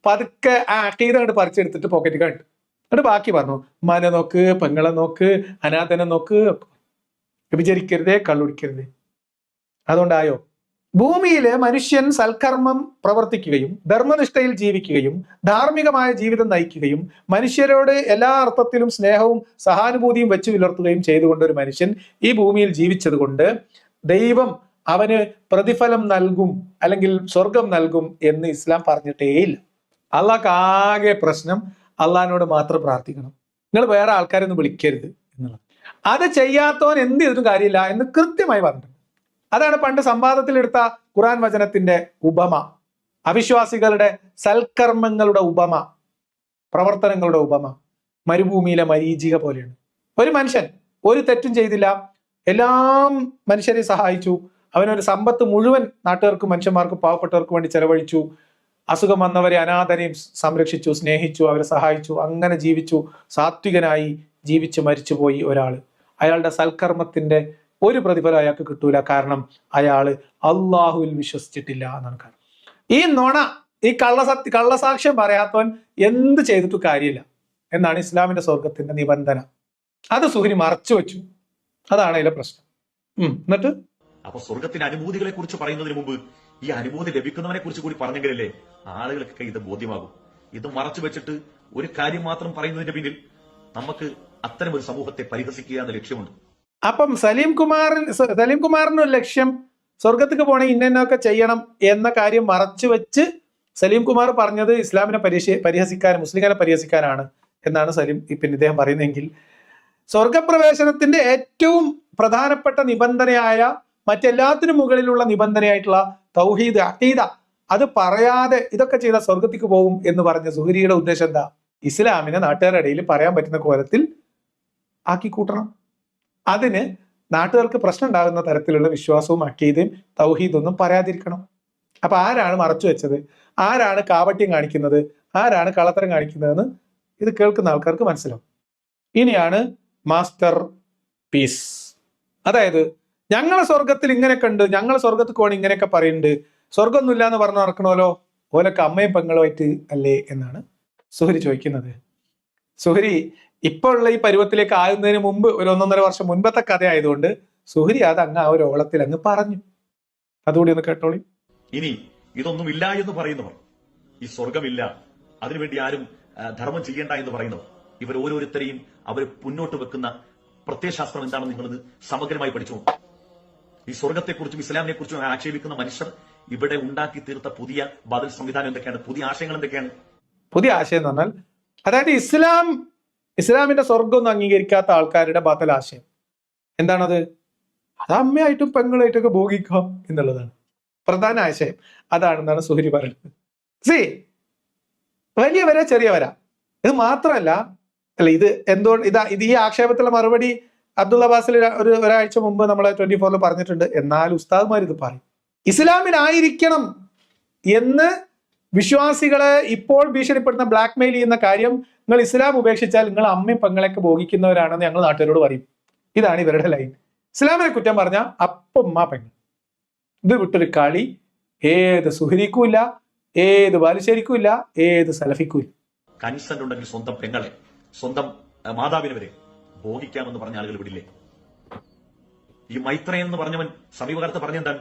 പതുക്കെ ആ അക്കീദ അങ്ങോട്ട് പറിച്ചെടുത്തിട്ട് പോക്കറ്റ് കണ്ടു. എന്നിട്ട് ബാക്കി പറഞ്ഞു, ഉമ്മാനെ നോക്ക്, പെങ്ങളെ നോക്ക്, അനാഥനെ നോക്ക്, വിചരിക്കരുതേ, കള്ളുടിക്കരുതേ. അതുകൊണ്ടായോ? ഭൂമിയില് മനുഷ്യൻ സൽക്കർമ്മം പ്രവർത്തിക്കുകയും ധർമ്മനിഷ്ഠയിൽ ജീവിക്കുകയും ധാർമ്മികമായ ജീവിതം നയിക്കുകയും മനുഷ്യരോട് എല്ലാ അർത്ഥത്തിലും സ്നേഹവും സഹാനുഭൂതിയും വെച്ചു പുലർത്തുകയും ചെയ്തുകൊണ്ട് ഒരു മനുഷ്യൻ ഈ ഭൂമിയിൽ ജീവിച്ചത് കൊണ്ട് ദൈവം അവന് പ്രതിഫലം നൽകും, അല്ലെങ്കിൽ സ്വർഗം നൽകും എന്ന് ഇസ്ലാം പറഞ്ഞിട്ടേയില്ല. അള്ളാഹ്ക്ക് ആകെ പ്രശ്നം അള്ളാഹിനോട് മാത്രം പ്രാർത്ഥിക്കണം, നിങ്ങൾ വേറെ ആൾക്കാരൊന്നും വിളിക്കരുത് എന്നുള്ളത്. അത് ചെയ്യാത്തവൻ എന്ത് ചെയ്തിട്ടും കാര്യമില്ല എന്ന് കൃത്യമായി പറഞ്ഞിട്ടുണ്ട്. അതാണ് പണ്ട് സംവാദത്തിലെടുത്ത ഖുർആൻ വചനത്തിന്റെ ഉപമ, അവിശ്വാസികളുടെ സൽക്കർമ്മങ്ങളുടെ ഉപമ, പ്രവർത്തനങ്ങളുടെ ഉപമ മരുഭൂമിയിലെ മരീചിക പോലെയാണ്. ഒരു മനുഷ്യൻ ഒരു തെറ്റും ചെയ്തില്ല, എല്ലാം മനുഷ്യരെ സഹായിച്ചു, അവനൊരു സമ്പത്ത് മുഴുവൻ നാട്ടുകാർക്കും മനുഷ്യന്മാർക്കും പാവപ്പെട്ടവർക്കും വേണ്ടി ചെലവഴിച്ചു, അസുഖം വന്നവരെ അനാഥരെയും സംരക്ഷിച്ചു, സ്നേഹിച്ചു, അവരെ സഹായിച്ചു, അങ്ങനെ ജീവിച്ചു, സാത്വികനായി ജീവിച്ച് മരിച്ചുപോയി ഒരാൾ. അയാളുടെ സൽക്കർമ്മത്തിന്റെ ഒരു പ്രതിഫലം അയാൾക്ക് കിട്ടൂല. കാരണം അയാള് അള്ളാഹുവിൽ വിശ്വസിച്ചിട്ടില്ല എന്നാണ് കാരണം. ഈ നുണ, ഈ കള്ളസാക്ഷ്യം പറയാത്തവൻ എന്ത് ചെയ്തിട്ടും കാര്യമില്ല എന്നാണ് ഇസ്ലാമിന്റെ സ്വർഗത്തിന്റെ നിബന്ധന. അത് സുഹരി മറച്ചു വെച്ചു. അതാണ് അതിലെ പ്രശ്നം. എന്നിട്ട് അപ്പൊ സ്വർഗത്തിന്റെ അനുഭൂതികളെ കുറിച്ച് പറയുന്നതിന് മുമ്പ് ഈ അനുഭൂതി ലഭിക്കുന്നവനെ കുറിച്ച് കൂടി പറഞ്ഞെങ്കിലല്ലേ ആളുകൾക്കൊക്കെ ഇത് ബോധ്യമാകും. ഇത് മറച്ചു വെച്ചിട്ട് ഒരു കാര്യം മാത്രം പറയുന്നതിന്റെ പിന്നിൽ നമുക്ക് അത്തരം ഒരു സമൂഹത്തെ പരിഹസിക്കുക എന്ന ലക്ഷ്യമുണ്ട്. അപ്പം സലീം കുമാറിന് ഒരു ലക്ഷ്യം സ്വർഗത്തേക്ക് പോണേ ഇന്നൊക്കെ ചെയ്യണം എന്ന കാര്യം മറച്ചു വെച്ച് സലീം കുമാർ പറഞ്ഞത് ഇസ്ലാമിനെ പരിഹസിക്കാൻ, മുസ്ലിങ്ങളെ പരിഹസിക്കാനാണ് എന്നാണ് പിന്നെ ഇദ്ദേഹം പറയുന്നതെങ്കിൽ സ്വർഗപ്രവേശനത്തിന്റെ ഏറ്റവും പ്രധാനപ്പെട്ട നിബന്ധനയായ മറ്റെല്ലാത്തിനും മുകളിലുള്ള നിബന്ധനയായിട്ടുള്ള തൗഹീദ് അഖീദ അത് പറയാതെ ഇതൊക്കെ ചെയ്ത സ്വർഗത്തിക്ക് പോകും എന്ന് പറഞ്ഞ സുഹരിയുടെ ഉദ്ദേശം എന്താ? ഇസ്ലാമിനെ നാട്ടുകാരുടെ ഇടയിൽ പറയാൻ പറ്റുന്ന കോലത്തിൽ ആക്കി കൂട്ടണം. അതിന് നാട്ടുകാർക്ക് പ്രശ്നം ഉണ്ടാകുന്ന തരത്തിലുള്ള വിശ്വാസവും അഖീദയും തൗഹീദൊന്നും പറയാതിരിക്കണം. അപ്പൊ ആരാണ് മറച്ചു വെച്ചത്, ആരാണ് കാപട്യം കാണിക്കുന്നത്, ആരാണ് കള്ളത്തരം കാണിക്കുന്നതെന്ന് ഇത് കേൾക്കുന്ന ആൾക്കാർക്ക് മനസ്സിലാവും. ഇനിയാണ് മാസ്റ്റർ പീസ്. അതായത് ഞങ്ങളെ സ്വർഗത്തിൽ ഇങ്ങനെയൊക്കെ ഉണ്ട്, ഞങ്ങളെ സ്വർഗത്തിൽ പോകണം ഇങ്ങനെയൊക്കെ പറയുന്നുണ്ട്, സ്വർഗമൊന്നുമില്ല എന്ന് പറഞ്ഞു നടക്കണമല്ലോ, ഓലൊക്കെ അമ്മയും പെങ്ങളുമായിട്ട് അല്ലേ എന്നാണ് സുഹരി ചോദിക്കുന്നത്. സുഹരി ഇപ്പോൾ ഉള്ള ഈ പരുവത്തിലേക്ക് ആകുന്നതിന് മുമ്പ് ഒരു 1.5 വർഷം മുൻപത്തെ കഥ ആയതുകൊണ്ട് സുഹരി അത് അങ്ങ് ആ ഒരു ഓളത്തിൽ അങ്ങ് പറഞ്ഞു. അതുകൂടി ഒന്ന് കേട്ടോളി. ഇനി ഇതൊന്നുമില്ല എന്ന് പറയുന്നവർ, ഈ സ്വർഗമില്ല, അതിനുവേണ്ടി ആരും ധർമ്മം ചെയ്യേണ്ട എന്ന് പറയുന്നവർ, ഇവർ ഓരോരുത്തരെയും അവർ മുന്നോട്ട് വെക്കുന്ന പ്രത്യയശാസ്ത്രം എന്താണെന്ന് നിങ്ങളത് സമഗ്രമായി പഠിച്ചു. ഈ സ്വർഗത്തെക്കുറിച്ചും ഇസ്ലാമിനെ കുറിച്ചും ആക്ഷേപിക്കുന്ന മനുഷ്യർ ഇവിടെ ഉണ്ടാക്കി തീർത്ത പുതിയ ബദൽ സംവിധാനം എന്തൊക്കെയാണ്, പുതിയ ആശയങ്ങൾ എന്തൊക്കെയാണ്? പുതിയ ആശയം എന്ന് പറഞ്ഞാൽ അതായത് ഇസ്ലാമിന്റെ സ്വർഗമൊന്നും അംഗീകരിക്കാത്ത ആൾക്കാരുടെ ബദൽ ആശയം എന്താണത്? അത് അമ്മയായിട്ടും പെങ്ങളായിട്ടൊക്കെ ഭോഗിക്കാം എന്നുള്ളതാണ് പ്രധാന ആശയം. അതാണെന്നാണ് സുഹരി പറയുന്നത്. വലിയവരാ ചെറിയവരാ ഇത് മാത്രമല്ല ഇത് എന്തുകൊണ്ട് ഇത് ഈ ആക്ഷേപത്തിലുള്ള മറുപടി അബ്ദുള്ള ബാസിൽ ഒരാഴ്ച മുമ്പ് നമ്മളെ 24 പറഞ്ഞിട്ടുണ്ട്. എന്നാൽ ഉസ്താദ്മാർ ഇത് പറയും. ഇസ്ലാമിലായിരിക്കണം എന്ന് വിശ്വാസികളെ ഇപ്പോൾ ഭീഷണിപ്പെടുന്ന ബ്ലാക്ക് മെയിൽ ചെയ്യുന്ന കാര്യം, നിങ്ങൾ ഇസ്ലാം ഉപേക്ഷിച്ചാൽ നിങ്ങൾ അമ്മയും പെങ്ങളൊക്കെ ഭോഗിക്കുന്നവരാണെന്ന് ഞങ്ങൾ നാട്ടുകാരോട് പറയും. ഇതാണ് ഇവരുടെ ലൈൻ. ഇസ്ലാമിനെ കുറ്റം പറഞ്ഞാൽ അപ്പം ഉമ്മ പെങ്ങൾ. ഇത് വിട്ടൊരു കളി ഏത് സുഹരിക്കും ഇല്ല, ഏത് ബാലുശ്ശേരിക്കും ഇല്ല, ഏത് സലഫിക്കും ഇല്ല. കൺസെന്റ് ഉണ്ടെങ്കിൽ സ്വന്തം പെങ്ങളെ, സ്വന്തം മാതാവിനെ വരെ ഭോഗിക്കാമെന്ന് പറഞ്ഞ ആളുകൾ വിടില്ലേ? ഈ മൈത്രേയൻ എന്ന് പറഞ്ഞവൻ സമീപകാലത്ത് പറഞ്ഞെന്താണ്?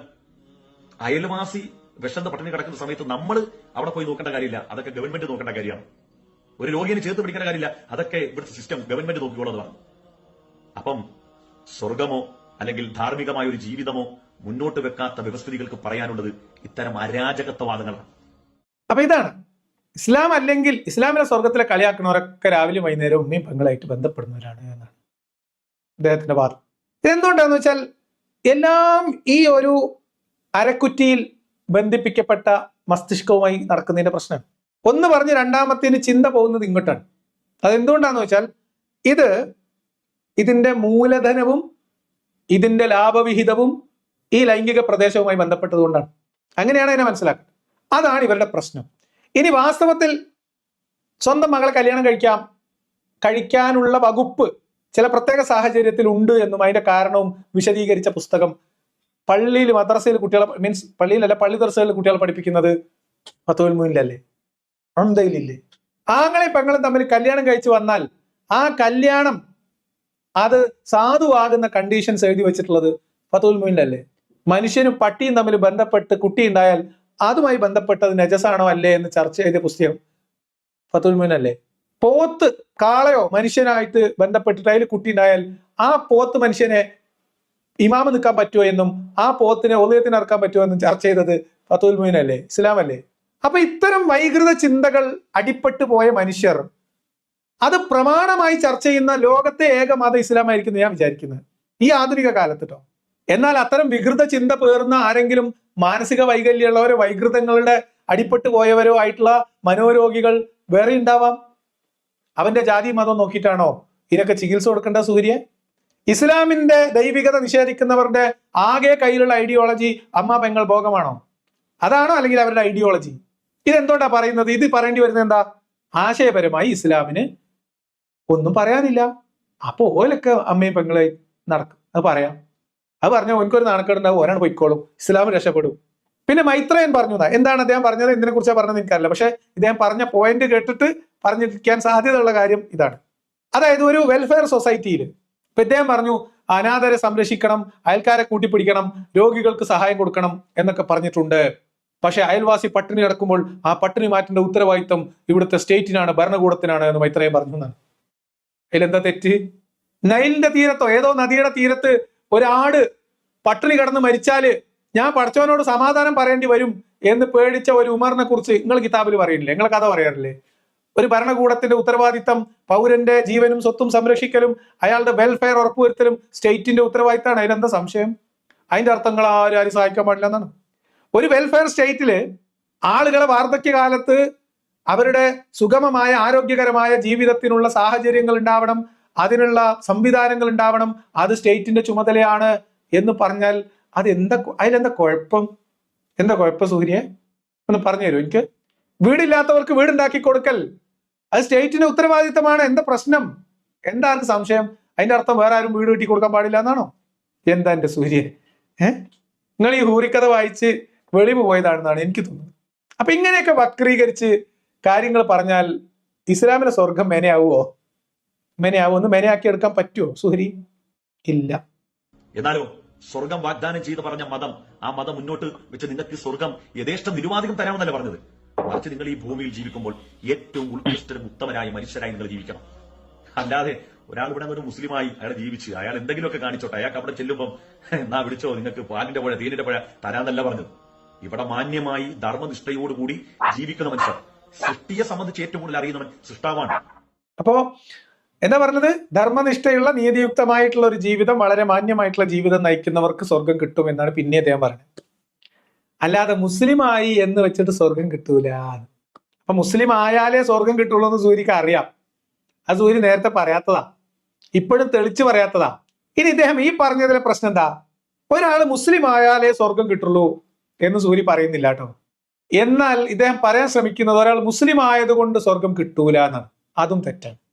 അയൽവാസി വിശന്ന് പട്ടിണി കിടക്കുന്ന സമയത്ത് നമ്മൾ അവിടെ പോയി നോക്കേണ്ട കാര്യമില്ല, അതൊക്കെ ഗവൺമെന്റ് നോക്കേണ്ട കാര്യമാണ്. ഒരു രോഗിയെ ചേർത്ത് പിടിക്കേണ്ട കാര്യമില്ല, അതൊക്കെ ഇവിടുത്തെ സിസ്റ്റം ഗവൺമെന്റ് നോക്കിക്കോളതാണ്. അപ്പം സ്വർഗമോ അല്ലെങ്കിൽ ധാർമ്മികമായ ഒരു ജീവിതമോ മുന്നോട്ട് വെക്കാത്ത വ്യവസ്ഥിതികൾക്ക് പറയാനുള്ളത് ഇത്തരം അരാജകത്വവാദങ്ങളാണ്. അപ്പൊ ഇതാണ് ഇസ്ലാം. അല്ലെങ്കിൽ ഇസ്ലാമിലെ സ്വർഗത്തിലെ കളിയാക്കുന്നവരൊക്കെ രാവിലെ വൈകുന്നേരം ഉമ്മയും പെങ്ങളായിട്ട് ബന്ധപ്പെടുന്നവരാണ് എന്നാണ് അദ്ദേഹത്തിന്റെ വാദം. ഇതെന്തുകൊണ്ടാന്ന് വെച്ചാൽ എല്ലാം ഈ ഒരു അരക്കുറ്റിയിൽ ബന്ധിപ്പിക്കപ്പെട്ട മസ്തിഷ്കവുമായി നടക്കുന്നതിന്റെ പ്രശ്നം. ഒന്ന് പറഞ്ഞ് രണ്ടാമത്തേന് ചിന്ത പോകുന്നത് ഇങ്ങോട്ടാണ്. അതെന്തുകൊണ്ടാന്ന് വെച്ചാൽ ഇതിന്റെ മൂലധനവും ഇതിന്റെ ലാഭവിഹിതവും ഈ ലൈംഗിക പ്രദേശവുമായി ബന്ധപ്പെട്ടതുകൊണ്ടാണ്. അങ്ങനെയാണ് അതിനെ മനസ്സിലാക്കുന്നത്. അതാണ് ഇവരുടെ പ്രശ്നം. ഇനി വാസ്തവത്തിൽ സ്വന്തം മകളെ കല്യാണം കഴിക്കാനുള്ള വകുപ്പ് ചില പ്രത്യേക സാഹചര്യത്തിൽ ഉണ്ട് എന്നും അതിന്റെ കാരണവും വിശദീകരിച്ച പുസ്തകം പള്ളിയിൽ മദ്രസയിൽ കുട്ടികളെ പള്ളിയിലല്ല പള്ളി ദർസകളിൽ കുട്ടികളെ പഠിപ്പിക്കുന്നത് ഫത്വൽ മുയിനിലല്ലേ, അന്തയിലില്ലേ? ആങ്ങളെയും പെങ്ങളും തമ്മിൽ കല്യാണം കഴിച്ചു വന്നാൽ ആ കല്യാണം അത് സാധുവാകുന്ന കണ്ടീഷൻസ് എഴുതി വെച്ചിട്ടുള്ളത് ഫത്വൽ മുയിനിലല്ലേ? മനുഷ്യനും പട്ടിയും തമ്മിൽ ബന്ധപ്പെട്ട് കുട്ടി ഉണ്ടായാൽ അതുമായി ബന്ധപ്പെട്ടത് നജസാണോ അല്ലേ എന്ന് ചർച്ച ചെയ്ത പുസ്തകം ഫത്വൽ മുയിനല്ലേ? പോത്ത് കാളയോ മനുഷ്യനായിട്ട് ബന്ധപ്പെട്ടിട്ട് അതിൽ കുട്ടി ഉണ്ടായാൽ ആ പോത്ത് മനുഷ്യനെ ഇമാമ നിൽക്കാൻ പറ്റുമോ എന്നും ആ പോത്തിനെ ഒളിയത്തിന് ഇറക്കാൻ പറ്റുമോ എന്നും ചർച്ച ചെയ്തത് ഫത്വൽ മുയിനല്ലേ, ഇസ്ലാം അല്ലേ? അപ്പൊ ഇത്തരം വൈകൃത ചിന്തകൾ അടിപ്പെട്ടു പോയ മനുഷ്യർ അത് പ്രമാണമായി ചർച്ച ചെയ്യുന്ന ലോകത്തെ ഏക മതം ഇസ്ലാമായിരിക്കും ഞാൻ വിചാരിക്കുന്നത് ഈ ആധുനിക കാലത്ത് കേട്ടോ. എന്നാൽ അത്തരം വികൃത ചിന്ത പേർന്ന ആരെങ്കിലും മാനസിക വൈകല്യമുള്ളവരോ വൈകൃതങ്ങളുടെ അടിപ്പെട്ടു പോയവരോ ആയിട്ടുള്ള മനോരോഗികൾ വേറെ ഉണ്ടാവാം. അവന്റെ ജാതി മതം നോക്കിയിട്ടാണോ ഇതിനൊക്കെ ചികിത്സ കൊടുക്കേണ്ട സൂര്യ? ഇസ്ലാമിന്റെ ദൈവികത നിഷേധിക്കുന്നവരുടെ ആകെ കയ്യിലുള്ള ഐഡിയോളജി അമ്മ പെങ്ങൾ ഭോഗമാണോ? അതാണോ അല്ലെങ്കിൽ അവരുടെ ഐഡിയോളജി? ഇതെന്തുകൊണ്ടാ പറയുന്നത്? ഇത് പറയേണ്ടി വരുന്നത് എന്താ? ആശയപരമായി ഇസ്ലാമിന് ഒന്നും പറയാനില്ല. അപ്പോ ഓലൊക്കെ അമ്മയും പെങ്ങളെ നടക്കും, അത് പറയാം. അത് പറഞ്ഞാൽ ഓനക്കൊരു നാണക്കേടുണ്ടാവും, ഒരാൾ പൊയ്ക്കോളും, ഇസ്ലാം രക്ഷപ്പെടും. പിന്നെ മൈത്രേയൻ പറഞ്ഞു എന്താണ് അദ്ദേഹം പറഞ്ഞത്, എന്തിനെ കുറിച്ചാണ് പറഞ്ഞത് എനിക്കറിയില്ല. പക്ഷെ ഇദ്ദേഹം പറഞ്ഞ പോയിന്റ് കേട്ടിട്ട് പറഞ്ഞിരിക്കാൻ സാധ്യതയുള്ള കാര്യം ഇതാണ്. അതായത് ഒരു വെൽഫെയർ സൊസൈറ്റിയിൽ ഇപ്പൊ ഇദ്ദേഹം പറഞ്ഞു അനാഥരെ സംരക്ഷിക്കണം, അയൽക്കാരെ കൂട്ടിപ്പിടിക്കണം, രോഗികൾക്ക് സഹായം കൊടുക്കണം എന്നൊക്കെ പറഞ്ഞിട്ടുണ്ട്. പക്ഷെ അയൽവാസി പട്ടിണി കിടക്കുമ്പോൾ ആ പട്ടിണി മാറ്റേണ്ട ഉത്തരവാദിത്വം ഇവിടുത്തെ സ്റ്റേറ്റിനാണ്, ഭരണകൂടത്തിനാണ് എന്ന് മൈത്രേയൻ പറഞ്ഞു എന്നാണ്. അതിലെന്താ തെറ്റ്? നൈലിന്റെ തീരത്തോ ഏതോ നദിയുടെ തീരത്ത് ഒരാട് പട്ടിണി കിടന്ന് മരിച്ചാല് ഞാൻ പടച്ചവനോട് സമാധാനം പറയേണ്ടി വരും എന്ന് പേടിച്ച ഒരു ഉമറിനെ കുറിച്ച് നിങ്ങൾ കിതാബിൽ പറയുന്നില്ലേ, നിങ്ങൾ കഥ പറയാറില്ലേ? ഒരു ഭരണകൂടത്തിന്റെ ഉത്തരവാദിത്തം പൗരന്റെ ജീവനും സ്വത്തും സംരക്ഷിക്കലും അയാളുടെ വെൽഫെയർ ഉറപ്പുവരുത്തലും സ്റ്റേറ്റിന്റെ ഉത്തരവാദിത്തമാണ്. അതിലെന്താ സംശയം? അതിന്റെ അർത്ഥങ്ങൾ ആരും സഹായിക്കാൻ പാടില്ല എന്നാണ്. ഒരു വെൽഫെയർ സ്റ്റേറ്റില് ആളുകളെ വാർദ്ധക്യകാലത്ത് അവരുടെ സുഗമമായ ആരോഗ്യകരമായ ജീവിതത്തിനുള്ള സാഹചര്യങ്ങൾ ഉണ്ടാവണം, അതിനുള്ള സംവിധാനങ്ങൾ ഉണ്ടാവണം, അത് സ്റ്റേറ്റിന്റെ ചുമതലയാണ് എന്ന് പറഞ്ഞാൽ അതിലെന്താ കുഴപ്പം? എന്താ കുഴപ്പം സൂര്യ? ഒന്ന് പറഞ്ഞു തരൂ എനിക്ക്. വീടില്ലാത്തവർക്ക് വീടുണ്ടാക്കി കൊടുക്കൽ അത് സ്റ്റേറ്റിന്റെ ഉത്തരവാദിത്തമാണ്. എന്താ പ്രശ്നം? എന്താ ആർക്ക് സംശയം? അതിന്റെ അർത്ഥം വേറെ ആരും വീട് കെട്ടി കൊടുക്കാൻ പാടില്ല എന്നാണോ? എന്താ എന്റെ സൂര്യ? നിങ്ങൾ ഈ ഹൂറിക്കഥ വായിച്ച് വെളിവ് പോയതാണെന്നാണ് എനിക്ക് തോന്നുന്നത്. അപ്പൊ ഇങ്ങനെയൊക്കെ വക്രീകരിച്ച് കാര്യങ്ങൾ പറഞ്ഞാൽ ഇസ്ലാമിലെ സ്വർഗം മെനയാവുമോ? മെനയാവുമെന്ന് മെനയാക്കി എടുക്കാൻ പറ്റുമോ സൂരി? ഇല്ല. എന്നാലോ സ്വർഗം വാഗ്ദാനം ചെയ്ത് പറഞ്ഞ മതം, ആ മതം മുന്നോട്ട് വെച്ച് നിങ്ങൾക്ക് സ്വർഗം യഥേഷ്ടം നിരുപാധികം തരാമെന്നല്ല പറഞ്ഞത്. മറിച്ച് നിങ്ങൾ ഈ ഭൂമിയിൽ ജീവിക്കുമ്പോൾ ഏറ്റവും ഉത്കൃഷ്ടരും ഉത്തമരായ മനുഷ്യരായി നിങ്ങൾ ജീവിക്കണം. അല്ലാതെ ഒരാൾ ഇവിടെ ഒരു മുസ്ലിമായി അയാൾ ജീവിച്ച് അയാൾ എന്തെങ്കിലുമൊക്കെ കാണിച്ചോട്ടെ, അയാൾക്ക് അവിടെ ചെല്ലുമ്പം എന്നാ വിളിച്ചോ നിങ്ങൾക്ക് പാലിന്റെ പുഴ തേനിന്റെ പുഴ തരാന്നല്ല പറഞ്ഞത്. ഇവിടെ മാന്യമായി ധർമ്മനിഷ്ഠയോടുകൂടി ജീവിക്കുന്ന മനുഷ്യർ, സൃഷ്ടിയെ സംബന്ധിച്ച് ഏറ്റവും കൂടുതൽ അറിയുന്നവൻ സൃഷ്ടാവാണ്. അപ്പോ എന്താ പറഞ്ഞത്? ധർമ്മനിഷ്ഠയുള്ള നീതിയുക്തമായിട്ടുള്ള ഒരു ജീവിതം, വളരെ മാന്യമായിട്ടുള്ള ജീവിതം നയിക്കുന്നവർക്ക് സ്വർഗം കിട്ടും എന്നാണ് പിന്നെ അദ്ദേഹം പറഞ്ഞത്. അല്ലാതെ മുസ്ലിമായി എന്ന് വെച്ചിട്ട് സ്വർഗം കിട്ടൂല. അപ്പൊ മുസ്ലിം ആയാലേ സ്വർഗം കിട്ടുള്ളൂ എന്ന് സൂര്യക്ക് അറിയാം. അത് സൂര്യ നേരത്തെ പറയാത്തതാ, ഇപ്പോഴും തെളിച്ചു പറയാത്തതാ. ഇനി ഇദ്ദേഹം ഈ പറഞ്ഞതിലെ പ്രശ്നം എന്താ? ഒരാൾ മുസ്ലിം ആയാലേ സ്വർഗം കിട്ടുള്ളൂ എന്ന് സൂര്യ പറയുന്നില്ല കേട്ടോ. എന്നാൽ ഇദ്ദേഹം പറയാൻ ശ്രമിക്കുന്നത് ഒരാൾ മുസ്ലിം ആയതുകൊണ്ട് സ്വർഗം കിട്ടൂല എന്നാണ്. അതും തെറ്റാണ്.